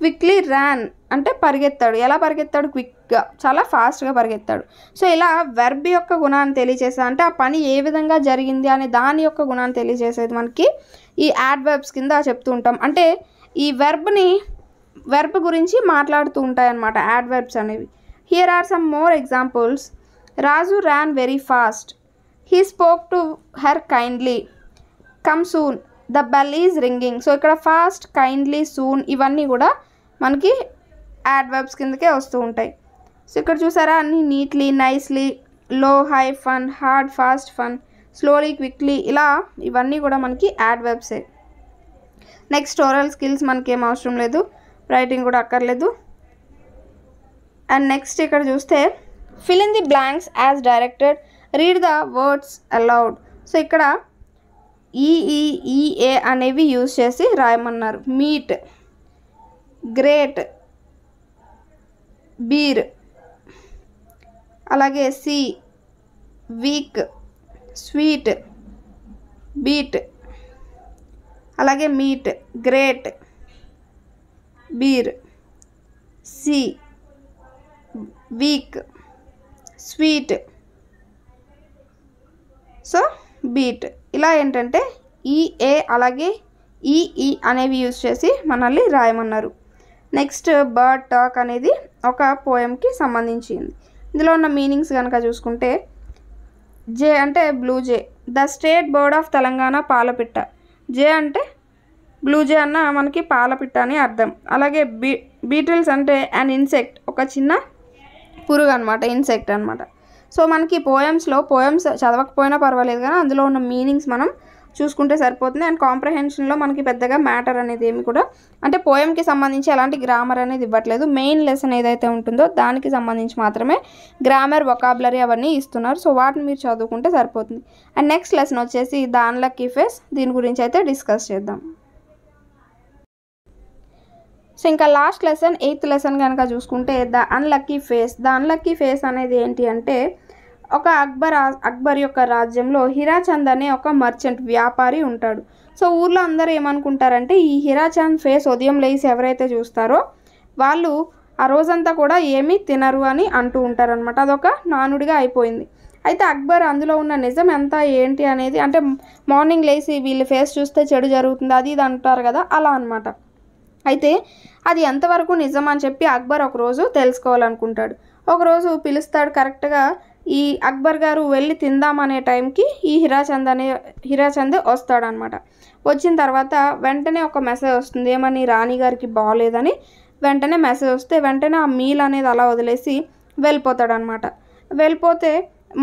క్విక్లీ ర్యాన్ అంటే పరిగెత్తాడు, ఎలా పరిగెత్తాడు, క్విక్గా, చాలా ఫాస్ట్గా పరిగెత్తాడు. సో ఇలా వెర్బ్ యొక్క గుణాన్ని తెలియజేసేది, అంటే ఆ పని ఏ విధంగా జరిగింది అనే దాని యొక్క గుణాన్ని తెలియజేసేది మనకి ఈ యాడ్వర్బ్స్ కింద చెప్తూ ఉంటాం. అంటే ఈ వెర్బ్ గురించి మాట్లాడుతూ ఉంటాయి అన్నమాట యాడ్వర్బ్స్ అనేవి. Here are some more examples. Raju ran very fast. He spoke to her kindly. Come soon. The bell is ringing. So ఇక్కడ ఫాస్ట్, కైండ్లీ, సూన్ ఇవన్నీ కూడా మనకి యాడ్వర్బ్స్ కిందకే వస్తూ ఉంటాయి. సో ఇక్కడ చూసారా అన్ని నీట్లీ, నైస్లీ, లో, high, fun, hard, fast, fun, slowly, quickly, ఇలా ఇవన్నీ కూడా మనకి యాడ్వర్బ్సే. నెక్స్ట్ ఓరల్ స్కిల్స్ మనకి ఏం అవసరం లేదు, రైటింగ్ కూడా అక్కర్లేదు. అండ్ నెక్స్ట్ ఇక్కడ చూస్తే fill in the blanks as directed, read the words aloud. So ఇక్కడ ఈఏ అనేవి యూజ్ చేసి రాయమన్నారు. మీట్, గ్రేట్, బీర్, అలాగే సి, వీక్, స్వీట్, బీట్, అలాగే meat, great, beer, sea, weak, sweet, so beat. ఇలా ఏంటంటే ఈఏ అలాగే ఈఈ అనేవి యూజ్ చేసి మనల్ని రాయమన్నారు. నెక్స్ట్ బర్డ్ టాక్ అనేది ఒక పోయంకి సంబంధించింది. ఇందులో ఉన్న మీనింగ్స్ కనుక చూసుకుంటే జే అంటే blue jay, the state bird of Telangana పాలపిట్ట. జే అంటే బ్లూ జే అన్న మనకి పాలపిట్ట అని అర్థం. అలాగే బీటిల్స్ అంటే అన్ ఇన్సెక్ట్, ఒక చిన్న పురుగు అనమాట, ఇన్సెక్ట్ అనమాట. సో మనకి పోయమ్స్ చదవకపోయినా పర్వాలేదు కానీ అందులో ఉన్న మీనింగ్స్ మనం చూసుకుంటే సరిపోతుంది. అండ్ కాంప్రహెన్షన్లో మనకి పెద్దగా మ్యాటర్ అనేది ఏమి కూడా అంటే పోయంకి సంబంధించి ఎలాంటి గ్రామర్ అనేది ఇవ్వట్లేదు. మెయిన్ లెసన్ ఏదైతే ఉంటుందో దానికి సంబంధించి మాత్రమే గ్రామర్, వొకాబులరీ అవన్నీ ఇస్తున్నారు. సో వాటిని మీరు చదువుకుంటే సరిపోతుంది. అండ్ నెక్స్ట్ లెసన్ వచ్చేసి ద అన్లక్కీ ఫేస్. దీని గురించి అయితే డిస్కస్ చేద్దాం. సో ఇంకా లాస్ట్ లెసన్ 8th లెసన్ కనుక చూసుకుంటే the unlucky face. The unlucky face అనేది ఏంటి అంటే ఒక అక్బర్ యొక్క రాజ్యంలో హీరాచంద్ అనే ఒక మర్చెంట్ వ్యాపారి ఉంటాడు. సో ఊర్లో అందరూ ఏమనుకుంటారంటే ఈ హీరాచంద్ ఫేస్ ఉదయం లేచి ఎవరైతే చూస్తారో వాళ్ళు ఆ రోజంతా కూడా ఏమీ తినరు అని అంటూ ఉంటారనమాట. అదొక నానుడిగా అయిపోయింది. అయితే అక్బర్ అందులో ఉన్న నిజం ఎంత ఏంటి అనేది అంటే మార్నింగ్ లేచి వీళ్ళు ఫేస్ చూస్తే చెడు జరుగుతుంది అది ఇది అంటారు కదా, అలా అనమాట. అయితే అది ఎంతవరకు నిజం అని చెప్పి అక్బర్ ఒకరోజు తెలుసుకోవాలనుకుంటాడు. ఒకరోజు పిలుస్తాడు. కరెక్ట్గా ఈ అక్బర్ గారు వెళ్ళి తిందామనే టైంకి ఈ హీరాచంద్ వస్తాడనమాట. వచ్చిన తర్వాత వెంటనే ఒక మెసేజ్ వస్తుంది. ఏమని, రాణిగారికి బాగోలేదని వెంటనే మెసేజ్ వస్తే వెంటనే ఆ మీల్ అనేది అలా వదిలేసి వెళ్ళిపోతాడనమాట. వెళ్ళిపోతే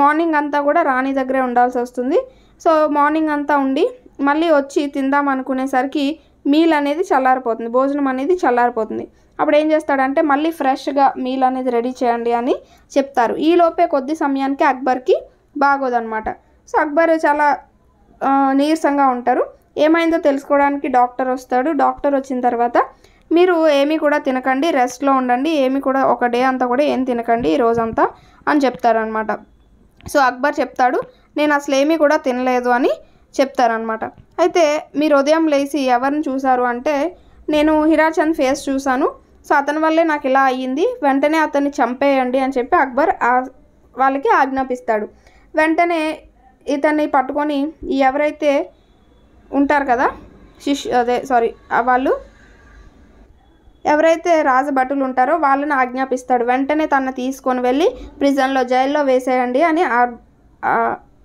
మార్నింగ్ అంతా కూడా రాణి దగ్గరే ఉండాల్సి వస్తుంది. సో మార్నింగ్ అంతా ఉండి మళ్ళీ వచ్చి తిందాం అనుకునేసరికి మీల్ అనేది చల్లారిపోతుంది, భోజనం అనేది చల్లారిపోతుంది. అప్పుడు ఏం చేస్తాడంటే మళ్ళీ ఫ్రెష్గా మీల్ అనేది రెడీ చేయండి అని చెప్తారు. ఈ లోపే కొద్ది సమయానికి అక్బర్కి బాగోదన్నమాట. సో అక్బర్ చాలా నీరసంగా ఉంటారు. ఏమైందో తెలుసుకోవడానికి డాక్టర్ వస్తాడు. డాక్టర్ వచ్చిన తర్వాత మీరు ఏమీ కూడా తినకండి, రెస్ట్లో ఉండండి, ఏమీ కూడా ఒక డే అంతా కూడా ఏం తినకండి ఈ రోజంతా అని చెప్తారనమాట. సో అక్బర్ చెప్తాడు నేను అసలు ఏమీ కూడా తినలేదు అని చెప్తారనమాట. అయితే మీరు ఉదయం లేచి ఎవరిని చూశారు అంటే నేను హీరాచంద్ ఫేస్ చూశాను, సో అతని వల్లే నాకు ఇలా అయ్యింది, వెంటనే అతన్ని చంపేయండి అని చెప్పి అక్బర్ వాళ్ళకి ఆజ్ఞాపిస్తాడు. వెంటనే ఇతన్ని పట్టుకొని ఎవరైతే ఉంటారు కదా వాళ్ళు ఎవరైతే రాజభటులు ఉంటారో వాళ్ళని ఆజ్ఞాపిస్తాడు. వెంటనే తనను తీసుకొని వెళ్ళి ప్రిజన్లో జైల్లో వేసేయండి అని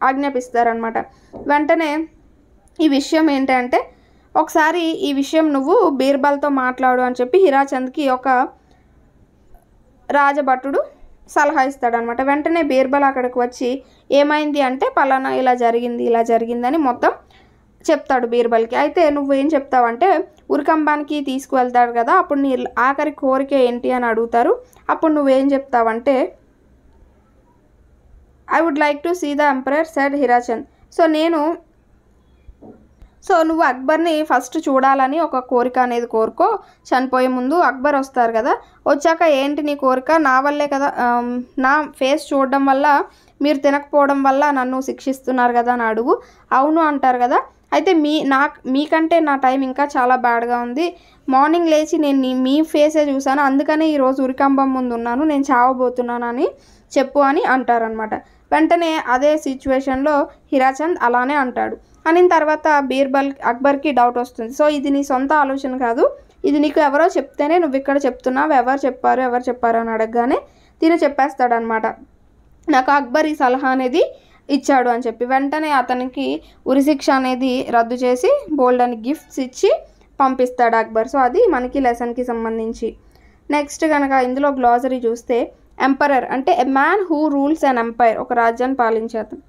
ఆజ్ఞాపిస్తారనమాట. వెంటనే ఈ విషయం ఏంటంటే ఒకసారి ఈ విషయం నువ్వు బీర్బల్తో మాట్లాడు అని చెప్పి హీరాచంద్కి ఒక రాజభటుడు సలహా ఇస్తాడనమాట. వెంటనే బీర్బల్ అక్కడికి వచ్చి ఏమైంది అంటే పలానా ఇలా జరిగిందని మొత్తం చెప్తాడు బీర్బల్కి. అయితే నువ్వేం చెప్తావంటే ఉరికంబానికి తీసుకువెళ్తాడు కదా, అప్పుడు నీ ఆఖరి కోరిక ఏంటి అని అడుగుతారు. అప్పుడు నువ్వేం చెప్తావంటే I would like to see the emperor said Hirachand. సో నువ్వు అక్బర్ని ఫస్ట్ చూడాలని ఒక కోరిక అనేది కోరుకో. చనిపోయే ముందు అక్బర్ వస్తారు కదా, వచ్చాక ఏంటి నీ కోరిక, నా వల్లే కదా నా ఫేస్ చూడడం వల్ల మీరు తినకపోవడం వల్ల నన్ను శిక్షిస్తున్నారు కదా అని అడుగు. అవును అంటారు కదా. అయితే మీకంటే నా టైం ఇంకా చాలా బ్యాడ్గా ఉంది, మార్నింగ్ లేచి నేను మీ ఫేసే చూసాను, అందుకనే ఈరోజు ఉరికంబం ముందు ఉన్నాను, నేను చావబోతున్నాను అని చెప్పు అని అంటారనమాట. వెంటనే అదే సిచ్యువేషన్లో హీరాచంద్ అలానే అంటాడు. అనిన తర్వాత అక్బర్కి డౌట్ వస్తుంది. సో ఇది నీ సొంత ఆలోచన కాదు, ఇది నీకు ఎవరో చెప్తేనే నువ్వు ఇక్కడ చెప్తున్నావు, ఎవరు చెప్పారు అని అడగగానే తిని చెప్పేస్తాడనమాట, నాకు అక్బర్ ఈ సలహా అనేది ఇచ్చాడు అని చెప్పి. వెంటనే అతనికి ఉరిశిక్ష అనేది రద్దు చేసి బోల్డ్ అని గిఫ్ట్స్ ఇచ్చి పంపిస్తాడు అక్బర్. సో అది మనకి లెసన్కి సంబంధించి. నెక్స్ట్ కనుక ఇందులో గ్లాసరీ చూస్తే ఎంపరర్ అంటే a man who rules an empire, ఒక రాజ్యాన్ని పాలించే అతను.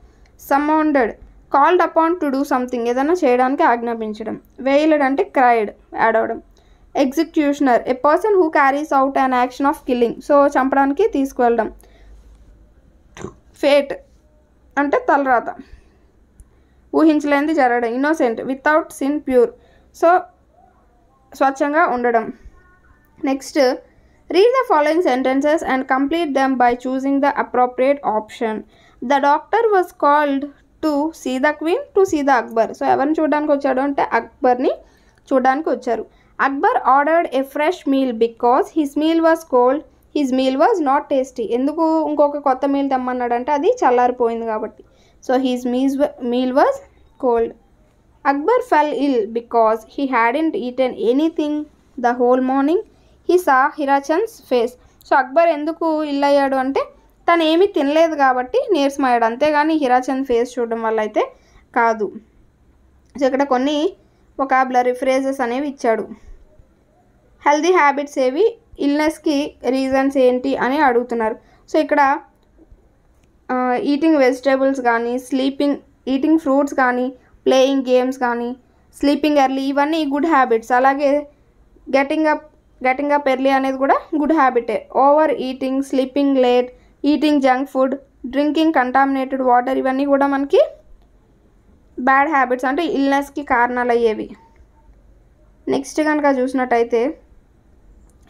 Summoned called upon to do something, ఏదైనా చేయడానికి ఆజ్ఞాపించడం. వెయిలెడ్ అంటే క్రైడ్, యాడ్ అవడం. Executioner a person who carries out an action of killing, so చంపడానికి తీసుకువెళ్ళడం. ఫేట్ అంటే తలరాత, ఊహించలేనిది జరగడం. Innocent without sin, pure, so స్వచ్ఛంగా ఉండడం. Next read the following sentences and complete them by choosing the appropriate option. The doctor was called to see the queen to see the Akbar. So ఎవరిని చూడడానికి వచ్చాడు అంటే అక్బర్ని చూడడానికి వచ్చారు. Akbar ordered a fresh meal because his meal was cold, his meal was not tasty. ఎందుకు ఇంకొక కొత్త మీల్ తెమ్మన్నాడంటే అది చల్లారిపోయింది కాబట్టి. So his meal was cold. Akbar fell ill because he hadn't eaten anything the whole morning, he saw Hirachand's face. So Akbar ఎందుకు ill అయ్యాడు అంటే తను ఏమీ తినలేదు కాబట్టి నీరసమయ్యాడు, అంతేగాని హీరాచంద్ ఫేస్ చూడడం వల్ల అయితే కాదు. సో ఇక్కడ కొన్ని వొకాబులరీ ఫ్రేజెస్ అనేవి ఇచ్చాడు. హెల్దీ హ్యాబిట్స్ ఏవి, ఇల్నెస్కి రీజన్స్ ఏంటి అని అడుగుతున్నారు. సో ఇక్కడ ఈటింగ్ వెజిటేబుల్స్ కానీ, ఈటింగ్ ఫ్రూట్స్ కానీ, ప్లేయింగ్ గేమ్స్ కానీ, స్లీపింగ్ ఎర్లీ, ఇవన్నీ గుడ్ హ్యాబిట్స్. అలాగే గెటింగ్ అప్ ఎర్లీ అనేది కూడా గుడ్ హ్యాబిటే. Over eating, sleeping late, eating junk food, drinking contaminated water, ఇవన్నీ కూడా మనకి బ్యాడ్ హ్యాబిట్స్, అంటే ఇల్నెస్కి కారణాలు అయ్యేవి. నెక్స్ట్ కనుక చూసినట్టయితే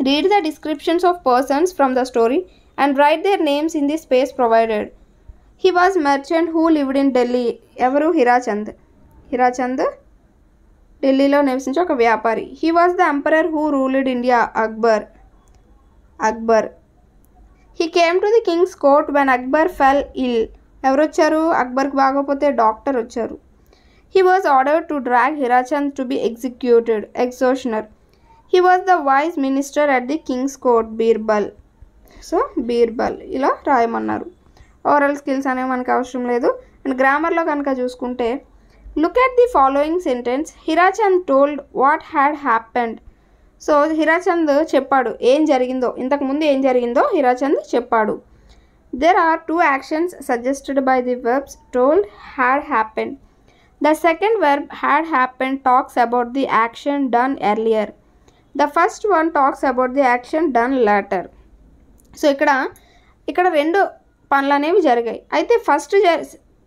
read the descriptions of persons from the story and write their names in the space provided. He was merchant who lived in Delhi. ఎవరు? హిరాచంద్ ఢిల్లీలో నివసించే ఒక వ్యాపారి. He was the emperor who ruled India. Akbar. He came to the king's court when Akbar fell ill. ఎవరు వచ్చారు? అక్బర్కి బాగోపోతే doctor వచ్చారు. He was ordered to drag Hirachand to be executed. Executioner. He was the vice minister at the king's court. Birbal. So Birbal ఇలా రాయమన్నారు. Oral skills అనేవి మనకు అవసరం లేదు. And గ్రామర్లో కనుక చూసుకుంటే look at the following sentence. Hirachand told what had happened. So Hirachand చెప్పాడు ఏం జరిగిందో, ఇంతకుముందు ఏం జరిగిందో హిరాచంద్ చెప్పాడు. There are two actions suggested by the verbs told, had happened. The second verb had happened talks about the action done earlier. The first one talks about the action done later. So ఇక్కడ రెండు పనులు అనేవి జరిగాయి. అయితే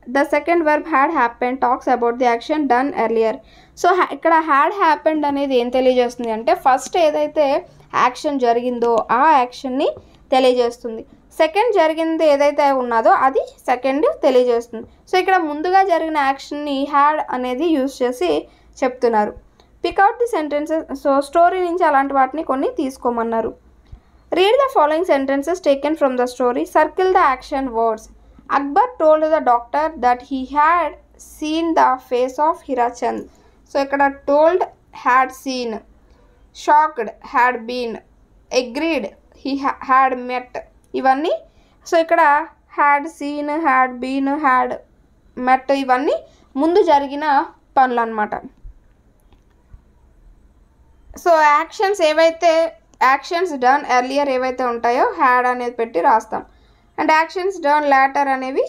the second verb had happened talks about the action done earlier. So ఇక్కడ had happened అనేది ఏం తెలియజేస్తుంది అంటే ఫస్ట్ ఏదైతే యాక్షన్ జరిగిందో ఆ యాక్షన్ని తెలియజేస్తుంది. సెకండ్ జరిగింది ఏదైతే ఉన్నదో అది సెకండ్ తెలియజేస్తుంది. సో ఇక్కడ ముందుగా జరిగిన యాక్షన్ని హ్యాడ్ అనేది యూజ్ చేసి చెప్తున్నారు. Pick out the sentences. So story నుంచి అలాంటి వాటిని కొన్ని తీసుకోమన్నారు. Read the following sentences taken from the story. Circle the action words. Akbar told the doctor that he had seen the face of Hirachand. So ఇక్కడ told, had seen, shocked, had been, agreed, he had met, ఇవన్నీ. So ఇక్కడ had seen, had been, had met ఇవన్నీ ముందు జరిగిన పనులు అన్నమాట. So actions done earlier ఏవైతే ఉంటాయో హ్యాడ్ అనేది పెట్టి రాస్తాం. అండ్ యాక్షన్స్ డన్ లేటర్ అనేవి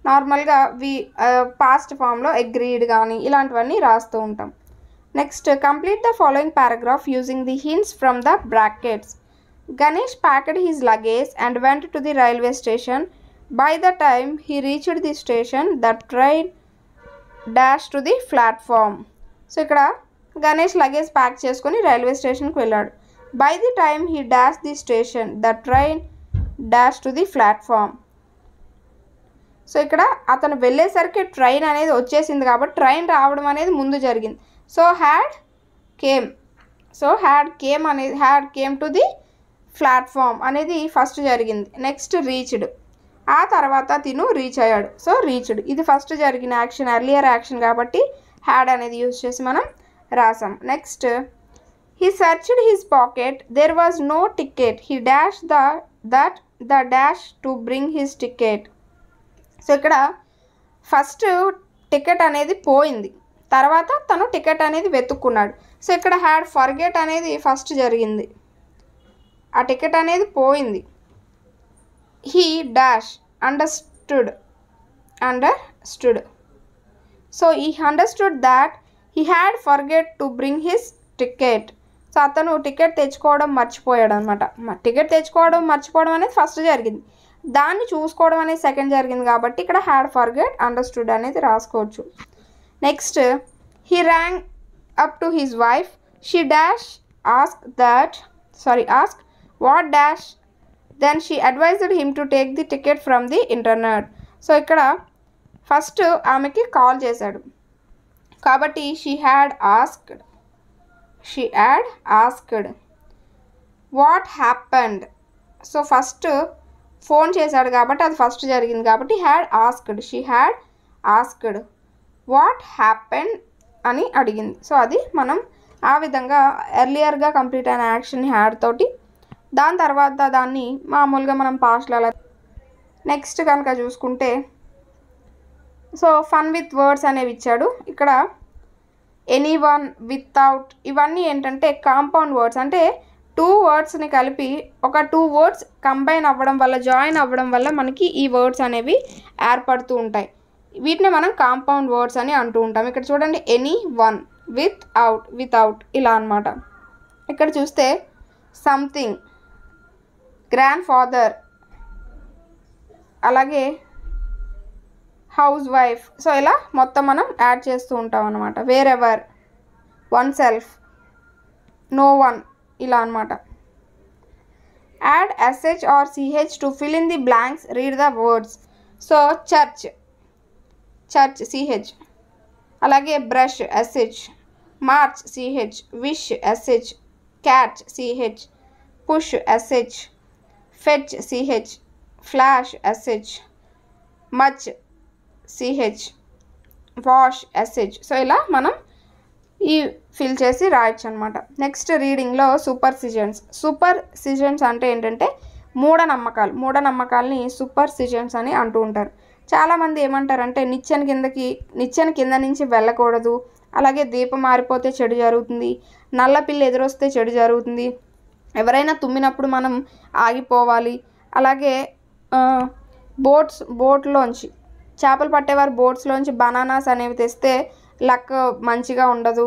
నార్మల్గా పాస్ట్ ఫామ్లో అగ్రీడ్ కానీ ఇలాంటివన్నీ రాస్తూ ఉంటాం. Next complete the following paragraph using the hints from the brackets. Ganesh packed his luggage and went to the railway station. By the time he reached the station, the train dashed to the platform. So ఇక్కడ Ganesh luggage pack చేసుకొని railway స్టేషన్కి వెళ్ళాడు. By the time he dashed the station, the train dashed to the platform. So ఇక్కడ అతను వెళ్ళేసరికి train అనేది వచ్చేసింది కాబట్టి ట్రైన్ రావడం అనేది ముందు జరిగింది. So had came to the platform అనేది ఫస్ట్ జరిగింది. నెక్స్ట్ రీచ్డ్, ఆ తర్వాత తిను రీచ్ అయ్యాడు. సో రీచ్డ్ ఇది ఫస్ట్ జరిగిన యాక్షన్, ఎర్లియర్ యాక్షన్ కాబట్టి హ్యాడ్ అనేది యూజ్ చేసి మనం రాసాం. Next he searched his pocket, there was no ticket, he dash the dash to bring his ticket. So ఇక్కడ ఫస్ట్ టికెట్ అనేది పోయింది, తర్వాత తను టికెట్ అనేది వెతుక్కున్నాడు. సో ఇక్కడ హ్యాడ్ ఫర్గెట్ అనేది ఫస్ట్ జరిగింది, ఆ టికెట్ అనేది పోయింది. He dash understood. సో ఈ understood that he had forget to bring his ticket. So అతను టికెట్ తెచ్చుకోవడం మర్చిపోయాడు అనమాట. టికెట్ తెచ్చుకోవడం మర్చిపోవడం అనేది ఫస్ట్ జరిగింది, దాన్ని చూసుకోవడం అనేది సెకండ్ జరిగింది కాబట్టి ఇక్కడ హ్యాడ్ ఫర్గెట్ అండర్స్టూడ్ అనేది రాసుకోవచ్చు. Next he rang up to his wife, she dash ask what dash, then she advised him to take the ticket from the internet. So ఇక్కడ ఫస్ట్ ఆమెకి కాల్ చేశాడు కాబట్టి she had asked what happened. So first phone చేశాడు కాబట్టి అది first జరిగింది కాబట్టి she had asked what happened అని అడిగింది. సో అది మనం ఆ విధంగా ఎర్లియర్గా కంప్లీట్ అయిన యాక్షన్ హ్యాడ్ తోటి దాని తర్వాత దాన్ని మామూలుగా మనం పాస్ట్లో అలా. నెక్స్ట్ కనుక చూసుకుంటే సో ఫన్ విత్ వర్డ్స్ అనేవి ఇచ్చాడు. ఇక్కడ ఎనీవన్, వితౌట్ ఇవన్నీ ఏంటంటే కాంపౌండ్ వర్డ్స్, అంటే 2 వర్డ్స్ని కలిపి ఒక 2 వర్డ్స్ కంబైన్ అవ్వడం వల్ల, జాయిన్ అవ్వడం వల్ల మనకి ఈ వర్డ్స్ అనేవి ఏర్పడుతూ ఉంటాయి. వీటిని మనం కాంపౌండ్ వర్డ్స్ అని అంటూ ఉంటాం. ఇక్కడ చూడండి ఎనీ వన్, వితౌట్ ఇలా అన్నమాట. ఇక్కడ చూస్తే సంథింగ్, గ్రాండ్ ఫాదర్, అలాగే హౌస్ వైఫ్. సో ఇలా మొత్తం మనం యాడ్ చేస్తూ ఉంటాం అన్నమాట. Wherever, oneself, no one ఇలా అన్నమాట. Add SH or CH to fill in the blanks, read the words. So church CH, అలాగే brush SH, March CH, wish SH, cat CH, push SH, fetch CH, flash SH, much CH, wash SH. So ఇలా మనం ఈ fill చేసి రాయొచ్చు అనమాట. Next రీడింగ్లో సూపర్సిజన్స్ అంటే ఏంటంటే మూఢనమ్మకాలని సూపర్సిజన్స్ అని అంటూ ఉంటారు. చాలామంది ఏమంటారంటే నిచ్చెన కింద నుంచి వెళ్ళకూడదు, అలాగే దీపం మారిపోతే చెడు జరుగుతుంది, నల్ల పిల్లి ఎదురొస్తే చెడు జరుగుతుంది, ఎవరైనా తుమ్మినప్పుడు మనం ఆగిపోవాలి, అలాగే బోట్లోంచి చేపలు పట్టేవారు బోట్స్లోంచి బనానాస్ అనేవి తెస్తే లక్ మంచిగా ఉండదు.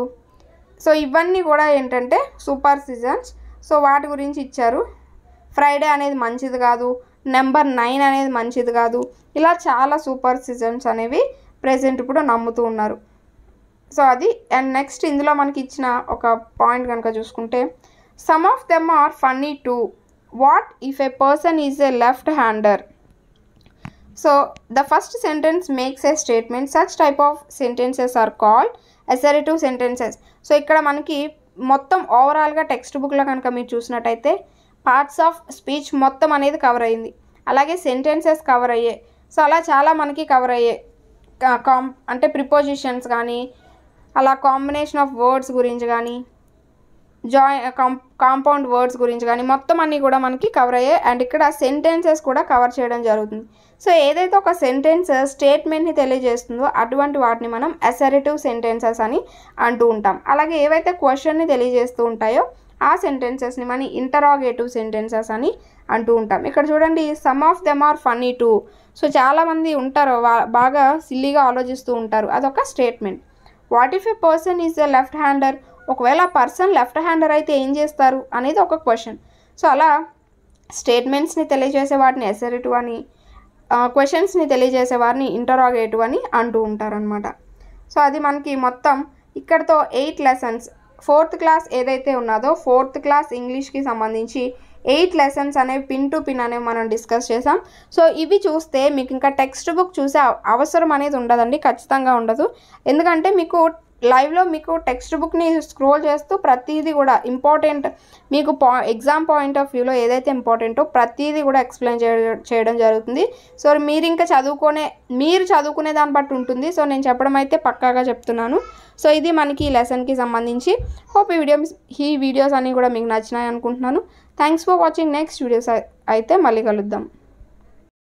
సో ఇవన్నీ కూడా ఏంటంటే సూపర్సిజన్స్. సో వాటి గురించి ఇచ్చారు. ఫ్రైడే అనేది మంచిది కాదు, నెంబర్ 9 అనేది మంచిది కాదు, ఇలా చాలా సూపర్సిజన్స్ అనేవి ప్రెజెంట్ ఇప్పుడు నమ్ముతూ ఉన్నారు. సో అది. అండ్ నెక్స్ట్ ఇందులో మనకి ఇచ్చిన ఒక పాయింట్ కనుక చూసుకుంటే, some of them are funny too. What if a person is a left hander? So the first sentence makes a statement. Such type of sentences are called assertive sentences. So ఇక్కడ మనకి మొత్తం ఓవరాల్గా text బుక్లో కనుక మీరు చూసినట్టయితే parts of speech మొత్తం అనేది కవర్ అయ్యింది, అలాగే సెంటెన్సెస్ కవర్ అయ్యాయి. సో అలా చాలా మనకి కవర్ అయ్యాయి. అంటే ప్రిపోజిషన్స్ కానీ, అలా కాంబినేషన్ ఆఫ్ వర్డ్స్ గురించి కానీ, కాంపౌండ్ వర్డ్స్ గురించి కానీ మొత్తం అన్నీ కూడా మనకి కవర్ అయ్యాయి. అండ్ ఇక్కడ సెంటెన్సెస్ కూడా కవర్ చేయడం జరుగుతుంది. సో ఏదైతే ఒక సెంటెన్స్ స్టేట్మెంట్ని తెలియజేస్తుందో అటువంటి వాటిని మనం అసర్టివ్ సెంటెన్సెస్ అని అంటూ ఉంటాం. అలాగే ఏవైతే క్వశ్చన్ని తెలియజేస్తూ ఉంటాయో ఆ సెంటెన్సెస్ని మనం ఇంటరాగేటివ్ సెంటెన్సెస్ అని అంటూ ఉంటాం. ఇక్కడ చూడండి, some of them are funny too. So చాలామంది ఉంటారు బాగా సిల్లీగా ఆలోచిస్తూ ఉంటారు, అదొక statement. What if a person is a left hander? ఒకవేళ పర్సన్ లెఫ్ట్ హ్యాండర్ అయితే ఏం చేస్తారు అనేది ఒక క్వశ్చన్. సో అలా స్టేట్మెంట్స్ని తెలియజేసే వాటిని అసర్టివ్ అని, క్వశ్చన్స్ని తెలియజేసే వారిని ఇంటరాగేటివ్ అని అంటూ ఉంటారనమాట. సో అది మనకి మొత్తం ఇక్కడతో 8 లెసన్స్. 4th క్లాస్ ఏదైతే ఉన్నదో 4th క్లాస్ ఇంగ్లీష్కి సంబంధించి 8 లెసన్స్ అనేవి పిన్ టు పిన్ అనేవి మనం డిస్కస్ చేసాం. సో ఇవి చూస్తే మీకు ఇంకా టెక్స్ట్ బుక్ చూసే అవసరం అనేది ఉండదండి, ఖచ్చితంగా ఉండదు. ఎందుకంటే మీకు లైవ్లో మీకు టెక్స్ట్ బుక్ని స్క్రోల్ చేస్తూ ప్రతిదీ కూడా ఇంపార్టెంట్, మీకు ఎగ్జామ్ పాయింట్ ఆఫ్ వ్యూలో ఏదైతే ఇంపార్టెంటో ప్రతిదీ కూడా ఎక్స్ప్లెయిన్ చేయడం జరుగుతుంది. సో మీరు ఇంకా చదువుకునే దాన్ని బట్టి ఉంటుంది. సో నేను చెప్పడం అయితే పక్కాగా చెప్తున్నాను. సో ఇది మనకి ఈ లెసన్కి సంబంధించి. హోప్ ఈ వీడియోస్ అన్నీ కూడా మీకు నచ్చినాయి అనుకుంటున్నాను. Thanks for watching. Next videos అయితే మళ్ళీ కలుద్దాం.